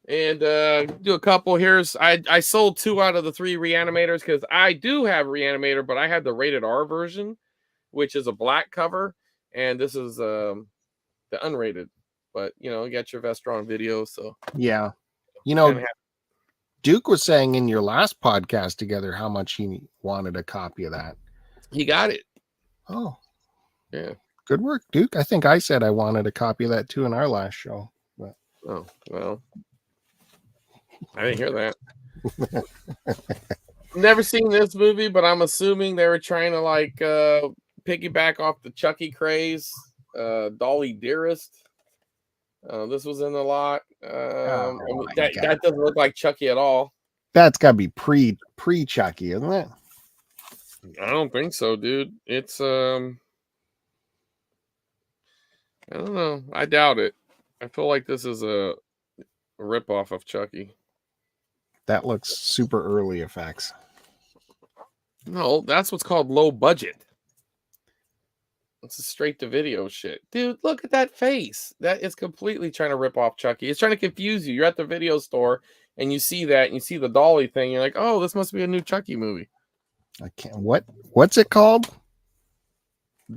And do a couple. I sold 2 out of the 3 Reanimators because I do have Reanimator, but I had the rated R version, which is a black cover, and this is the unrated. But you got your Vestron video, so yeah. Duke was saying in your last podcast together how much he wanted a copy of that. He got it. Oh, yeah. Good work, Duke. I think I said I wanted a copy of that too in our last show. But oh well. I didn't hear that. Never seen this movie, but I'm assuming they were trying to piggyback off the Chucky craze. Dolly Dearest. This was in the lot. That doesn't look like Chucky at all. That's got to be pre Chucky, isn't it? I don't think so, dude. It's I don't know. I doubt it. I feel like this is a ripoff of Chucky. That looks super early effects. No, that's what's called low budget. It's a straight to video shit. Dude, look at that face. That is completely trying to rip off Chucky. It's trying to confuse you. You're at the video store and you see that and you see the dolly thing. You're like, oh, this must be a new Chucky movie. I can't. What's it called?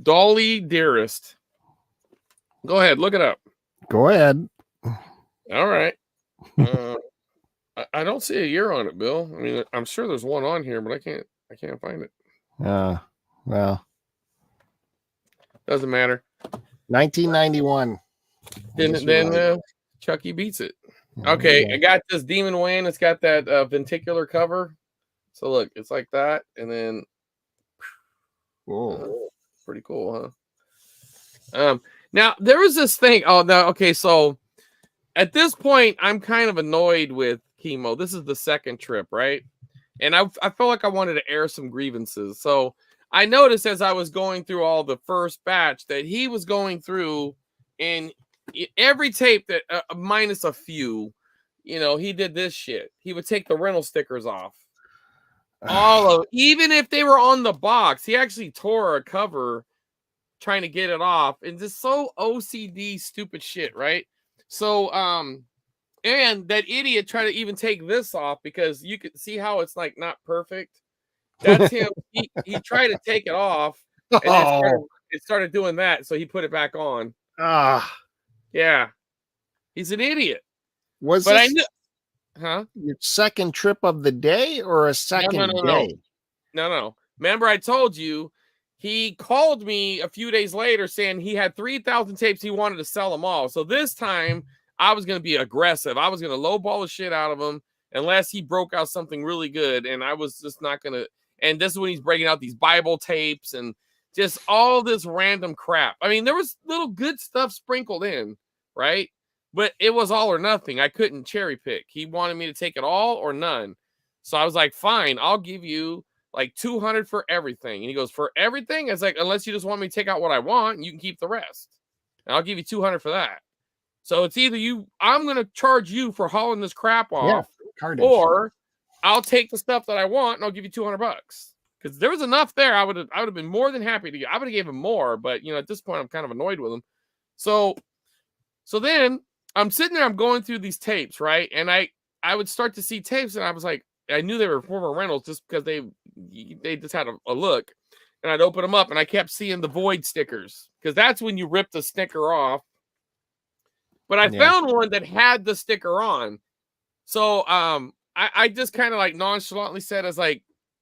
Dolly Dearest. Go ahead, look it up. Go ahead. All right. I don't see a year on it, Bill. I mean, I'm sure there's one on here, but I can't find it. Well. Doesn't matter. 1991. Then Chucky beats it. Okay, I got this Demon Wayne. It's got that venticular cover. So look, it's like that, and then pretty cool, huh? Now there was this thing. Oh no, okay, so at this point, I'm kind of annoyed with Chemo. This is the second trip, right? And I felt like I wanted to air some grievances. So I noticed as I was going through all the first batch that he was going through and every tape that minus a few, he did this shit. He would take the rental stickers off. Even if they were on the box, he actually tore a cover trying to get it off, and just so OCD stupid shit, right? So and that idiot tried to even take this off because you could see how it's like not perfect. That's him. He tried to take it off, and it started doing that, so he put it back on. Yeah, he's an idiot. Huh? Your second trip of the day or a second day? No. Remember I told you he called me a few days later saying he had 3,000 tapes. He wanted to sell them all. So this time I was going to be aggressive. I was going to lowball the shit out of him unless he broke out something really good. And I was just not going to. And this is when he's breaking out these Bible tapes and just all this random crap. I mean, there was little good stuff sprinkled in, right? But it was all or nothing. I couldn't cherry pick. He wanted me to take it all or none. So I was like, fine, I'll give you like 200 for everything. And he goes, for everything? It's like, unless you just want me to take out what I want, you can keep the rest. And I'll give you 200 for that. So it's either I'm going to charge you for hauling this crap off, or I'll take the stuff that I want and I'll give you $200. Because there was enough there. I would have been more than happy to. I would have gave him more, but at this point I'm kind of annoyed with him. So then I'm sitting there, I'm going through these tapes, right? And I would start to see tapes, and I was like, I knew they were former rentals just because they just had a look. And I'd open them up, and I kept seeing the void stickers because that's when you rip the sticker off. But I found one that had the sticker on. So I just kind of like nonchalantly said, I was like,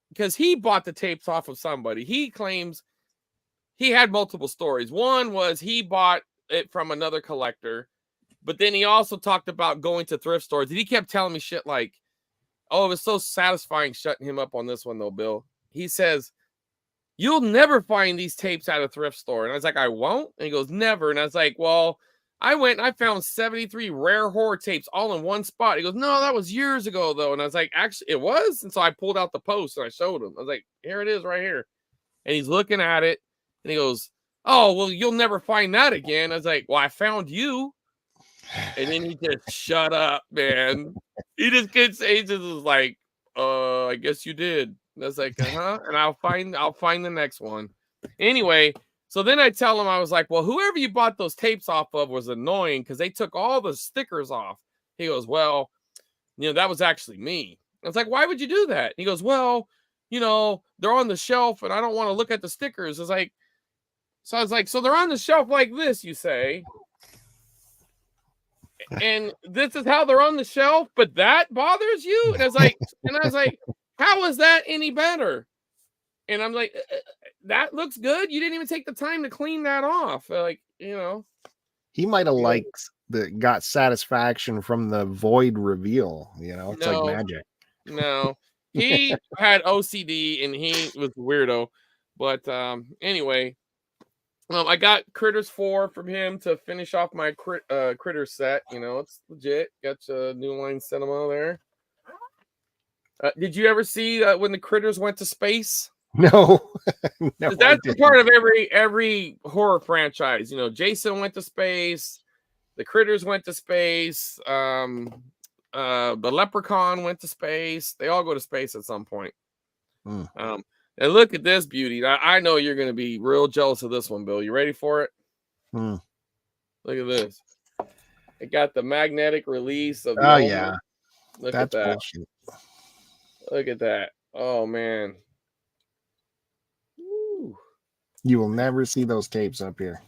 because he bought the tapes off of somebody. He claims he had multiple stories. One was he bought it from another collector, but then he also talked about going to thrift stores. And he kept telling me shit like, oh, it was so satisfying shutting him up on this one, though, Bill. He says, you'll never find these tapes at a thrift store. And I was like, I won't? And he goes, never. And I was like, well, I went and I found 73 rare horror tapes all in one spot. He goes, no, that was years ago, though. And I was like, actually, it was? And so I pulled out the post and I showed him. I was like, here it is right here. And he's looking at it. And he goes, oh, well, you'll never find that again. I was like, well, I found you. And then he just shut up, man. He just gets, he just was like, I guess you did. And I was like, and I'll find the next one. Anyway, so then I tell him, I was like, well, whoever you bought those tapes off of was annoying because they took all the stickers off. He goes, well, that was actually me. I was like, why would you do that? He goes, well, they're on the shelf and I don't want to look at the stickers. I was like, so they're on the shelf like this, you say? And this is how they're on the shelf, but that bothers you? And I was like, how is that any better? And I'm like, that looks good. You didn't even take the time to clean that off. Like, he might have got satisfaction from the void reveal. It's like magic. No, he had OCD and he was a weirdo. But anyway, I got Critters 4 from him to finish off my Critters set. It's legit. Got New Line Cinema there. Did you ever see when the Critters went to space? No. No, that's the part of every horror franchise. Jason went to space. The Critters went to space. The Leprechaun went to space. They all go to space at some point. And look at this beauty. I know you're going to be real jealous of this one, Bill. You ready for it? Look at this. It got the magnetic release of. Oh yeah. Look at that. Bullshit. Look at that. Oh man. Woo. You will never see those tapes up here.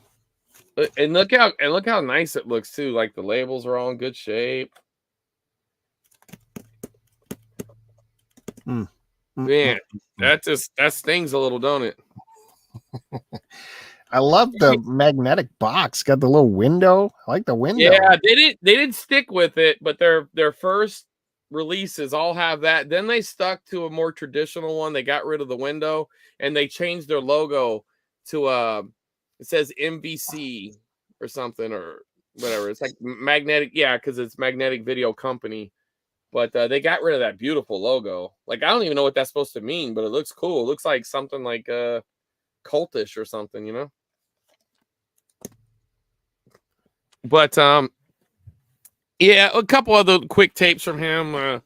And look how nice it looks too. Like the labels are all in good shape. Man, that stings a little, don't it? I love the magnetic box. Got the little window. I like the window. Yeah, they didn't stick with it, but their first releases all have that. Then they stuck to a more traditional one. They got rid of the window and they changed their logo to it says MVC or something or whatever. It's like magnetic, because it's Magnetic Video Company. But they got rid of that beautiful logo. Like, I don't even know what that's supposed to mean, but it looks cool. It looks like something like cultish or something, But a couple other quick tapes from him.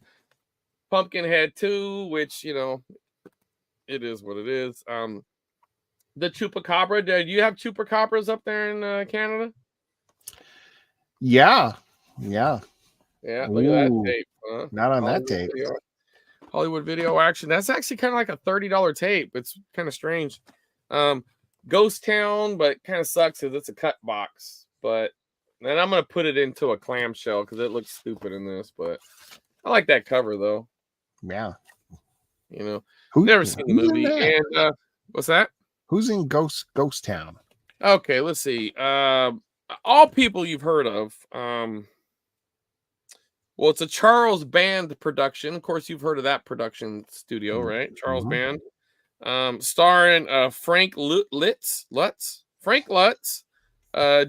Pumpkinhead 2, which, it is what it is. The Chupacabra. Do you have Chupacabras up there in Canada? Yeah. Yeah, look at that tape. Huh? Not on that tape. Hollywood Video Action. That's actually kind of like a $30 tape. It's kind of strange. Ghost Town, but kind of sucks because it's a cut box. But then I'm going to put it into a clamshell because it looks stupid in this. But I like that cover though. Yeah. You know, never seen the movie. And what's that? Who's in Ghost Town? Okay, let's see. All people you've heard of. Well, it's a Charles Band production. Of course, you've heard of that production studio, right? Charles Band. Starring Frank Lutz,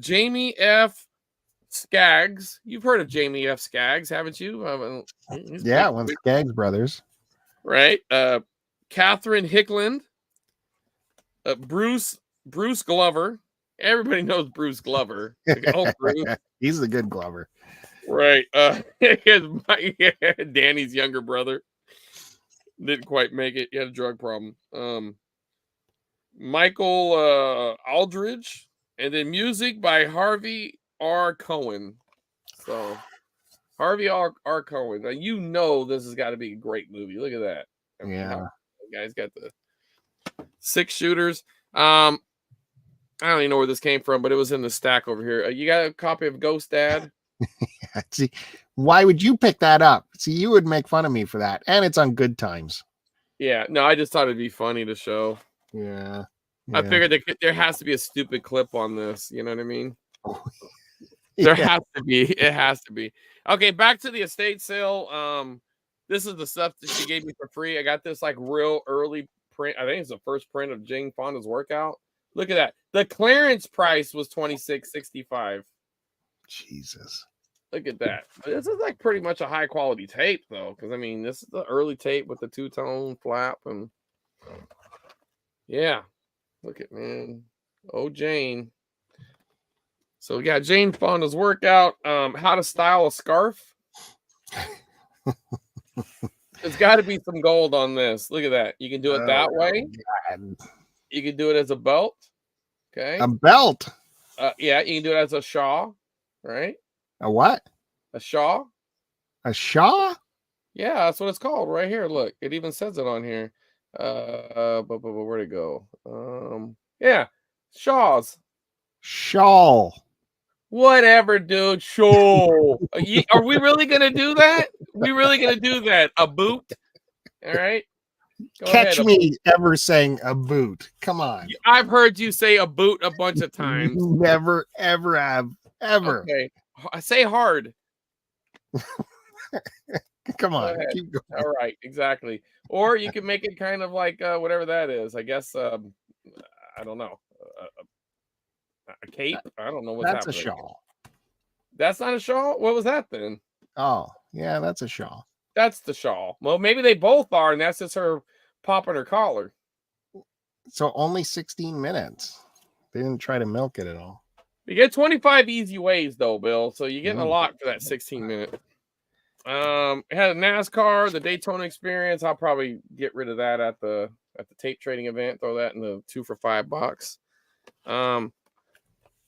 Jamie F. Skaggs. You've heard of Jamie F. Skaggs, haven't you? Yeah, one Skaggs brothers. Right. Catherine Hickland. Bruce Glover. Everybody knows Bruce Glover. Bruce. He's the good Glover. Right. Danny's younger brother. Didn't quite make it. He had a drug problem. Michael Aldridge. And then music by Harvey R. Cohen. So Harvey R. Cohen. Now you know this has got to be a great movie. Look at that. Yeah. The guy's got the 6 shooters. I don't even know where this came from, but it was in the stack over here. You got a copy of Ghost Dad? See, why would you pick that up? See, you would make fun of me for that. And it's on Good Times. Yeah. No, I just thought it'd be funny to show. Yeah. I figured there has to be a stupid clip on this. You know what I mean? There has to be. It has to be. Okay, back to the estate sale. This is the stuff that she gave me for free. I got this like real early print. I think it's the first print of Jane Fonda's workout. Look at that. The clearance price was $26.65. Jesus. Look at that. This is like pretty much a high quality tape though, because I mean this is the early tape with the 2-tone flap and yeah. Look at man. Oh Jane. So yeah, Jane Fonda's workout. How to style a scarf. There's got to be some gold on this. Look at that. You can do it that way. God. You can do it as a belt. Okay. A belt. Yeah, you can do it as a shawl, right? A what? A shawl. A shawl? Yeah, that's what it's called right here. Look, it even says it on here. But where'd it go? Yeah, shawls. Shawl. Whatever, dude. Shawl. Are we really gonna do that? We really gonna do that? A boot? All right. Catch me ever saying a boot. Come on. I've heard you say a boot a bunch of times. Never, ever have. Ever. Okay. I say hard. Come on. Keep going. All right. Exactly. Or you can make it kind of like whatever that is. I guess, I don't know. A cape? I don't know what's That's happening. A shawl. That's not a shawl? What was that then? Oh, yeah, that's a shawl. That's the shawl. Well, maybe they both are, and that's just her popping her collar. So only 16 minutes. They didn't try to milk it at all. You get 25 easy ways, though, Bill. So you're getting a lot for that 16 minute. It had a NASCAR, the Daytona Experience. I'll probably get rid of that at the tape trading event. Throw that in the 2 for $5 box.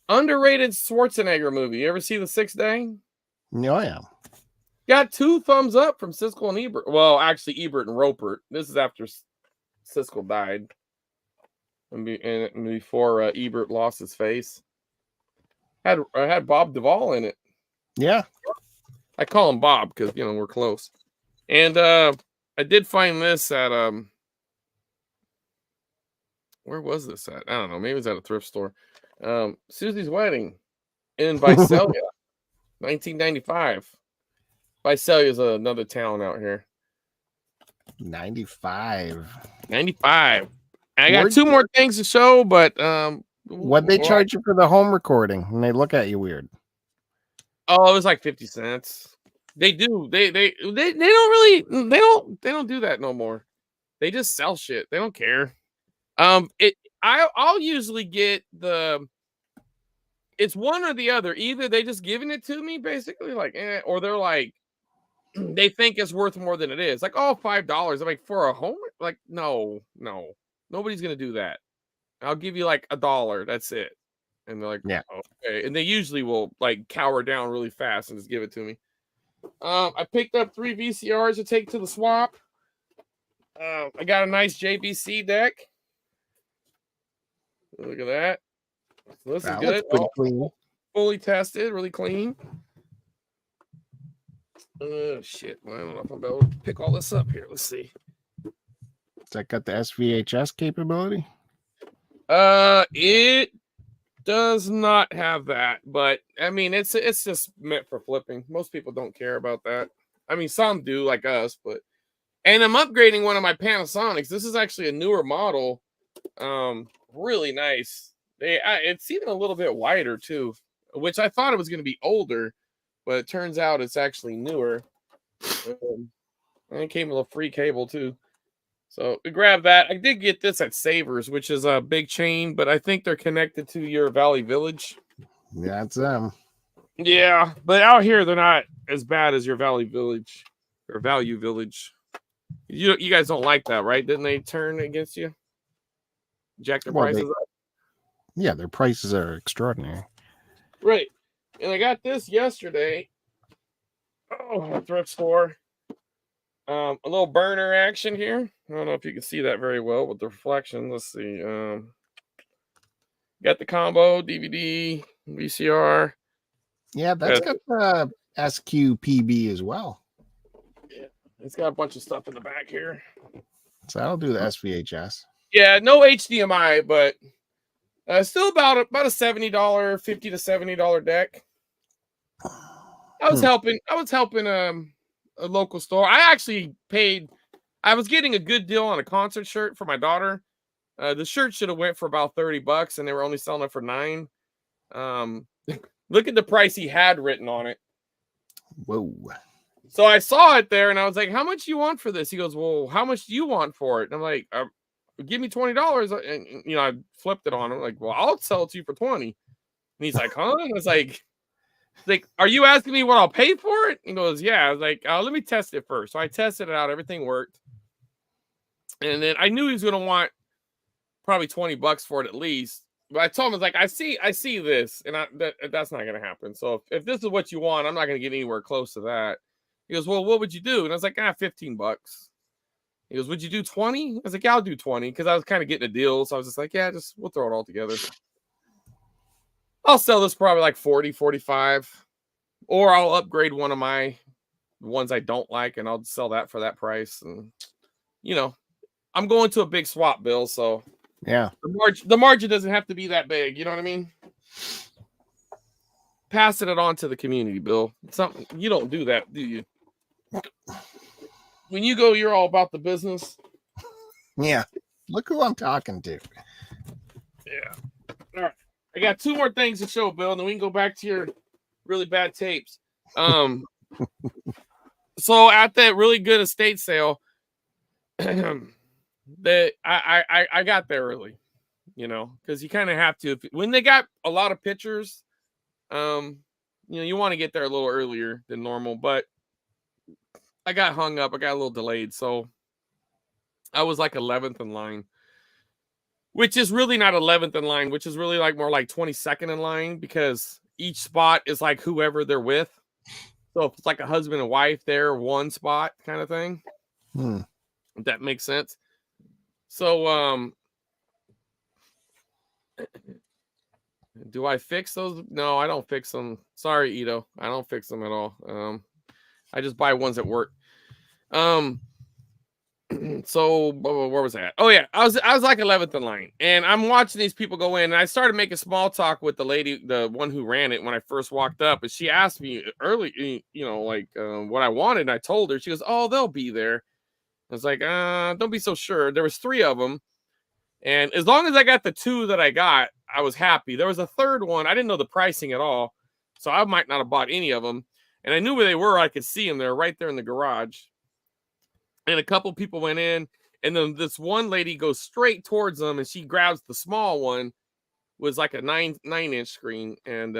Underrated Schwarzenegger movie. You ever see The 6th Day? No, yeah. Got 2 thumbs up from Siskel and Ebert. Well, actually, Ebert and Roper. This is after Siskel died. And before Ebert lost his face. Had Bob Duvall in it. Yeah. I call him Bob because, we're close. And I did find this at, where was this at? I don't know. Maybe it was at a thrift store. Susie's Wedding in Visalia, 1995. Visalia is another town out here. 95. I got 2 more things to show, but what'd they charge you for the home recording when they look at you weird? Oh, it was like 50 cents. They do. They don't really they don't do that no more. They just sell shit. They don't care. I'll usually get it's one or the other. Either they just giving it to me basically like or they're like they think it's worth more than it is. Like, oh, $5. I'm like, for a home? Like, no. Nobody's gonna do that. I'll give you like $1. That's it. And they're like, yeah, okay. And they usually will like cower down really fast and just give it to me. I picked up 3 VCRs to take to the swap. I got a nice JBC deck. Look at that. So this is good. Clean. Fully tested, really clean. Oh shit! Well, I don't know if I'm able to pick all this up here. Let's see. Does that got the SVHS capability? It does not have that, but I mean, it's just meant for flipping. Most people don't care about that. I mean, some do, like us, but. And I'm upgrading one of my Panasonics. This is actually a newer model. Really nice. It's even a little bit wider too, which I thought it was going to be older, but it turns out it's actually newer. And it came with a free cable too. So we grabbed that. I did get this at Savers, which is a big chain, but I think they're connected to your Valley Village. Yeah, it's them. Yeah, but out here they're not as bad as your Valley Village or Value Village. You guys don't like that, right? Didn't they turn against you? Jack their prices up? Yeah, their prices are extraordinary. Right. And I got this yesterday. Oh, thrift store. A little burner action here. I don't know if you can see that very well with the reflection. Let's see. Got the combo, DVD, VCR. Yeah, that's got the SQPB as well. Yeah, it's got a bunch of stuff in the back here. So that'll do the SVHS. Yeah, no HDMI, but still about a $70, $50 to $70 deck. I was helping a local store. I actually paid. I was getting a good deal on a concert shirt for my daughter. The shirt should have went for about $30, and they were only selling it for $9. Look at the price he had written on it. Whoa. So I saw it there, and I was like, "How much do you want for this?" He goes, "Well, how much do you want for it?" And I'm like, "Give me $20." And I flipped it on him. Like, "Well, I'll sell it to you for $20." And he's like, "Huh?" And I was like, "Are you asking me what I'll pay for it?" He goes, "Yeah." I was like, "Let me test it first." So I tested it out. Everything worked. And then I knew he was going to want probably $20 for it at least. But I told him, I was like, I see this, and that's not going to happen. So if this is what you want, I'm not going to get anywhere close to that. He goes, "Well, what would you do?" And I was like, $15. He goes, "Would you do 20?" I was like, "Yeah, I'll do 20," because I was kind of getting a deal. So I was just like, "Yeah, we'll throw it all together." I'll sell this probably like 40, 45, or I'll upgrade one of my ones I don't like, and I'll sell that for that price. And I'm going to a big swap, Bill. So yeah, the margin doesn't have to be that big. You know what I mean? Passing it on to the community, Bill. Something you don't do that, do you? When you go, you're all about the business. Yeah. Look who I'm talking to. Yeah. All right. I got 2 more things to show, Bill, and then we can go back to your really bad tapes. So at that really good estate sale, that I got there early, because you kind of have to. When they got a lot of pictures, you want to get there a little earlier than normal, but I got hung up. I got a little delayed, so I was like 11th in line, which is really not 11th in line, which is really like more like 22nd in line, because each spot is like whoever they're with. So if it's like a husband and wife, they're one spot kind of thing. If that makes sense. So, do I fix those? No, I don't fix them. Sorry, Ito. I don't fix them at all. I just buy ones that work. So where was that? Oh yeah, I was like 11th in line, and I'm watching these people go in, and I started making small talk with the lady, the one who ran it, when I first walked up, and she asked me early, what I wanted, and I told her. She goes, "Oh, they'll be there." I was like, "Don't be so sure." There was 3 of them, and as long as I got the 2 that I got, I was happy. There was a third one. I didn't know the pricing at all, so I might not have bought any of them, and I knew where they were. I could see them. They're right there in the garage. And a couple people went in, and then this one lady goes straight towards them, and she grabs the small one. It was like a 9-inch screen. And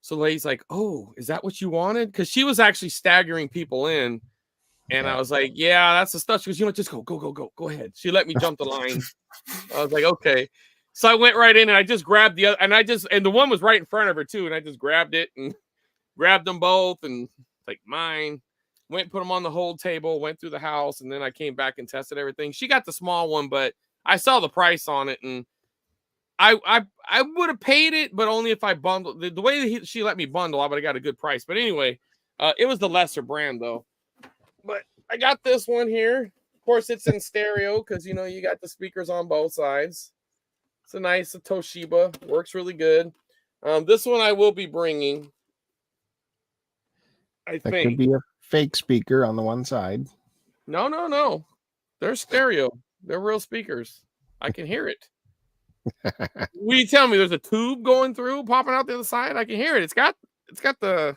so the lady's like, "Oh, is that what you wanted?" Because she was actually staggering people in. And I was like, "Yeah, that's the stuff." She goes, "Just go ahead." She let me jump the line. I was like, "Okay." So I went right in, and I just grabbed the other, and the one was right in front of her too. And I just grabbed it and grabbed them both, and like mine. Went, put them on the hold table, went through the house, and then I came back and tested everything. She got the small one, but I saw the price on it, and I would have paid it, but only if I bundled. The way she let me bundle, I would have got a good price. But anyway, It was the lesser brand though. But I got this one here. Of course, it's in stereo because you got the speakers on both sides. It's a nice Toshiba. Works really good. This one I will be bringing. I think could be a fake speaker on the one side. No. They're stereo. They're real speakers. I can hear it. Will you tell me there's a tube going through, popping out the other side? I can hear it. It's got the.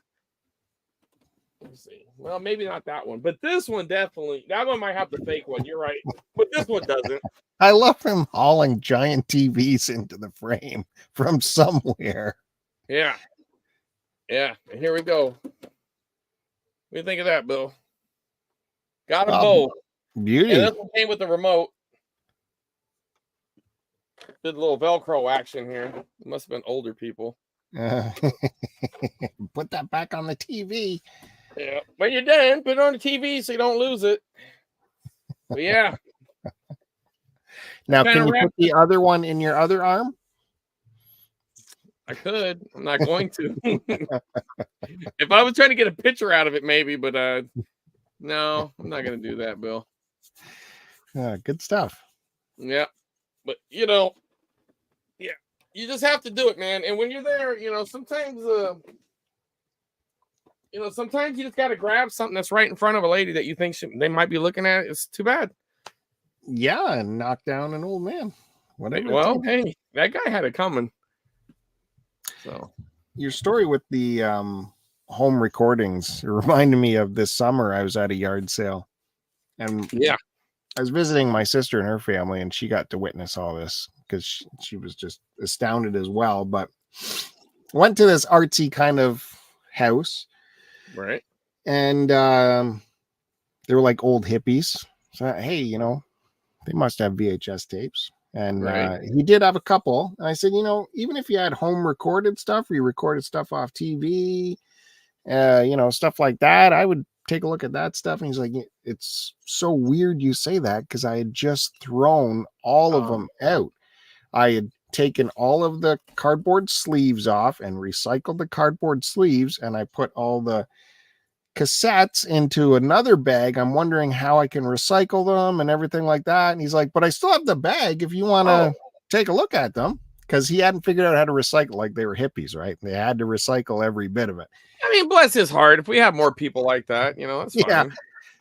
Let's see. Well, maybe not that one, but this one definitely. That one might have the fake one. You're right, but this one doesn't. I love him hauling giant TVs into the frame from somewhere. Yeah. And here we go. What do you think of that, Bill? Got them both. Beauty. And this one came with the remote. Did a little Velcro action here. It must have been older people. Put that back on the TV. Yeah, but you're done. Put it on the TV so you don't lose it. But yeah. Now, can you put the other one in your other arm? I could. I'm not going to. If I was trying to get a picture out of it, maybe, but no, I'm not going to do that, Bill. Good stuff. Yeah, but yeah, you just have to do it, man. And when you're there, sometimes sometimes you just got to grab something that's right in front of a lady that you think they might be looking at. It's too bad. Yeah, and knock down an old man. Whatever. Well, hey, that guy had it coming. So your story with the home recordings reminded me of this summer. I was at a yard sale, and I was visiting my sister and her family, and she got to witness all this because she was just astounded as well. But went to this artsy kind of house, right? And they were like old hippies. So hey, they must have VHS tapes. And he did have a couple. And I said, even if you had home recorded stuff, or you recorded stuff off TV, stuff like that, I would take a look at that stuff. And he's like, it's so weird you say that, because I had just thrown all of them out. I had taken all of the cardboard sleeves off and recycled the cardboard sleeves, and I put all the cassettes into another bag. I'm wondering how I can recycle them and everything like that. And he's like, but I still have the bag if you want to take a look at them, because he hadn't figured out how to recycle. Like, they were hippies, right? They had to recycle every bit of it. I mean, bless his heart. If we have more people like that, that's fine.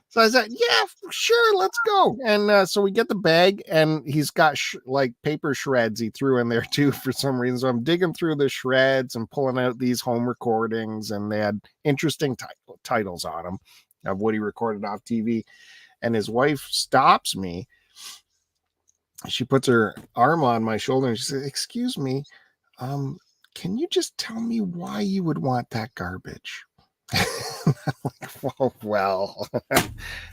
So I said, yeah, sure, let's go. And so we get the bag, and he's got like paper shreds he threw in there too for some reason. So I'm digging through the shreds and pulling out these home recordings, and they had interesting titles on them of what he recorded off TV. And his wife stops me. She puts her arm on my shoulder and she says, excuse me, can you just tell me why you would want that garbage? Well,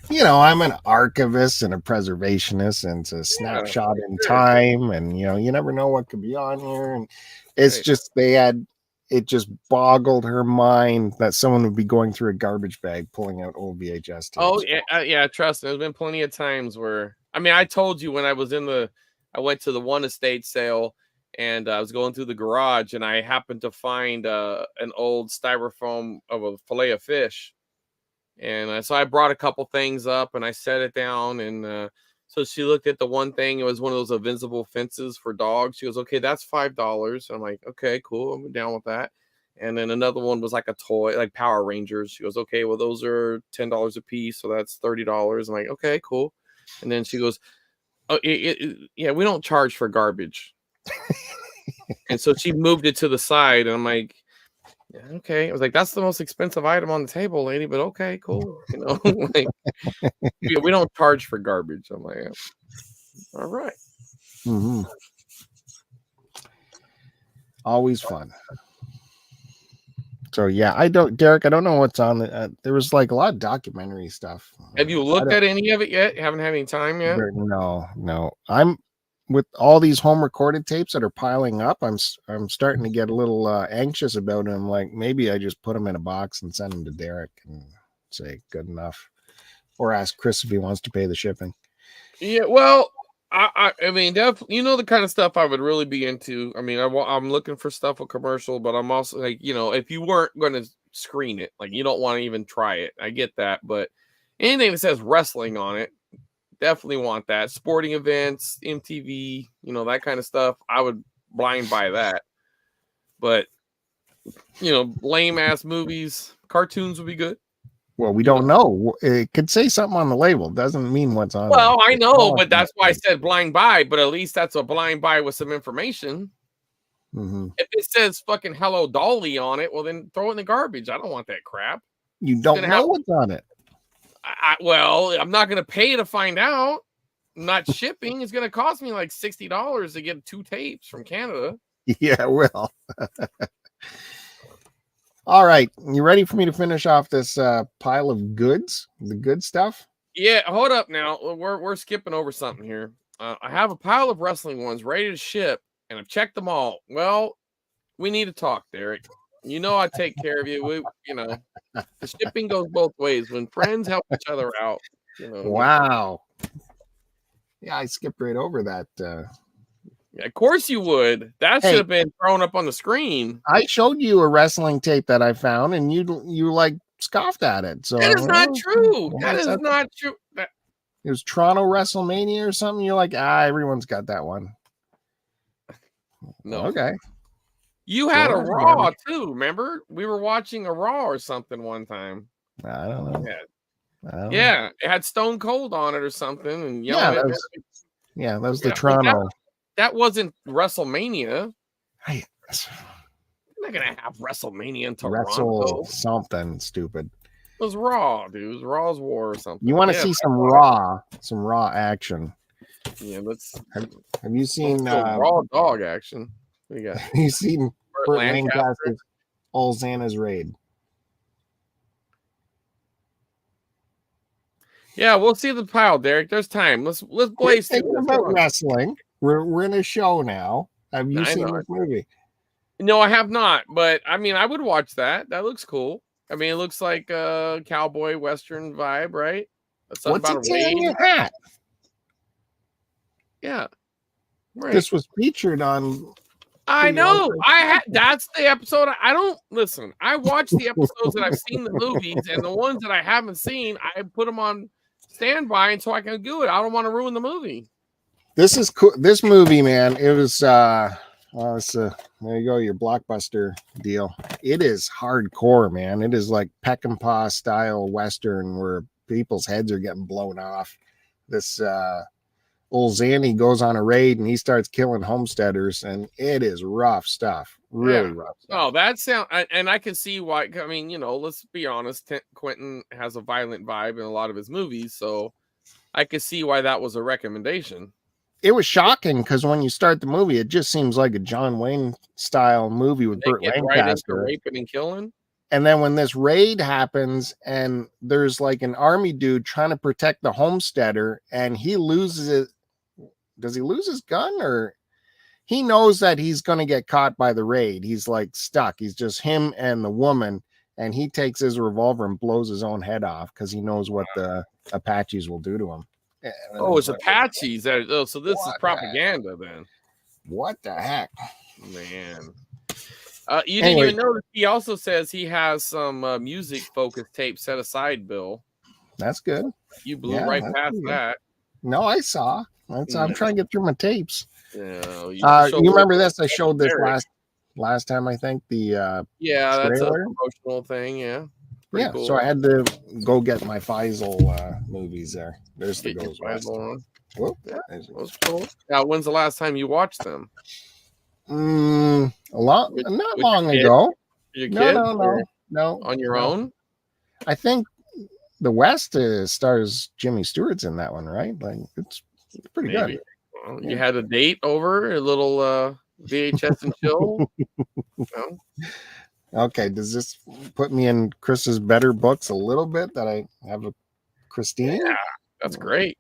I'm an archivist and a preservationist, and it's a snapshot in time, and you never know what could be on here. And it's just it just boggled her mind that someone would be going through a garbage bag pulling out old VHS tapes. Oh yeah, trust me, there's been plenty of times where, I mean, I told you when I went to the one estate sale, and I was going through the garage, and I happened to find an old styrofoam of a fillet of fish. And so I brought a couple things up, and I set it down. And so she looked at the one thing. It was one of those invincible fences for dogs. She goes, okay, that's $5. I'm like, okay, cool. I'm down with that. And then another one was like a toy, like Power Rangers. She goes, okay, well, those are $10 a piece. So that's $30. I'm like, okay, cool. And then she goes, oh, yeah, we don't charge for garbage. And so she moved it to the side, and I'm like, yeah, okay. I was like, that's the most expensive item on the table, lady, but okay, cool. Like, yeah, we don't charge for garbage. I'm like, all right. Mm-hmm. Always fun. So yeah, Derek, I don't know what's on there was like a lot of documentary stuff. Have you looked at any of it yet? Haven't had any time yet? No. I'm with all these home recorded tapes that are piling up. I'm starting to get a little anxious about them. Like, maybe I just put them in a box and send them to Derek and say good enough, or ask Chris if he wants to pay the shipping. Yeah, well, I mean, definitely, the kind of stuff I would really be into. I mean, I'm looking for stuff with commercial, but I'm also like, if you weren't going to screen it. Like, you don't want to even try it. I get that, but anything that says wrestling on it, definitely want that. Sporting events, MTV, that kind of stuff, I would blind buy that. But lame ass movies, cartoons would be good. Well, we don't know. It could say something on the label. Doesn't mean what's on. Well, I know, but that's why I said blind buy. But at least that's a blind buy with some information. Mm-hmm. If it says fucking Hello Dolly on it, well, then throw it in the garbage. I don't want that crap. You don't know what's on it. Well, I'm not going to pay to find out. Not shipping. It's going to cost me like $60 to get 2 tapes from Canada. Yeah, well. All right. You ready for me to finish off this pile of goods? The good stuff? Yeah, hold up now. We're skipping over something here. I have a pile of wrestling ones ready to ship, and I've checked them all. Well, we need to talk, Derek. I take care of you. The shipping goes both ways. When friends help each other out. Wow. Yeah, I skipped right over that. Yeah, of course you would. That should have been thrown up on the screen. I showed you a wrestling tape that I found, and you like scoffed at it. So that is not true. That is not true. It was Toronto WrestleMania or something. You're like, everyone's got that one. No. Okay. You had a Raw too. Remember, we were watching a Raw or something one time. I don't know. Yeah, it had Stone Cold on it or something, and that was the Toronto. That wasn't WrestleMania. I'm not gonna have WrestleMania in Toronto. Wrestle something stupid. It was Raw, dude. It was Raw's War or something. You want to see some raw action? Yeah, let's. Have you seen Raw dog action? What do you got? Have you seen Burt Lancaster's All Xana's Raid? Yeah, we'll see the pile, Derek. There's time. Let's blaze through about wrestling. We're in a show now. Have you seen this movie? No, I have not. But I mean, I would watch that. That looks cool. I mean, it looks like a cowboy western vibe, right? What's it say on your hat? Yeah, right. This was featured on. I know. That's the episode. I don't listen. I watch the episodes that I've seen the movies, and the ones that I haven't seen, I put them on standby until I can do it. I don't want to ruin the movie. This is cool. This movie, man. It was. There you go. Your Blockbuster deal. It is hardcore, man. It is like Peck and Paw style western where people's heads are getting blown off. This old Zanny goes on a raid and he starts killing homesteaders, and it is rough stuff. Really rough stuff. Oh, that sound, and I can see why. I mean, let's be honest. Quentin has a violent vibe in a lot of his movies, so I can see why that was a recommendation. It was shocking because when you start the movie, it just seems like a John Wayne style movie with Burt Lancaster raping and killing. And then when this raid happens and there's like an army dude trying to protect the homesteader and he loses it. Does he lose his gun, or he knows that he's going to get caught by the raid? He's like stuck. He's just him and the woman, and he takes his revolver and blows his own head off because he knows what the Apaches will do to him. Oh, it's Apaches. So this is propaganda then. What the heck? Man. You didn't even notice he also says he has some music-focused tape set aside, Bill. That's good. You blew right past that. No, I saw. I'm trying to get through my tapes. Yeah, you remember this? I showed this last time, I think. The that's a promotional thing. Yeah. Yeah, cool. So I had to go get my Faisal movies there. There's the Goes West. Whoop. Yeah, that was cool. Now, when's the last time you watched them? Not long ago. Your kid? No. On your own? I think the West stars Jimmy Stewart's in that one, right? Like it's pretty good. Well, you had a date over, a little VHS and chill. No? Okay, does this put me in Chris's better books a little bit that I have a Christine? Yeah, that's great.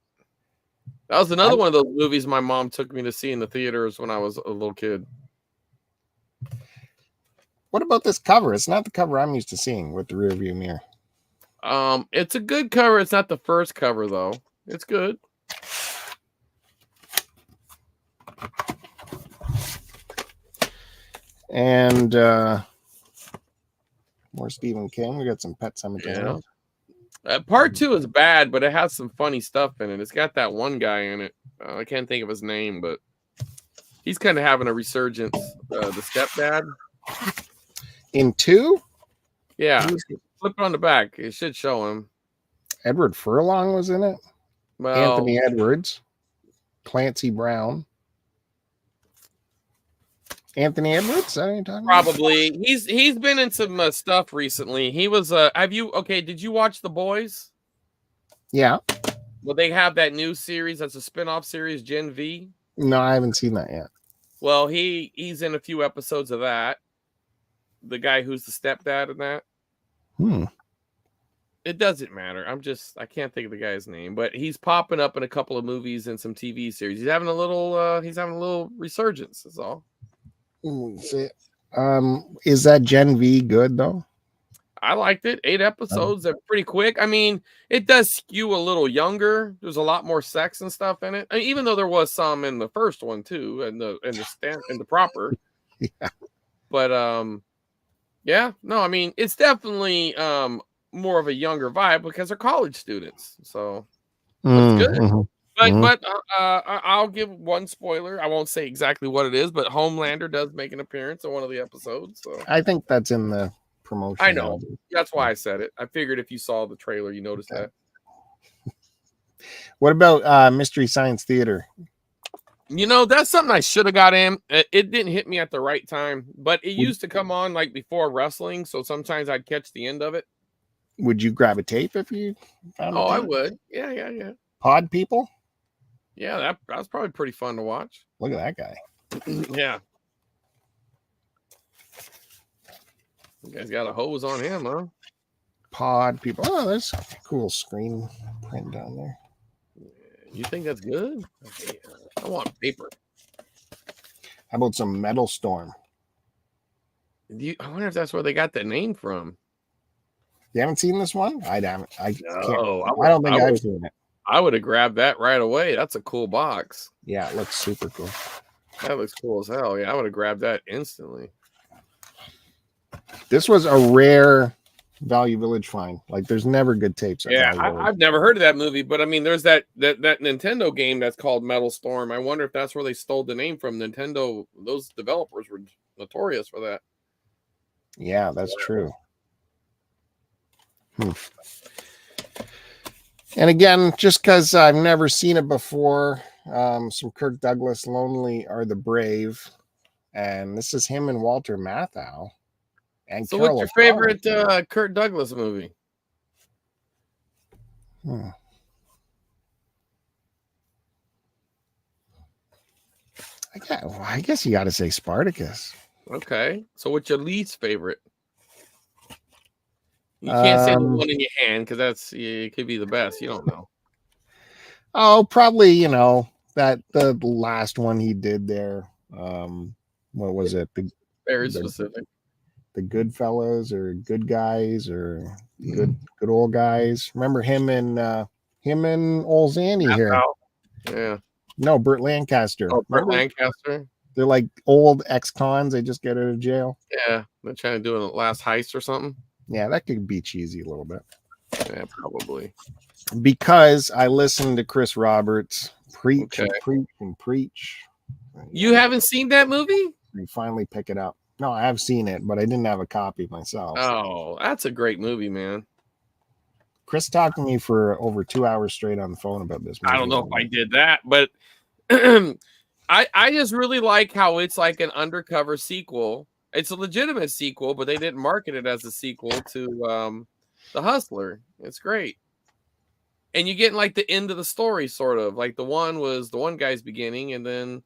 That was another one of those movies my mom took me to see in the theaters when I was a little kid. What about this cover? It's not the cover I'm used to seeing with the rear view mirror. It's a good cover. It's not the first cover though. It's good. And More Stephen King. We got some Pet Sematary. Yeah. Part 2 is bad, but it has some funny stuff in it. It's got that one guy in it. I can't think of his name, but he's kind of having a resurgence. The stepdad. In 2? Yeah. Flip it on the back. It should show him. Edward Furlong was in it. Well, Anthony Edwards. Clancy Brown. Anthony Edwards? Are you talking probably about? He's been in some stuff recently. He was did you watch The Boys? Yeah. Well, they have that new series that's a spin-off series, Gen V. No, I haven't seen that yet. Well, he's in a few episodes of that. The guy who's the stepdad in that. It doesn't matter. I can't think of the guy's name, but he's popping up in a couple of movies and some TV series. He's having a little resurgence, that's all. Is that Gen V good though? I liked it. 8 episodes. They're pretty quick. I mean, it does skew a little younger. There's a lot more sex and stuff in it. I mean, even though there was some in the first one too, and the proper. Yeah. But yeah, no, I mean, it's definitely more of a younger vibe because they're college students. So it's good. But I'll give one spoiler. I won't say exactly what it is, but Homelander does make an appearance in one of the episodes. So I think that's in the promotion. I know. That's why I said it. I figured if you saw the trailer, you noticed that. What about Mystery Science Theater? You know, that's something I should have got in. It didn't hit me at the right time, but it used to come on like before wrestling, so sometimes I'd catch the end of it. Would you grab a tape if you found it? I would. Yeah. Pod People? Yeah, that was probably pretty fun to watch. Look at that guy. Yeah. You guys got a hose on him, huh? Pod People. Oh, there's a cool screen print down there. You think that's good? I want paper. How about some Metal Storm? I wonder if that's where they got the name from. You haven't seen this one? I haven't. I don't think I've seen it. I would have grabbed that right away. That's a cool box. Yeah, it looks super cool. That looks cool as hell. Yeah, I would have grabbed that instantly. This was a rare Value Village find. Like, there's never good tapes. Yeah, I've never heard of that movie, but I mean, there's that Nintendo game that's called Metal Storm. I wonder if that's where they stole the name from. Nintendo, those developers were notorious for that. Yeah, that's true. And again, just because I've never seen it before, some Kirk Douglas, Lonely Are the Brave. And this is him and Walter Matthau. And so what's your favorite Kirk Douglas movie? I guess you got to say Spartacus. Okay. So what's your least favorite? You can't say the one in your hand because it could be the best. You don't know. Oh, probably, that the last one he did there. What was it? Very specific. The Goodfellas or Good Guys or good old guys. Remember him and old Zanny here. Yeah. No, Burt Lancaster. Oh, Burt Lancaster. They're like old ex-cons. They just get out of jail. Yeah, they're trying to do a last heist or something. Yeah, that could be cheesy a little bit. Yeah, probably. Because I listened to Chris Roberts preach and preach and preach. You haven't seen that movie? You finally pick it up. No, I have seen it, but I didn't have a copy myself. Oh, that's a great movie, man. Chris talked to me for over 2 hours straight on the phone about this movie. I don't know if I did that, but I just really like how it's like an undercover sequel. It's a legitimate sequel, but they didn't market it as a sequel to The Hustler. It's great. And you get like the end of the story, sort of. Like the one guy's beginning, and then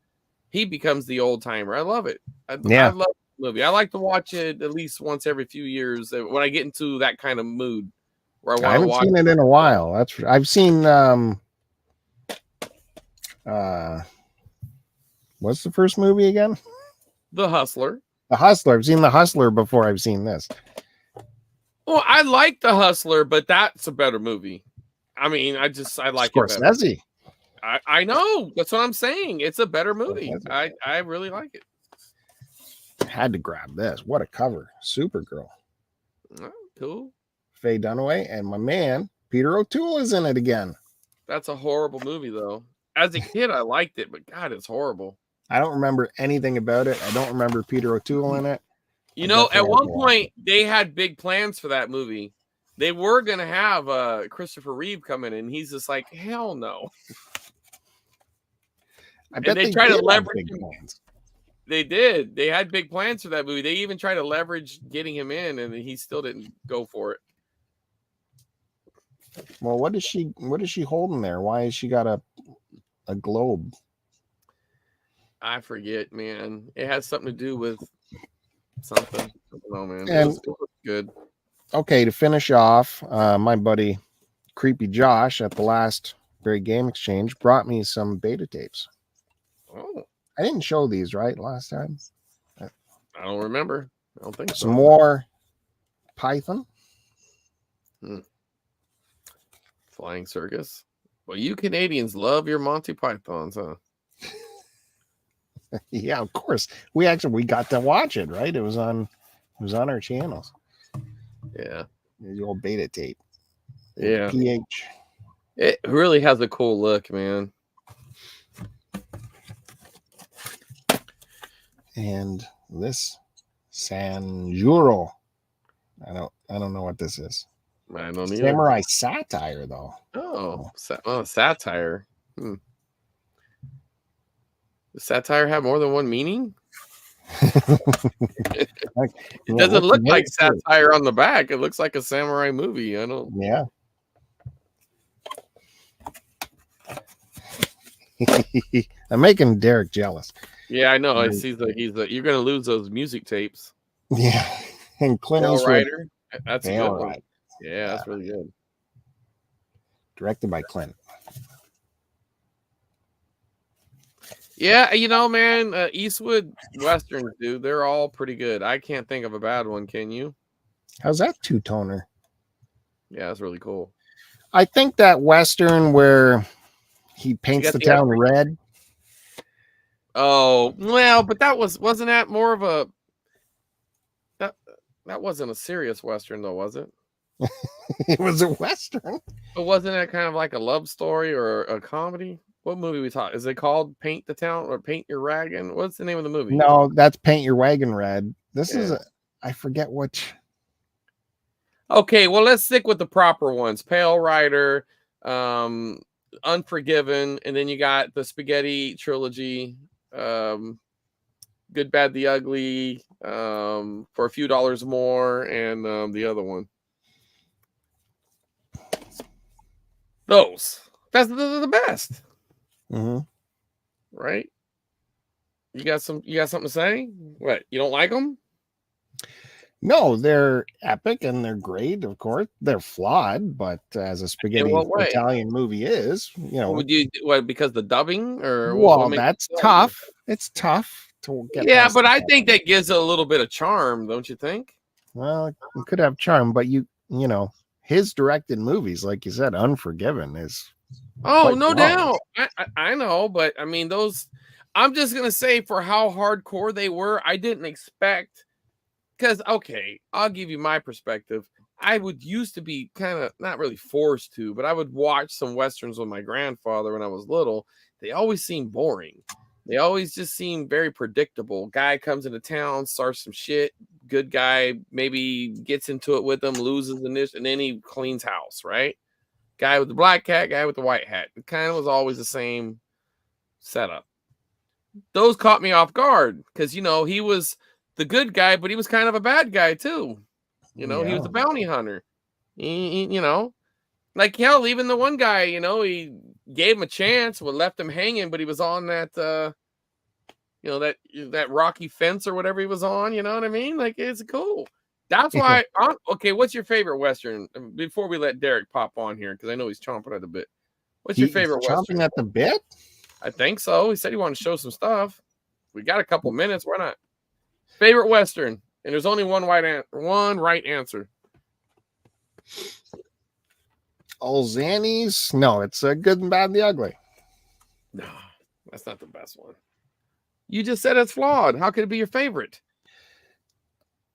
he becomes the old timer. I love it. I love the movie. I like to watch it at least once every few years when I get into that kind of mood where I haven't seen it in a while. I've seen what's the first movie again? The Hustler. The Hustler. I've seen The Hustler before I've seen this. Well, I like The Hustler, but that's a better movie. I mean, I like Scorsese. it better. I know. That's what I'm saying. It's a better movie. I really like it. Had to grab this. What a cover. Supergirl. Oh, cool. Faye Dunaway, and my man Peter O'Toole is in it again. That's a horrible movie, though. As a kid, I liked it, but God, it's horrible. I don't remember anything about it. I don't remember Peter O'Toole in it. You know, at one point, they had big plans for that movie. They were going to have Christopher Reeve come in, and he's just like, hell no. I bet they tried to leverage big plans. They did. They had big plans for that movie. They even tried to leverage getting him in, and he still didn't go for it. Well, what is she holding there? Why has she got a globe? I forget, man. It has something to do with something. I don't know, man. And, it was good. Okay, to finish off, my buddy Creepy Josh at the last Great Game Exchange brought me some beta tapes. Oh. I didn't show these, right, last time? I don't remember. I don't think so. Some more Python. Flying Circus. Well, you Canadians love your Monty Pythons, huh? Yeah, of course. We got to watch it, right? It was on our channels. Yeah. The old beta tape. Yeah. PH. It really has a cool look, man. And this Sanjuro. I don't know what this is. I don't either. Samurai satire, though. Oh, satire. Does satire have more than one meaning? It doesn't look like satire on the back. It looks like a samurai movie. I don't. Yeah. I'm making Derek jealous. Yeah, I know. You're gonna lose those music tapes. Yeah, and Clint Eastwood. That's a good one. Yeah, that's really good. Directed by Clint. Yeah, you know, man, Eastwood westerns, dude, they're all pretty good. I can't think of a bad one. Can you? How's that two-toner? Yeah, that's really cool. I think that western where he paints the town red. Oh, well, but wasn't that more of a that wasn't a serious western though, was it? It was a western. But wasn't that kind of like a love story or a comedy? What movie we talk? Is it called Paint the Town or Paint Your Wagon? What's the name of the movie? No, that's Paint Your Wagon Red. This is I forget which. Okay, well, let's stick with the proper ones. Pale Rider, Unforgiven, and then you got the Spaghetti trilogy, Good, Bad, the Ugly, For a Few Dollars More, and the other one. Those are the best. Mm-hmm. Right? You got something to say? What, you don't like them? No, they're epic and they're great. Of course, they're flawed, but as a spaghetti Italian movie is, you know, because the dubbing or that's tough. It's tough to get. Yeah, but I think that gives it a little bit of charm, don't you think? Well, it could have charm, but you know, his directed movies, like you said, Unforgiven is. Oh, no doubt. I know, but I mean, those. I'm just gonna say for how hardcore they were, I didn't expect. Because, okay, I'll give you my perspective. I would used to be kind of not really forced to, but I would watch some Westerns with my grandfather when I was little. They always seemed boring. They always just seemed very predictable. Guy comes into town, starts some shit. Good guy maybe gets into it with them, loses the niche, and then he cleans house, right? Guy with the black hat, guy with the white hat. It kind of was always the same setup. Those caught me off guard because, you know, he was the good guy, but he was kind of a bad guy too. You know, he was a bounty hunter. You know, like hell, even the one guy, you know, he gave him a chance, but left him hanging, but he was on that, you know, that rocky fence or whatever he was on. You know what I mean? Like, it's cool. That's why. Okay, what's your favorite Western? Before we let Derek pop on here, because I know he's chomping at the bit. What's your favorite Western? Chomping at the bit? I think so. He said he wanted to show some stuff. We got a couple minutes. Why not? Favorite Western, and there's only one right answer. Olzani's? No, it's a Good and Bad, the Ugly. No, that's not the best one. You just said it's flawed. How could it be your favorite?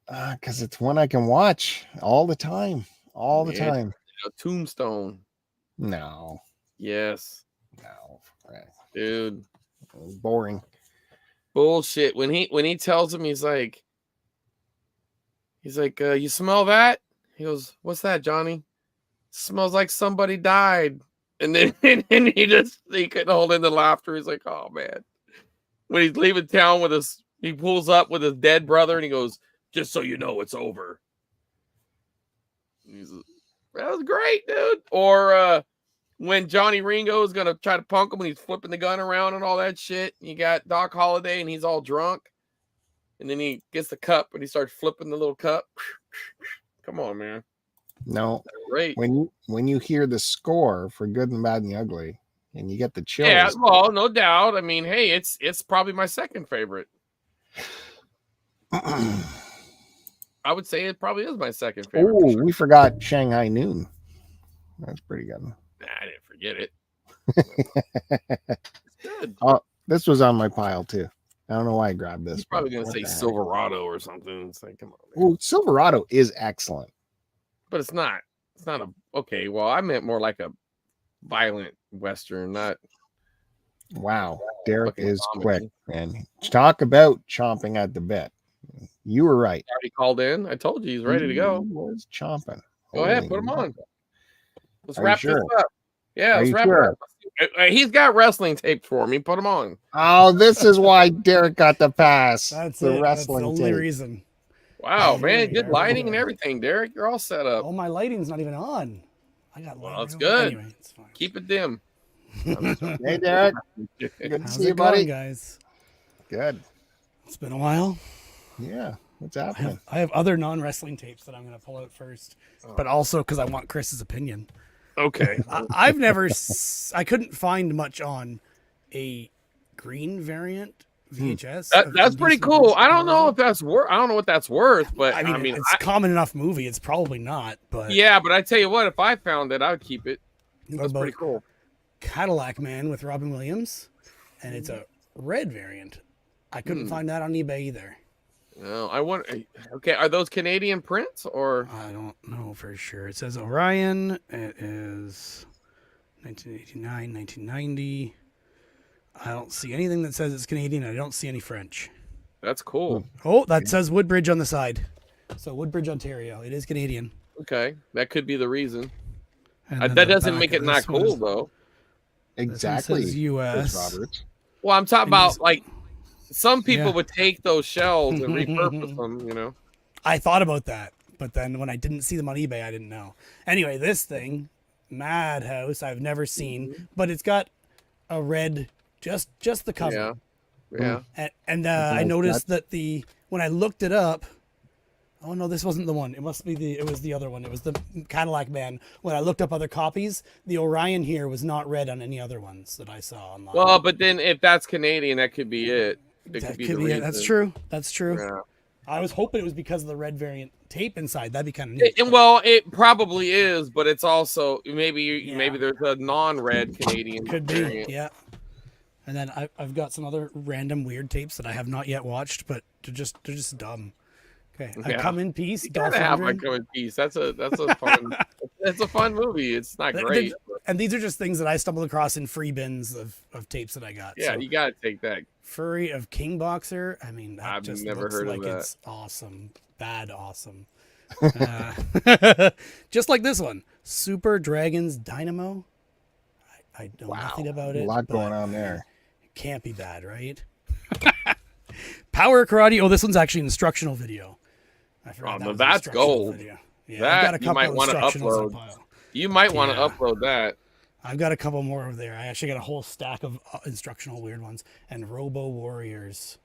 Because it's one I can watch all the time. All the time. Tombstone. No. Yes. No. Dude. Boring. Bullshit. When he tells him, he's like, you smell that? He goes, what's that, Johnny? Smells like somebody died. And then and he couldn't hold in the laughter. He's like, oh man. When he's leaving town he pulls up with his dead brother and he goes, just so you know it's over. That was great, dude. Or when Johnny Ringo is gonna try to punk him when he's flipping the gun around and all that shit. You got Doc Holliday and he's all drunk. And then he gets the cup and he starts flipping the little cup. Come on, man. No. Great. When you hear the score for Good and Bad and the Ugly and you get the chills. Yeah, well, no doubt. I mean, hey, it's probably my second favorite. I would say it probably is my second favorite. Oh, we forgot Shanghai Noon. That's pretty good. Nah, I didn't forget it. It's good. Oh, this was on my pile too. I don't know why I grabbed this. He's probably gonna say Silverado or something. It's like, come on. Oh, Silverado is excellent, but it's not. It's not okay. Well, I meant more like a violent Western, not. Wow, Derek is quick, man. Talk about chomping at the bit. You were right. Already called in. I told you he's ready to go. He was chomping. Go ahead, put him on. Let's wrap this up. Yeah, let's wrap it up. He's got wrestling tapes for me. Put him on. Oh, this is why Derek got the pass. That's the it. wrestling That's the only reason. Wow, man, good lighting and everything, Derek. You're all set up. Oh, my lighting's not even on. I got light. Well, that's good. Anyway, it's fine. Keep it dim. Hey, Derek. Good to see you, buddy. Guys. Good. It's been a while. Yeah. What's happening? I have other non-wrestling tapes that I'm going to pull out first, but also because I want Chris's opinion. Okay. I couldn't find much on a green variant VHS. That's pretty cool. I don't know if that's worth. I don't know what that's worth, but I mean it's a common enough movie. It's probably not, but yeah. But I tell you what, if I found it, I would keep it. That's pretty cool. Cadillac Man with Robin Williams, and it's a red variant. I couldn't find that on eBay either. No, I want. Okay, are those Canadian prints or? I don't know for sure. It says Orion. It is 1989, 1990. I don't see anything that says it's Canadian. I don't see any French. That's cool. Oh, that says Woodbridge on the side. So Woodbridge, Ontario. It is Canadian. Okay, that could be the reason. That doesn't make it not cool though. Exactly. Says U.S. Roberts. Well, I'm talking about like some people would take those shells and repurpose them. You know. I thought about that, but then when I didn't see them on eBay, I didn't know. Anyway, this thing, Madhouse, I've never seen, but it's got a red. Just the cover. Yeah. And I noticed that when I looked it up, oh no, this wasn't the one. It was the other one. It was the Cadillac Man. When I looked up other copies, the Orion here was not red on any other ones that I saw online. Well, but then if that's Canadian, that could be it. That could be it. That's true. Yeah. I was hoping it was because of the red variant tape inside. That'd be kind of neat. It probably is, but it's also maybe there's a non-red Canadian. Could be, variant. Yeah. And then I've got some other random weird tapes that I have not yet watched, but they're just dumb. Okay, I Come in Peace. You gotta have I Come in Peace. That's a fun that's a fun movie. It's not great. And these are just things that I stumbled across in free bins of tapes that I got. Yeah, so, you gotta take that. Furry of King Boxer. I mean, that I've just never looks heard like of that. It's awesome. Bad awesome. Just like this one. Super Dragons Dynamo. I know nothing about it. A lot going on there. It can't be bad, right? Power Karate. Oh, this one's actually an instructional video. I forgot that's gold. Video. Yeah, that I've got a couple you might want to upload. You might want to upload that. I've got a couple more over there. I actually got a whole stack of instructional weird ones. And Robo Warriors.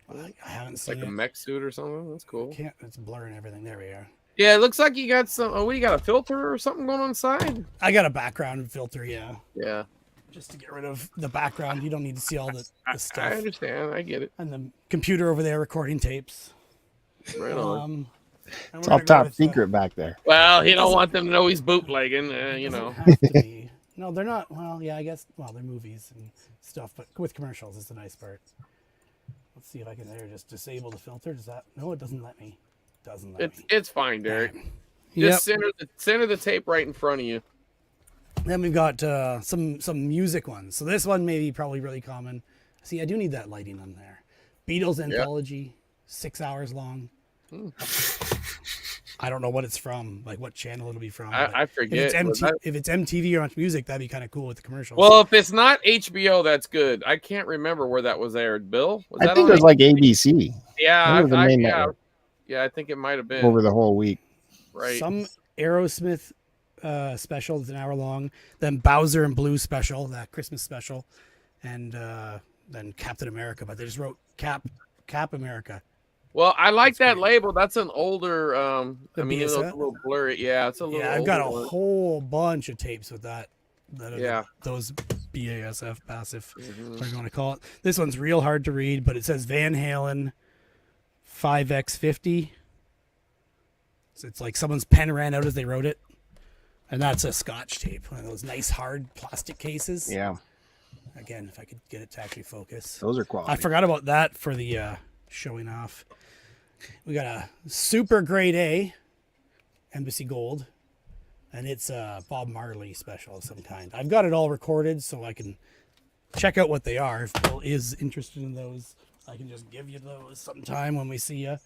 I haven't seen like a mech suit or something. That's cool. It's blurring everything. There we are. Yeah, it looks like you got some. Oh, what, you got a filter or something going on the side? I got a background filter. Yeah. Yeah. Just to get rid of the background. You don't need to see all the stuff. I understand. I get it. And the computer over there recording tapes. Right on. It's all top secret back there. Well, you don't want them to know he's bootlegging, you know. Have to be. No, they're not. Well, yeah, I guess. Well, they're movies and stuff, but with commercials is the nice part. Let's see if I can just disable the filter. Does that? No, it doesn't let me. Doesn't let me. It's fine, Derek. Yep. Just center the tape right in front of you. Then we've got some music ones. So this one may be probably really common. See, I do need that lighting on there. Beatles anthology, 6 hours long. I don't know what it's from, like what channel it'll be from. I forget. If it's MTV or Much Music, that'd be kind of cool with the commercials. Well, if it's not HBO, that's good. I can't remember where that was aired. Bill, I think it was like ABC. Yeah, I think it might have been over the whole week. Right. Some Aerosmith special that's an hour long. Then Bowser and Blue special, that Christmas special, and then Captain America. But they just wrote Cap America. Well, I like that label. That's an older. I mean, it's a BSF? little blurry. Yeah, it's a little. Yeah, I've got a older one. whole bunch of tapes with that. Those BASF passive, whatever you want to call it. This one's real hard to read, but it says Van Halen 5X50. So it's like someone's pen ran out as they wrote it. And that's a Scotch tape, one of those nice hard plastic cases. Yeah. Again, if I could get it to actually focus. Those are quality. I forgot about that for the showing off. We got a super grade A Embassy Gold, and it's a Bob Marley special of some kind. I've got it all recorded so I can check out what they are. If Bill is interested in those, I can just give you those sometime when we see you.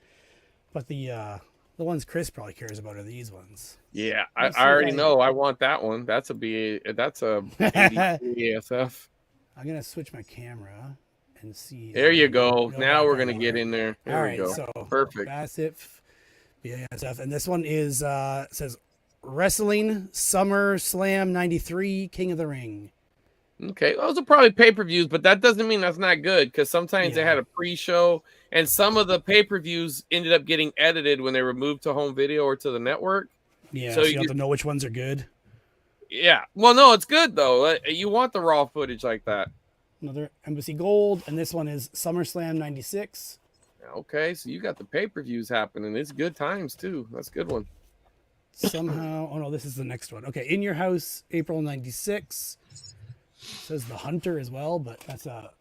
But the ones Chris probably cares about are these ones. Yeah, I already know. I want that one. That's a BASF. I'm gonna switch my camera and see. There you go. Now we're gonna get in there. There we go. So Perfect. BASF, and this one is says Wrestling Summer Slam '93 King of the Ring. Okay, those are probably pay-per-views, but that doesn't mean that's not good because sometimes they had a pre-show, and some of the pay-per-views ended up getting edited when they were moved to home video or to the network. Yeah, so you have to know which ones are good. Yeah, well, no, it's good though. You want the raw footage like that. Another Embassy Gold, and this one is SummerSlam '96. Okay, so you got the pay-per-views happening. It's good times too. That's a good one. Somehow, oh no, this is the next one. Okay, In Your House, April '96. Says The Hunter as well, but that's a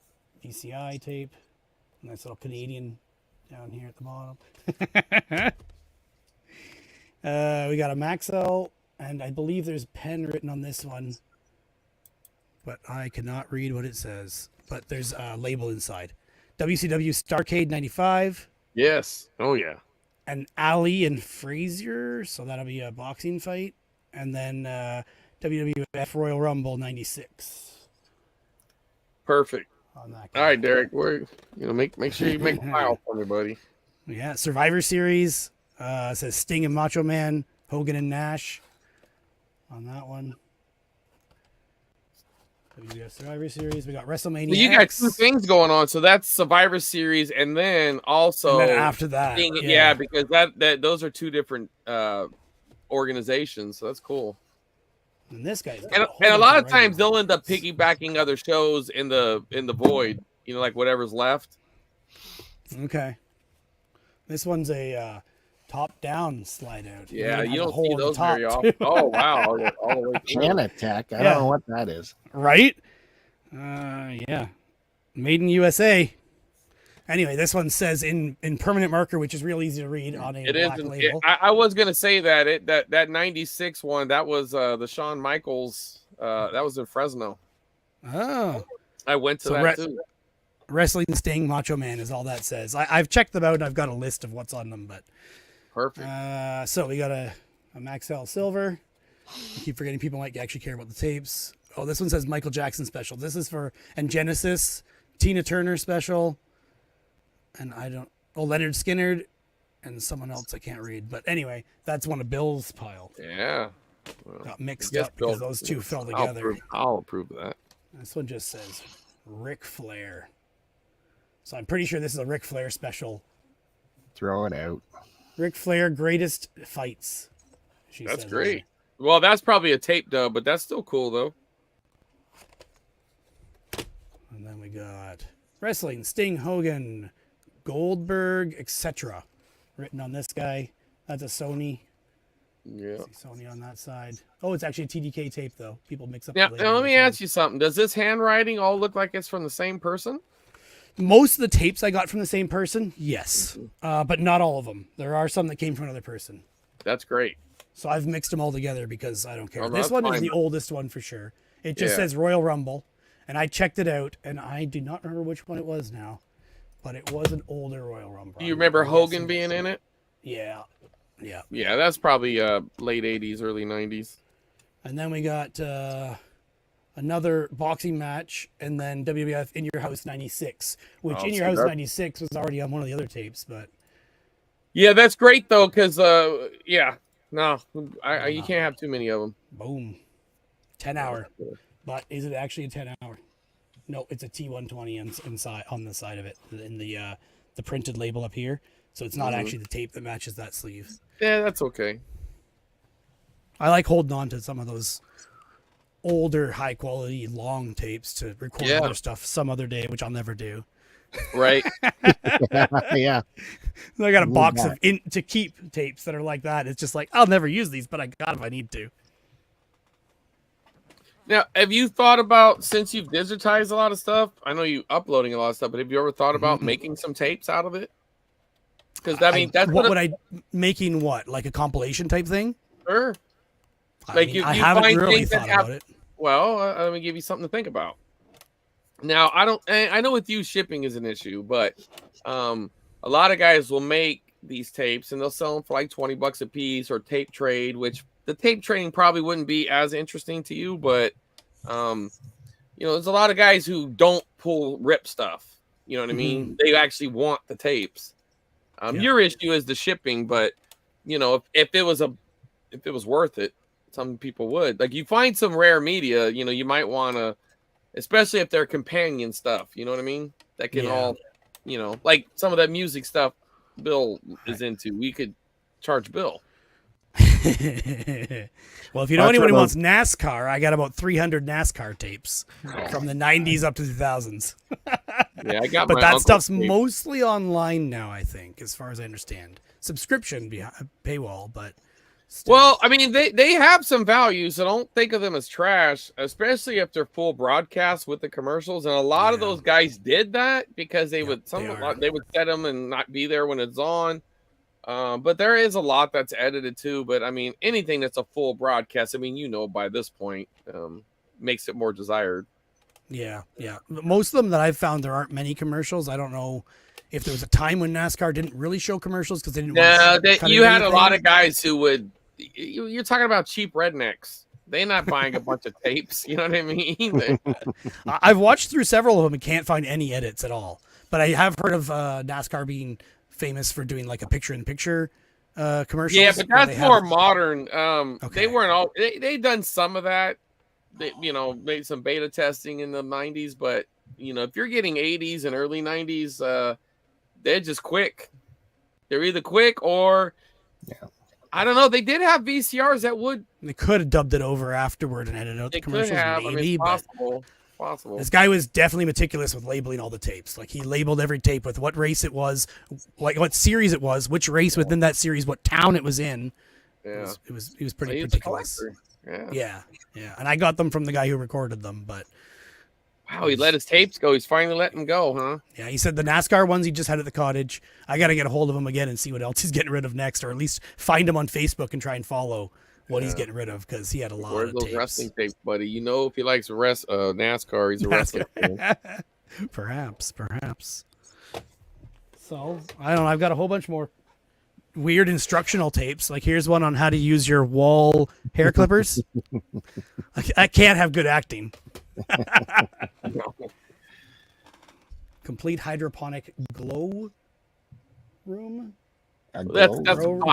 VCI tape. Nice little Canadian down here at the bottom. We got a Maxell, and I believe there's pen written on this one, but I cannot read what it says. But there's a label inside. WCW Starrcade '95. Yes. Oh yeah. And Ali and Frazier, so that'll be a boxing fight, and then WWF Royal Rumble '96. Perfect. All right, Derek. Make sure you make a file for me, buddy. Yeah, Survivor Series says Sting and Macho Man, Hogan and Nash. On that one. WWF Survivor Series. We got WrestleMania. Well, you got two things going on. So that's Survivor Series, and then also and then after that, because that those are two different organizations. So that's cool. And this guy's and a lot of times they'll end up piggybacking other shows in the void. Like whatever's left. Okay. This one's a top-down slide out. Yeah, you don't see those very often. Oh wow! All the way through. Canatech. I don't know what that is. Right? Yeah. Made in USA. Anyway, this one says in permanent marker, which is real easy to read on a black label. I was gonna say that 96 one, that was the Shawn Michaels. That was in Fresno. Oh. I went to that too. Wrestling Sting, Macho Man is all that says. I've checked them out and I've got a list of what's on them, but perfect. So we got a Maxell Silver. I keep forgetting people might actually care about the tapes. Oh, this one says Michael Jackson special. This is and Genesis, Tina Turner special. And Leonard Skinner and someone else I can't read. But anyway, that's one of Bill's pile. Yeah. Well, got mixed up because those two fell together. I'll approve that. This one just says Ric Flair. So I'm pretty sure this is a Ric Flair special. Throw it out. Ric Flair greatest fights. That's great. Well, that's probably a tape dub, but that's still cool though. And then we got Wrestling Sting, Hogan, Goldberg, etc. Written on this guy. That's a Sony. Yeah. Sony on that side. Oh, it's actually a TDK tape though. People mix up. Now let me ask you something. Does this handwriting all look like it's from the same person? Most of the tapes I got from the same person, yes, but not all of them. There are some that came from another person. That's great. So I've mixed them all together because I don't care. Oh, This one is fine. the oldest one for sure. It just says Royal Rumble, and I checked it out, and I do not remember which one it was now, but it was an older Royal Rumble. Do you remember Hogan being in it? Yeah. Yeah, that's probably late 80s, early 90s. And then we got another boxing match, and then WWF In Your House 96, which In Your House 96 was already on one of the other tapes, but... Yeah, that's great, though, because, you can't have too many of them. Boom. 10-hour. But is it actually a 10-hour? No, it's a T120 inside on the side of it, in the printed label up here. So it's not actually the tape that matches that sleeve. Yeah, that's okay. I like holding on to some of those older, high-quality, long tapes to record other stuff some other day, which I'll never do. Right. Yeah. I got a box of to keep tapes that are like that. It's just like, I'll never use these, but I got them if I need to. Now, have you thought about, since you've digitized a lot of stuff, I know you're uploading a lot of stuff, but have you ever thought about making some tapes out of it? Because, I mean, that's making what? Like a compilation type thing? Sure. Like I haven't really thought about it. Well, let me give you something to think about. Now, I know with you shipping is an issue, but a lot of guys will make these tapes and they'll sell them for like $20 a piece or tape trade, which the tape trading probably wouldn't be as interesting to you, but there's a lot of guys who don't pull rip stuff. You know what I mean? They actually want the tapes. Your issue is the shipping, but if it was worth it, some people would. Like, you find some rare media, you might want to, especially if they're companion stuff, you know what I mean? That can all, like some of that music stuff Bill is into. We could charge Bill. Well, if you know anyone who wants NASCAR, I got about 300 NASCAR tapes from the 90s up to the 2000s. Yeah, I got but that stuff's mostly online now, I think, as far as I understand. Subscription paywall, but still. Well, I mean, they have some value, so don't think of them as trash, especially if they're full broadcasts with the commercials. And a lot of those guys did that because they would set them and not be there when it's on. But there is a lot that's edited too. But I mean, anything that's a full broadcast, I mean, by this point, makes it more desired. Yeah. Most of them that I've found, there aren't many commercials. I don't know if there was a time when NASCAR didn't really show commercials because they didn't. You had a lot of guys who would. You're talking about cheap rednecks. They're not buying a bunch of tapes. You know what I mean? I've watched through several of them and can't find any edits at all. But I have heard of NASCAR being famous for doing like a picture-in-picture commercials. Yeah, but that's more modern. They weren't all. They done some of that. They, made some beta testing in the 90s. But if you're getting 80s and early 90s, they're just quick. They're either quick or. Yeah. I don't know. They did have VCRs that would. They could have dubbed it over afterward and edited out the commercials. Maybe, possible. This guy was definitely meticulous with labeling all the tapes. Like, he labeled every tape with what race it was, like what series it was, which race within that series, what town it was in. Yeah, he was pretty meticulous. Yeah. And I got them from the guy who recorded them, but. Wow, he let his tapes go. He's finally letting them go, huh? Yeah, he said the NASCAR ones he just had at the cottage. I got to get a hold of him again and see what else he's getting rid of next, or at least find him on Facebook and try and follow what he's getting rid of, because he had a lot of tapes. Where's those wrestling tapes, buddy? If he likes NASCAR, he's a wrestler. Perhaps. So, I don't know. I've got a whole bunch more weird instructional tapes. Like, here's one on how to use your wall hair clippers. I can't have good acting. Complete hydroponic glow room. That's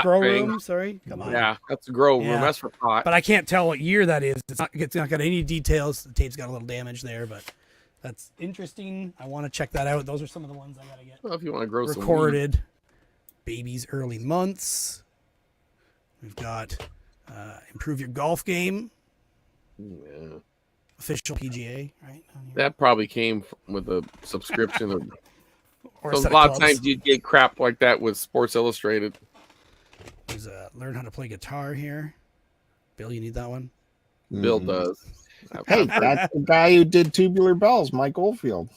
grow room. Sorry, come on. Yeah, that's a grow room. That's for pot. But I can't tell what year that is. It's not got any details. The tape's got a little damage there, but that's interesting. I want to check that out. Those are some of the ones I gotta get. Well, if you want to grow recorded, some baby's early months. We've got improve your golf game. Yeah. Official PGA, right? That probably came with a subscription. Or a lot of times you'd get crap like that with Sports Illustrated. There's learn how to play guitar here. Bill, you need that one? Bill does. Hey, that's the guy who did Tubular Bells, Mike Oldfield.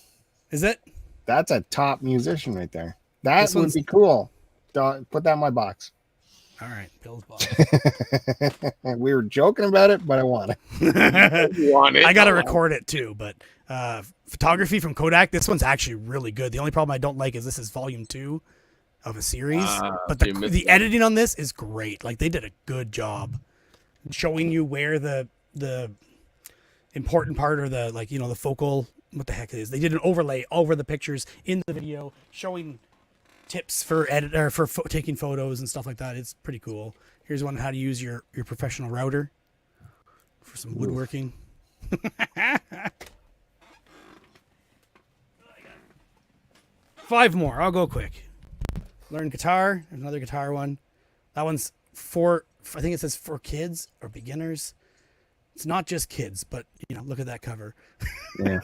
Is it? That's a top musician right there. That would be cool. Put that in my box. All right, Bill's box. We were joking about it, but I want it. I got to record it too, but photography from Kodak, this one's actually really good. The only problem I don't like is this is volume 2 of a series, but the editing on this is great. Like, they did a good job showing you where the important part, or the, like, you know, the focal, what the heck it is. They did an overlay over the pictures in the video showing tips for taking photos and stuff like that. It's pretty cool. Here's one on how to use your professional router for some woodworking. 5 more. I'll go quick. Learn guitar. There's another guitar one. That one's I think it says for kids or beginners. It's not just kids, but, you know, look at that cover. Yeah.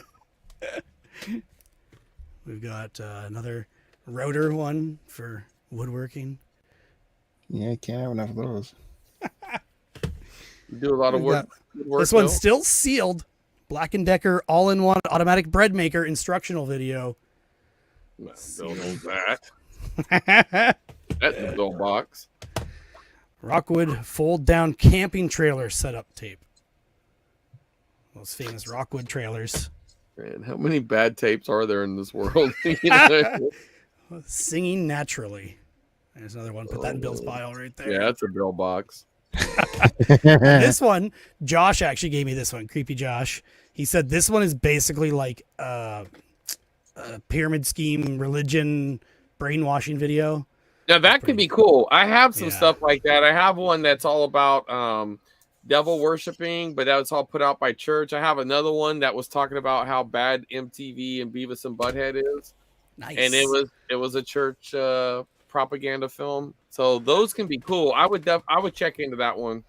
We've got another router one for woodworking. Yeah, you can't have enough of those. You do a lot of work. This one's still sealed. Black & Decker all-in-one automatic bread maker instructional video. Don't know that. That's a little box. Rockwood fold-down camping trailer setup tape. Those famous Rockwood trailers. Man, how many bad tapes are there in this world? Singing naturally. There's another one. Put that in Bill's pile right there. Yeah, that's a Bill box. This one, Josh actually gave me this one. Creepy Josh. He said this one is basically like a pyramid scheme, religion, brainwashing video. Now that could be cool. I have some stuff like that. I have one that's all about devil worshiping, but that was all put out by church. I have another one that was talking about how bad MTV and Beavis and Butthead is. Nice. And it was a church propaganda film. So those can be cool. I would check into that one.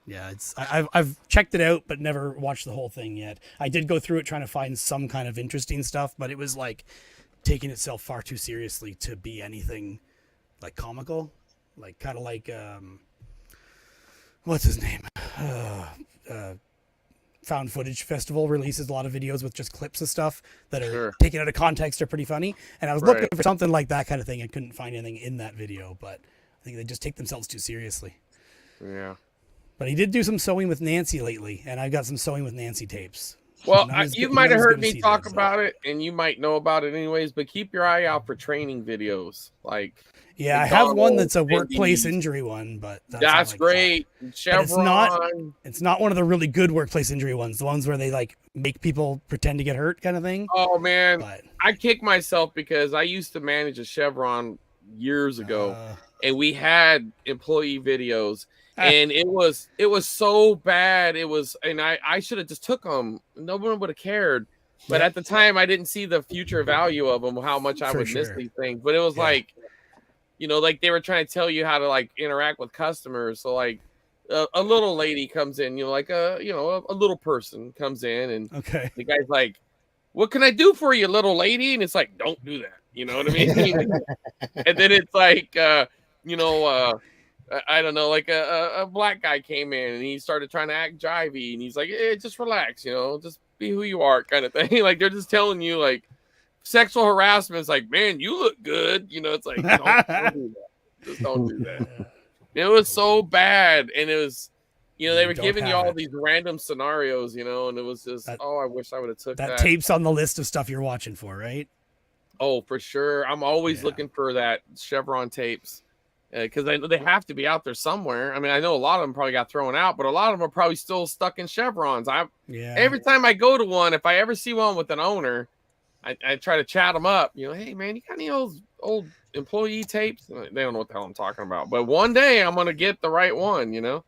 Yeah, I've checked it out, but never watched the whole thing yet. I did go through it trying to find some kind of interesting stuff, but it was like taking itself far too seriously to be anything like comical, like kind of like what's his name? Found Footage Festival releases a lot of videos with just clips of stuff that are taken out of context, are pretty funny. And I was looking for something like that kind of thing. I couldn't find anything in that video, but I think they just take themselves too seriously. Yeah. But he did do some sewing with Nancy lately, and I've got some sewing with Nancy tapes. Well, you might have heard me talk about it, and you might know about it anyways, but keep your eye out for training videos. Like, yeah, I have one that's a workplace injury one, but that's great. Chevron. It's not one of the really good workplace injury ones, the ones where they like make people pretend to get hurt kind of thing. Oh, man. I kick myself because I used to manage a Chevron years ago, and we had employee videos. And it was so bad. And I should have just took them. No one would have cared. But at the time, I didn't see the future value of them, how much I would miss these things. But it was like, you know, like they were trying to tell you how to like interact with customers. So like a little lady comes in, you know, like a little person comes in, and the guy's like, "What can I do for you, little lady?" And it's like, "Don't do that." You know what I mean? And then it's like, I don't know, like a black guy came in and he started trying to act jivey, and he's like, just relax, you know, just be who you are kind of thing. Like they're just telling you like sexual harassment is like, man, you look good. You know, it's like, don't do that. Just don't do that. It was so bad. And it was, you know, they were giving you all these random scenarios, you know, and it was just, I wish I would have took that. That tape's on the list of stuff you're watching for, right? Oh, for sure. I'm always looking for that Chevron tapes. Because I know they have to be out there somewhere. I mean, I know a lot of them probably got thrown out, but a lot of them are probably still stuck in Chevrons. Every time I go to one, if I ever see one with an owner, I try to chat them up. You know, hey man, you got any old employee tapes? They don't know what the hell I'm talking about. But one day I'm gonna get the right one. You know,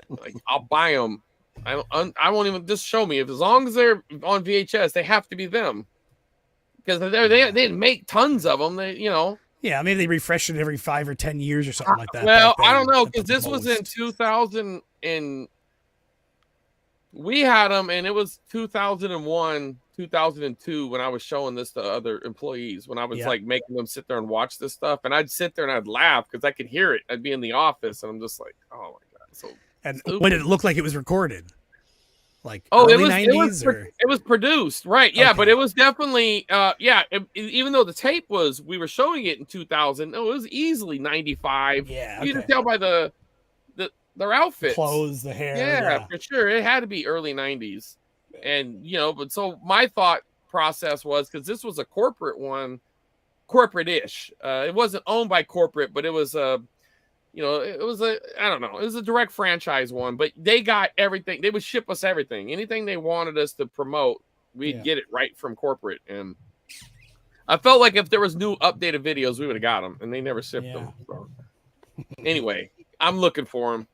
like I'll buy them. I won't even just show me, as long as they're on VHS, they have to be them, because they didn't make tons of them. They, you know. Yeah, maybe they refresh it every 5 or 10 years or something like that. Well, I don't know, because this was in 2000, and we had them, and it was 2001, 2002 when I was showing this to other employees, when I was like making them sit there and watch this stuff, and I'd sit there and I'd laugh because I could hear it. I'd be in the office, and I'm just like, oh my god. So, and when did it look like it was recorded? Like Oh, early 90s? It was produced, right? Yeah, Okay. but it was definitely, even though the tape we were showing it in 2000. No, it was easily 95. Yeah, You can tell by their outfits, clothes, the hair. Yeah, for sure. It had to be early 90s, and but so my thought process was, because this was a corporate-ish. It wasn't owned by corporate, but it was it was I don't know, it was a direct franchise one, but they got everything. They would ship us everything. Anything they wanted us to promote, we'd get it right from corporate. And I felt like if there was new updated videos, we would have got them, and they never shipped them. So. Anyway, I'm looking for them.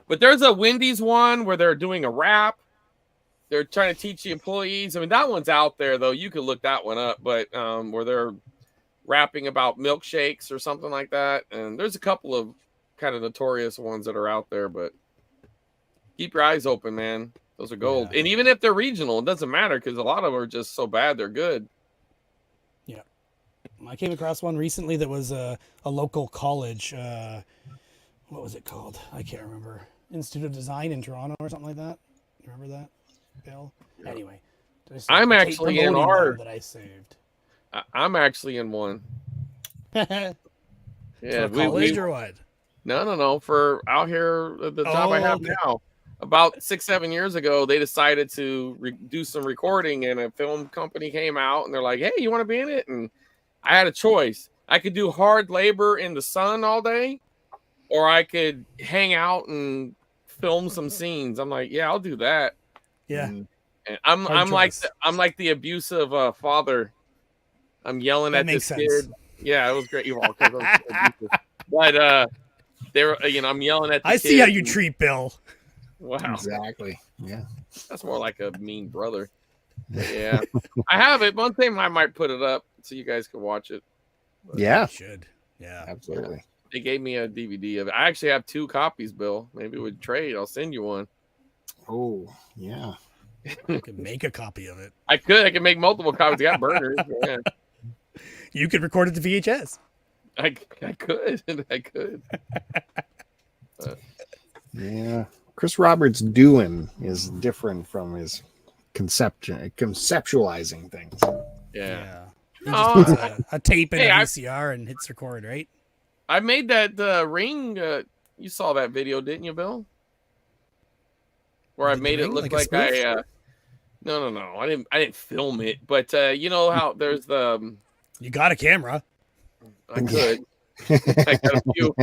But there's a Wendy's one where they're doing a rap. They're trying to teach the employees. I mean, that one's out there, though. You could look that one up, but where they're rapping about milkshakes or something like that. And there's a couple of kind of notorious ones that are out there, but keep your eyes open, man. Those are gold. And even if they're regional, it doesn't matter, because a lot of them are just so bad they're good. Yeah. I came across one recently that was a local college. What was it called? I can't remember. Institute of Design in Toronto or something like that. Remember that, Bill? Anyway. I'm actually in our that I saved. I'm actually in one. Yeah, college or what? No. For out here, the job I have now. About 6-7 years ago, they decided to do some recording, and a film company came out, and they're like, "Hey, you want to be in it?" And I had a choice. I could do hard labor in the sun all day, or I could hang out and film some scenes. I'm like, yeah, I'll do that. Yeah. And I'm like the abusive father. I'm yelling at this kid. Yeah, it was great. But they were, I'm yelling at the kid. I see how you treat Bill. Wow. Exactly. Yeah. That's more like a mean brother. But yeah. I have it. One time I might put it up so you guys can watch it. But yeah. You should. Yeah. Absolutely. Yeah. They gave me a DVD of it. I actually have 2 copies, Bill. Maybe we'd trade. I'll send you one. Oh, yeah. I could make a copy of it. I could make multiple copies. I got burners. Yeah. You could record it to VHS. I could. Yeah. Chris Roberts' doing is different from his conceptualizing things. Yeah. He just puts a tape in a VCR and hits record, right? I made that ring. You saw that video, didn't you, Bill? Where I made it look like No. I didn't film it, but you know how there's the. You got a camera. I could. I got a few.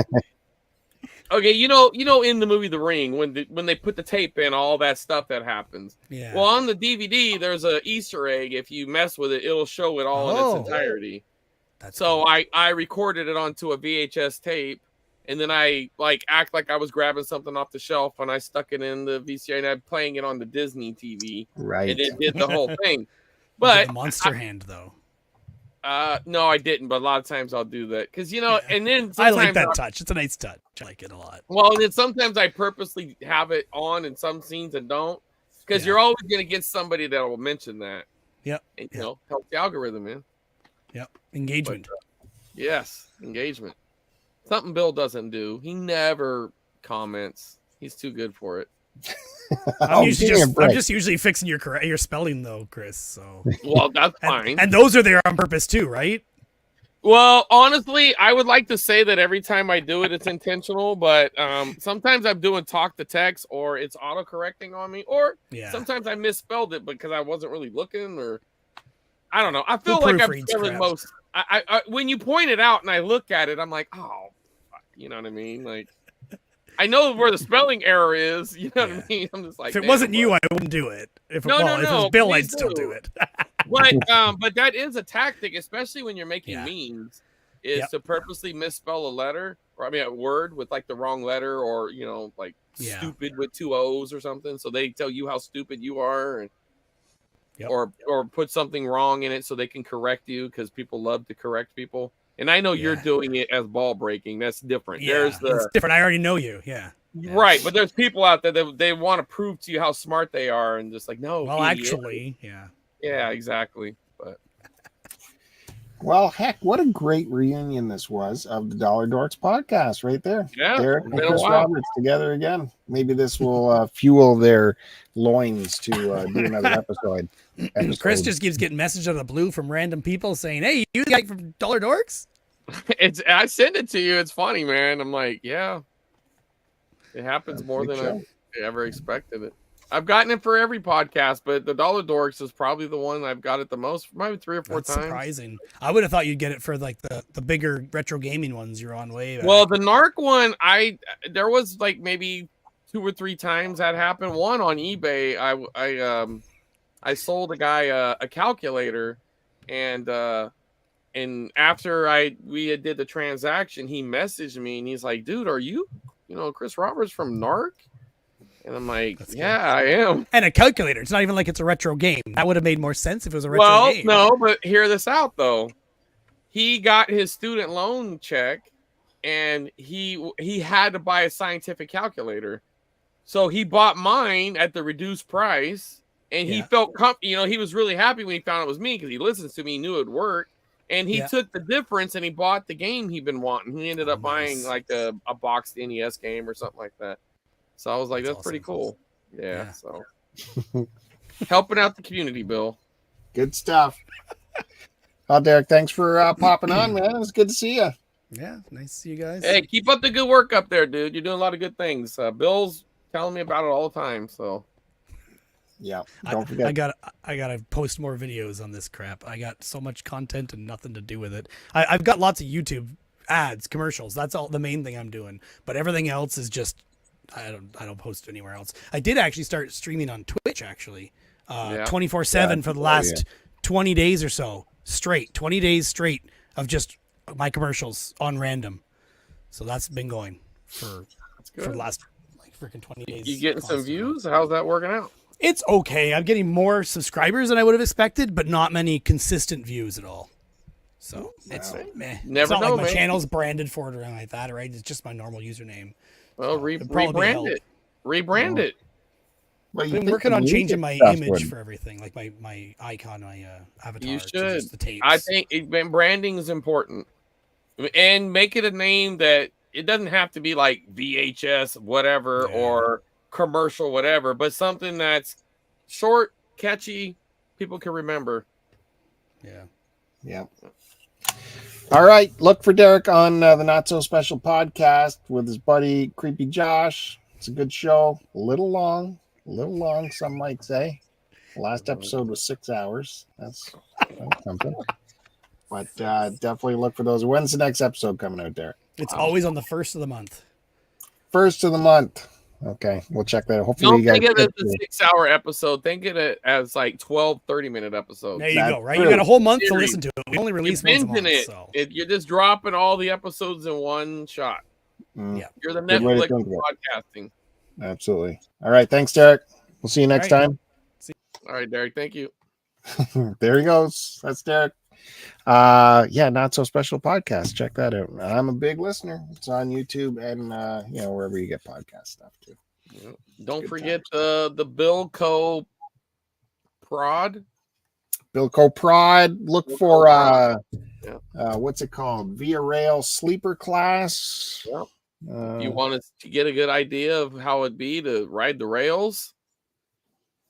Okay, you know, in the movie The Ring, when they put the tape in, all that stuff that happens. Yeah. Well, on the DVD, there's a Easter egg. If you mess with it, it'll show it all in its entirety. So cool. I recorded it onto a VHS tape, and then I act like I was grabbing something off the shelf, and I stuck it in the VCR, and I'm playing it on the Disney TV. Right. And it did the whole thing. But the monster hand, though. No, I didn't, but a lot of times I'll do that because and then I like that touch. It's a nice touch. I like it a lot. Well, and then sometimes I purposely have it on in some scenes and don't, because you're always gonna get somebody that will mention that. Yep. And, help the algorithm, man. Yep. Engagement. But, yes, engagement. Something Bill doesn't do. He never comments. He's too good for it. I'm just usually fixing your spelling though, Chris. So well, that's fine. And those are there on purpose too, right? Well, honestly, I would like to say that every time I do it, it's intentional. But sometimes I'm doing talk to text, or it's auto-correcting on me, or sometimes I misspelled it because I wasn't really looking, or I don't know. I feel like I'm spelling most. I when you point it out and I look at it, I'm like, oh, you know what I mean, like. I know where the spelling error is. You know what I mean? I'm just like, if it wasn't you, I wouldn't do it. If it was Bill, I'd still do it. But that is a tactic, especially when you're making memes, is to purposely misspell a letter, or a word with the wrong letter, or stupid with 2 O's or something. So they tell you how stupid you are, and or put something wrong in it so they can correct you, because people love to correct people. And I know you're doing it as ball breaking. That's different. Yeah, it's different. I already know you. Yeah. Right. But there's people out there that they want to prove to you how smart they are, and just no. Well, idiot. Actually, yeah. Yeah, exactly. But Well, heck, what a great reunion this was of the Dollar Dorks podcast right there. Yeah, Derek and Chris Roberts together again. Maybe this will fuel their loins to do another episode. Chris just keeps getting messages out of the blue from random people saying, "Hey, you guy from Dollar Dorks?" I send it to you. It's funny, man. I'm like, yeah, it happens more than I ever expected it. I've gotten it for every podcast, but the Dollar Dorks is probably the one I've got it the most, maybe 3 or 4 times. Surprising. I would have thought you'd get it for like the bigger retro gaming ones you're on way back. Well, the Narc one, there was like maybe 2 or 3 times that happened. One on eBay, I sold a guy a calculator, and after we did the transaction, he messaged me and he's like, "Dude, are you Chris Roberts from Narc?" And I'm like, "Yeah, I am." And a calculator. It's not even like it's a retro game. That would have made more sense if it was a retro game. Well, no, but hear this out though. He got his student loan check, and he had to buy a scientific calculator, so he bought mine at the reduced price, and he felt he was really happy when he found it was me because he listens to me, he knew it would work, and he took the difference and he bought the game he'd been wanting. He ended up buying like a boxed NES game or something like that. So I was like, that's awesome. Pretty cool. Yeah. So helping out the community, Bill. Good stuff. Well, Derek, thanks for popping on, man. It was good to see you. Yeah, nice to see you guys. Hey, keep up the good work up there, dude. You're doing a lot of good things. Bill's telling me about it all the time. So yeah, don't forget. I gotta post more videos on this crap. I got so much content and nothing to do with it. I've got lots of YouTube ads, commercials. That's all the main thing I'm doing. But everything else is just I don't post anywhere else. I did actually start streaming on Twitch 24/7 for the last 20 days or so straight. 20 days straight of just my commercials on random. So that's been going for the last like freaking 20 days. You getting some views? How's that working out? It's okay. I'm getting more subscribers than I would have expected, but not many consistent views at all. So it's meh. It's not like my channel's branded for it or anything like that, right? It's just my normal username. Well, rebrand it. Rebrand it. Well, I've been working on changing my image for everything, like my icon, my avatar. You should. The tapes. I think branding is important, and make it a name that it doesn't have to be like VHS whatever or commercial whatever, but something that's short, catchy, people can remember. Yeah. All right, look for Derek on the Not So Special podcast with his buddy Creepy Josh. It's a good show. A little long, some might say. The last episode was 6 hours. That's something. But definitely look for those. When's the next episode coming out, Derek? It's always on the 1st of the month. 1st of the month. Okay, we'll check that. Hopefully, don't think of it as a 6-hour episode. Think of it as like 12, 30-minute episodes. There you go, right? You got a whole month to listen to it. We only release once a month. You're just dropping all the episodes in one shot. Yeah, you're the Netflix of podcasting. Absolutely. All right, thanks, Derek. We'll see you next time. All right, Derek. Thank you. There he goes. That's Derek. Not So Special podcast. Check that out. I'm a big listener. It's on YouTube and wherever you get podcast stuff too. Yeah. Don't forget the Bilco Prod. Bilco Prod. Look for what's it called? Via Rail Sleeper Class. Yep. You want to get a good idea of how it'd be to ride the rails?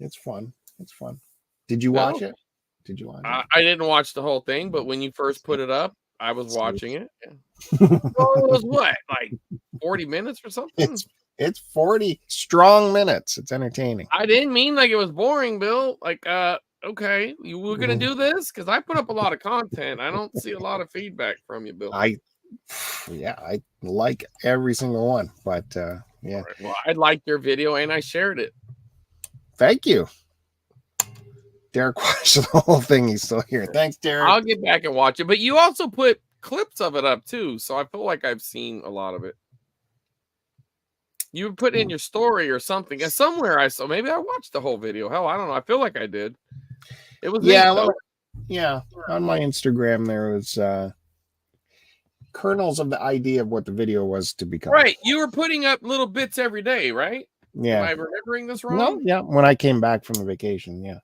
It's fun. Did you watch it? I didn't watch the whole thing, but when you first put it up, I was watching it. Yeah. Well, it was what, like 40 minutes or something? It's 40 strong minutes. It's entertaining. I didn't mean like it was boring, Bill. Like, okay, you were gonna do this because I put up a lot of content. I don't see a lot of feedback from you, Bill. I like every single one, but yeah. Right. Well, I liked your video and I shared it. Thank you. Derek watched the whole thing. He's still here. Thanks, Derek. I'll get back and watch it. But you also put clips of it up too, so I feel like I've seen a lot of it. You put in your story or something. And somewhere I saw. Maybe I watched the whole video. Hell, I don't know. I feel like I did. It was on my Instagram there was kernels of the idea of what the video was to become. Right. You were putting up little bits every day, right? Yeah. Am I remembering this wrong? No, yeah. When I came back from the vacation, yeah.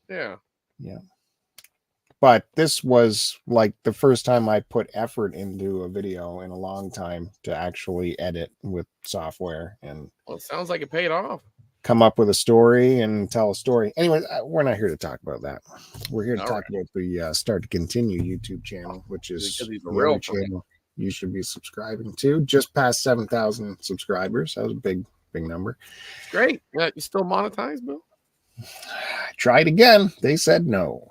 Yeah. but this was like the first time I put effort into a video in a long time to actually edit with software. And well, it sounds like it paid off. Come up with a story and tell a story. Anyway, we're not here to talk about that. We're here to talk about the Start to Continue YouTube channel, which is the real channel you should be subscribing to. Just past 7,000 subscribers. That was a big number. Great. You still monetized, Bill? I tried again. They said no.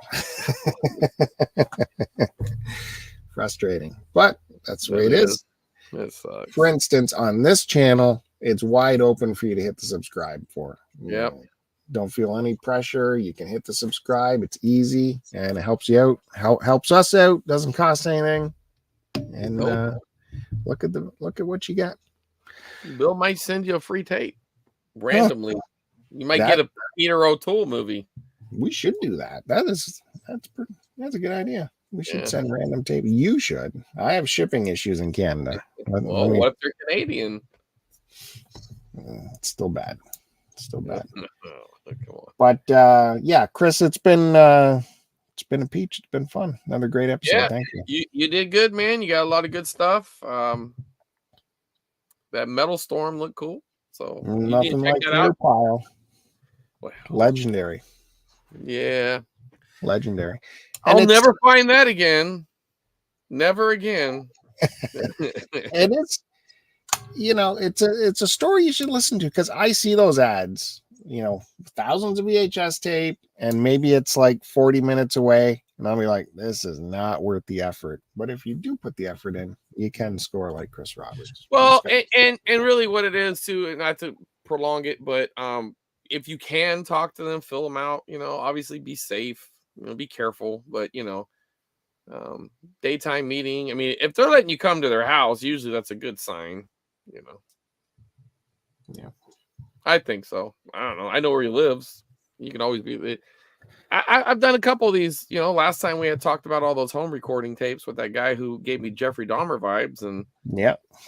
Frustrating, but that's the way it is. It sucks. For instance, on this channel, it's wide open for you to hit the subscribe for. Yep. Don't feel any pressure. You can hit the subscribe. It's easy and it helps you out. Helps us out. Doesn't cost anything. And look at what you got. Bill might send you a free tape randomly. You might get a Peter O'Toole movie. We should do that. That's a good idea. We should send random tape. You should. I have shipping issues in Canada. Well, what if they're Canadian? It's still bad. Come on. But Chris, it's been a peach. It's been fun. Another great episode. Yeah, thank you. You did good, man. You got a lot of good stuff. That Metal Storm looked cool. So nothing like your pile. Wow. Legendary. Yeah. Legendary. I'll never find that again. Never again. And it's a story you should listen to, because I see those ads, thousands of VHS tape, and maybe it's like 40 minutes away, and I'll be like, this is not worth the effort. But if you do put the effort in, you can score like Chris Roberts. Well, and really what it is too, not to prolong it, but if you can talk to them, fill them out, obviously be safe, be careful, but daytime meeting. I mean, if they're letting you come to their house, usually that's a good sign. Yeah, I think so. I don't know. I know where he lives. You can always be. I've done a couple of these. Last time we had talked about all those home recording tapes with that guy who gave me Jeffrey Dahmer vibes, and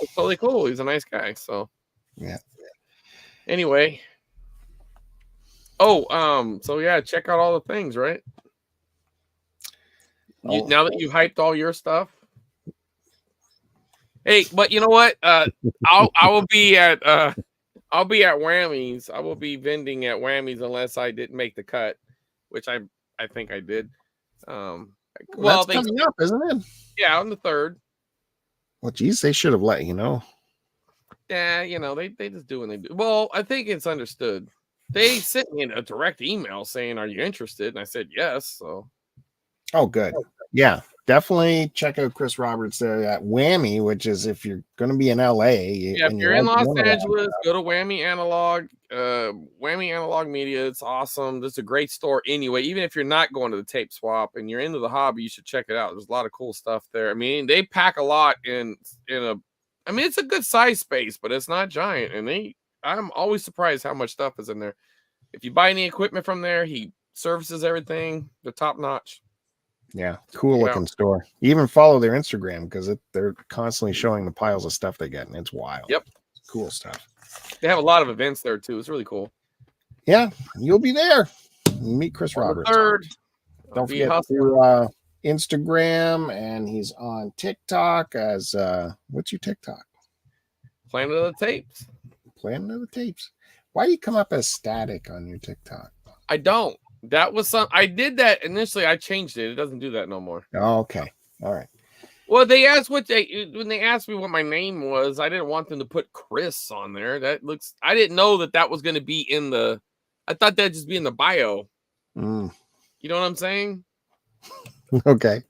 it's totally cool. He's a nice guy. So Anyway. So yeah, check out all the things, right? Now that you hyped all your stuff. Hey, but you know what? I will be at Whammy's. I will be vending at Whammy's unless I didn't make the cut, which I think I did. Well, that's coming up, isn't it? Yeah, on the 3rd. Well, geez, they should have let you know. Yeah, they just do what they do. Well, I think it's understood. They sent me a direct email saying, "Are you interested?" And I said yes. So. Oh, good. Yeah, definitely check out Chris Roberts there at Whammy, which is if you're going to be in LA. Yeah, if you're in Los Angeles, go to Whammy Analog, Whammy Analog Media. It's awesome. This is a great store anyway. Even if you're not going to the tape swap and you're into the hobby, you should check it out. There's a lot of cool stuff there. I mean, they pack a lot it's a good size space, but it's not giant. And I'm always surprised how much stuff is in there. If you buy any equipment from there, he services everything. They're top notch. Yeah, cool looking store. You even follow their Instagram because they're constantly showing the piles of stuff they get, and it's wild. Yep, cool stuff. They have a lot of events there too. It's really cool. Yeah, you'll be there. Meet Chris Roberts. 3rd. Don't forget to Instagram, and he's on TikTok as what's your TikTok? Planet of the Tapes. Planet of the Tapes. Why do you come up as static on your TikTok? I don't. That was I did that initially. I changed it. It doesn't do that no more. Oh, okay. All right. Well, they asked when they asked me what my name was, I didn't want them to put Chris on there. I didn't know that was going to be in the. I thought that'd just be in the bio. You know what I'm saying? Okay.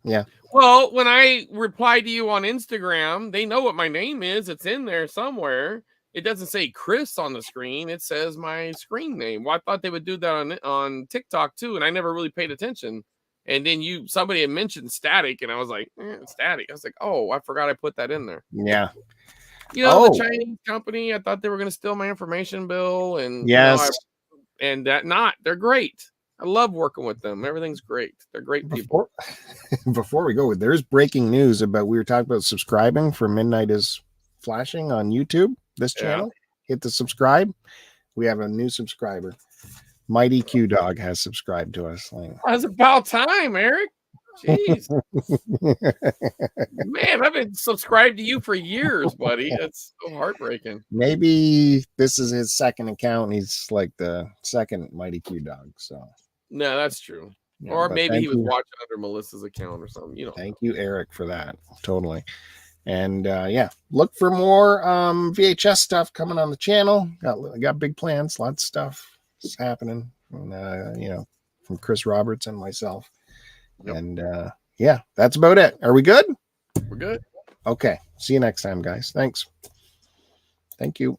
Yeah. Well, when I reply to you on Instagram, they know what my name is. It's in there somewhere. It doesn't say Chris on the screen. It says my screen name. Well, I thought they would do that on TikTok too, and I never really paid attention. And then somebody had mentioned static, and I was like, static. I was like, oh, I forgot I put that in there. Yeah. The Chinese company, I thought they were going to steal my information, Bill. And yes. They're great. I love working with them. Everything's great. They're great people. Before we go, there's breaking news about, we were talking about subscribing for Midnight is Flashing on YouTube. This channel, hit the subscribe. We have a new subscriber. Mighty Q Dog has subscribed to us. It's about time, Eric. Jeez. Man, I've been subscribed to you for years, buddy. That's so heartbreaking. Maybe this is his second account. He's like the second Mighty Q Dog. So no, that's true. Yeah, or maybe he was watching under Melissa's account or something. You know. Thank you, Eric, for that. Totally. And yeah, look for more VHS stuff coming on the channel. Got big plans, lots of stuff is happening. And, you know, from Chris Roberts and myself. Yep. And yeah, that's about it. Are we good? We're good. Okay. See you next time, guys. Thanks. Thank you.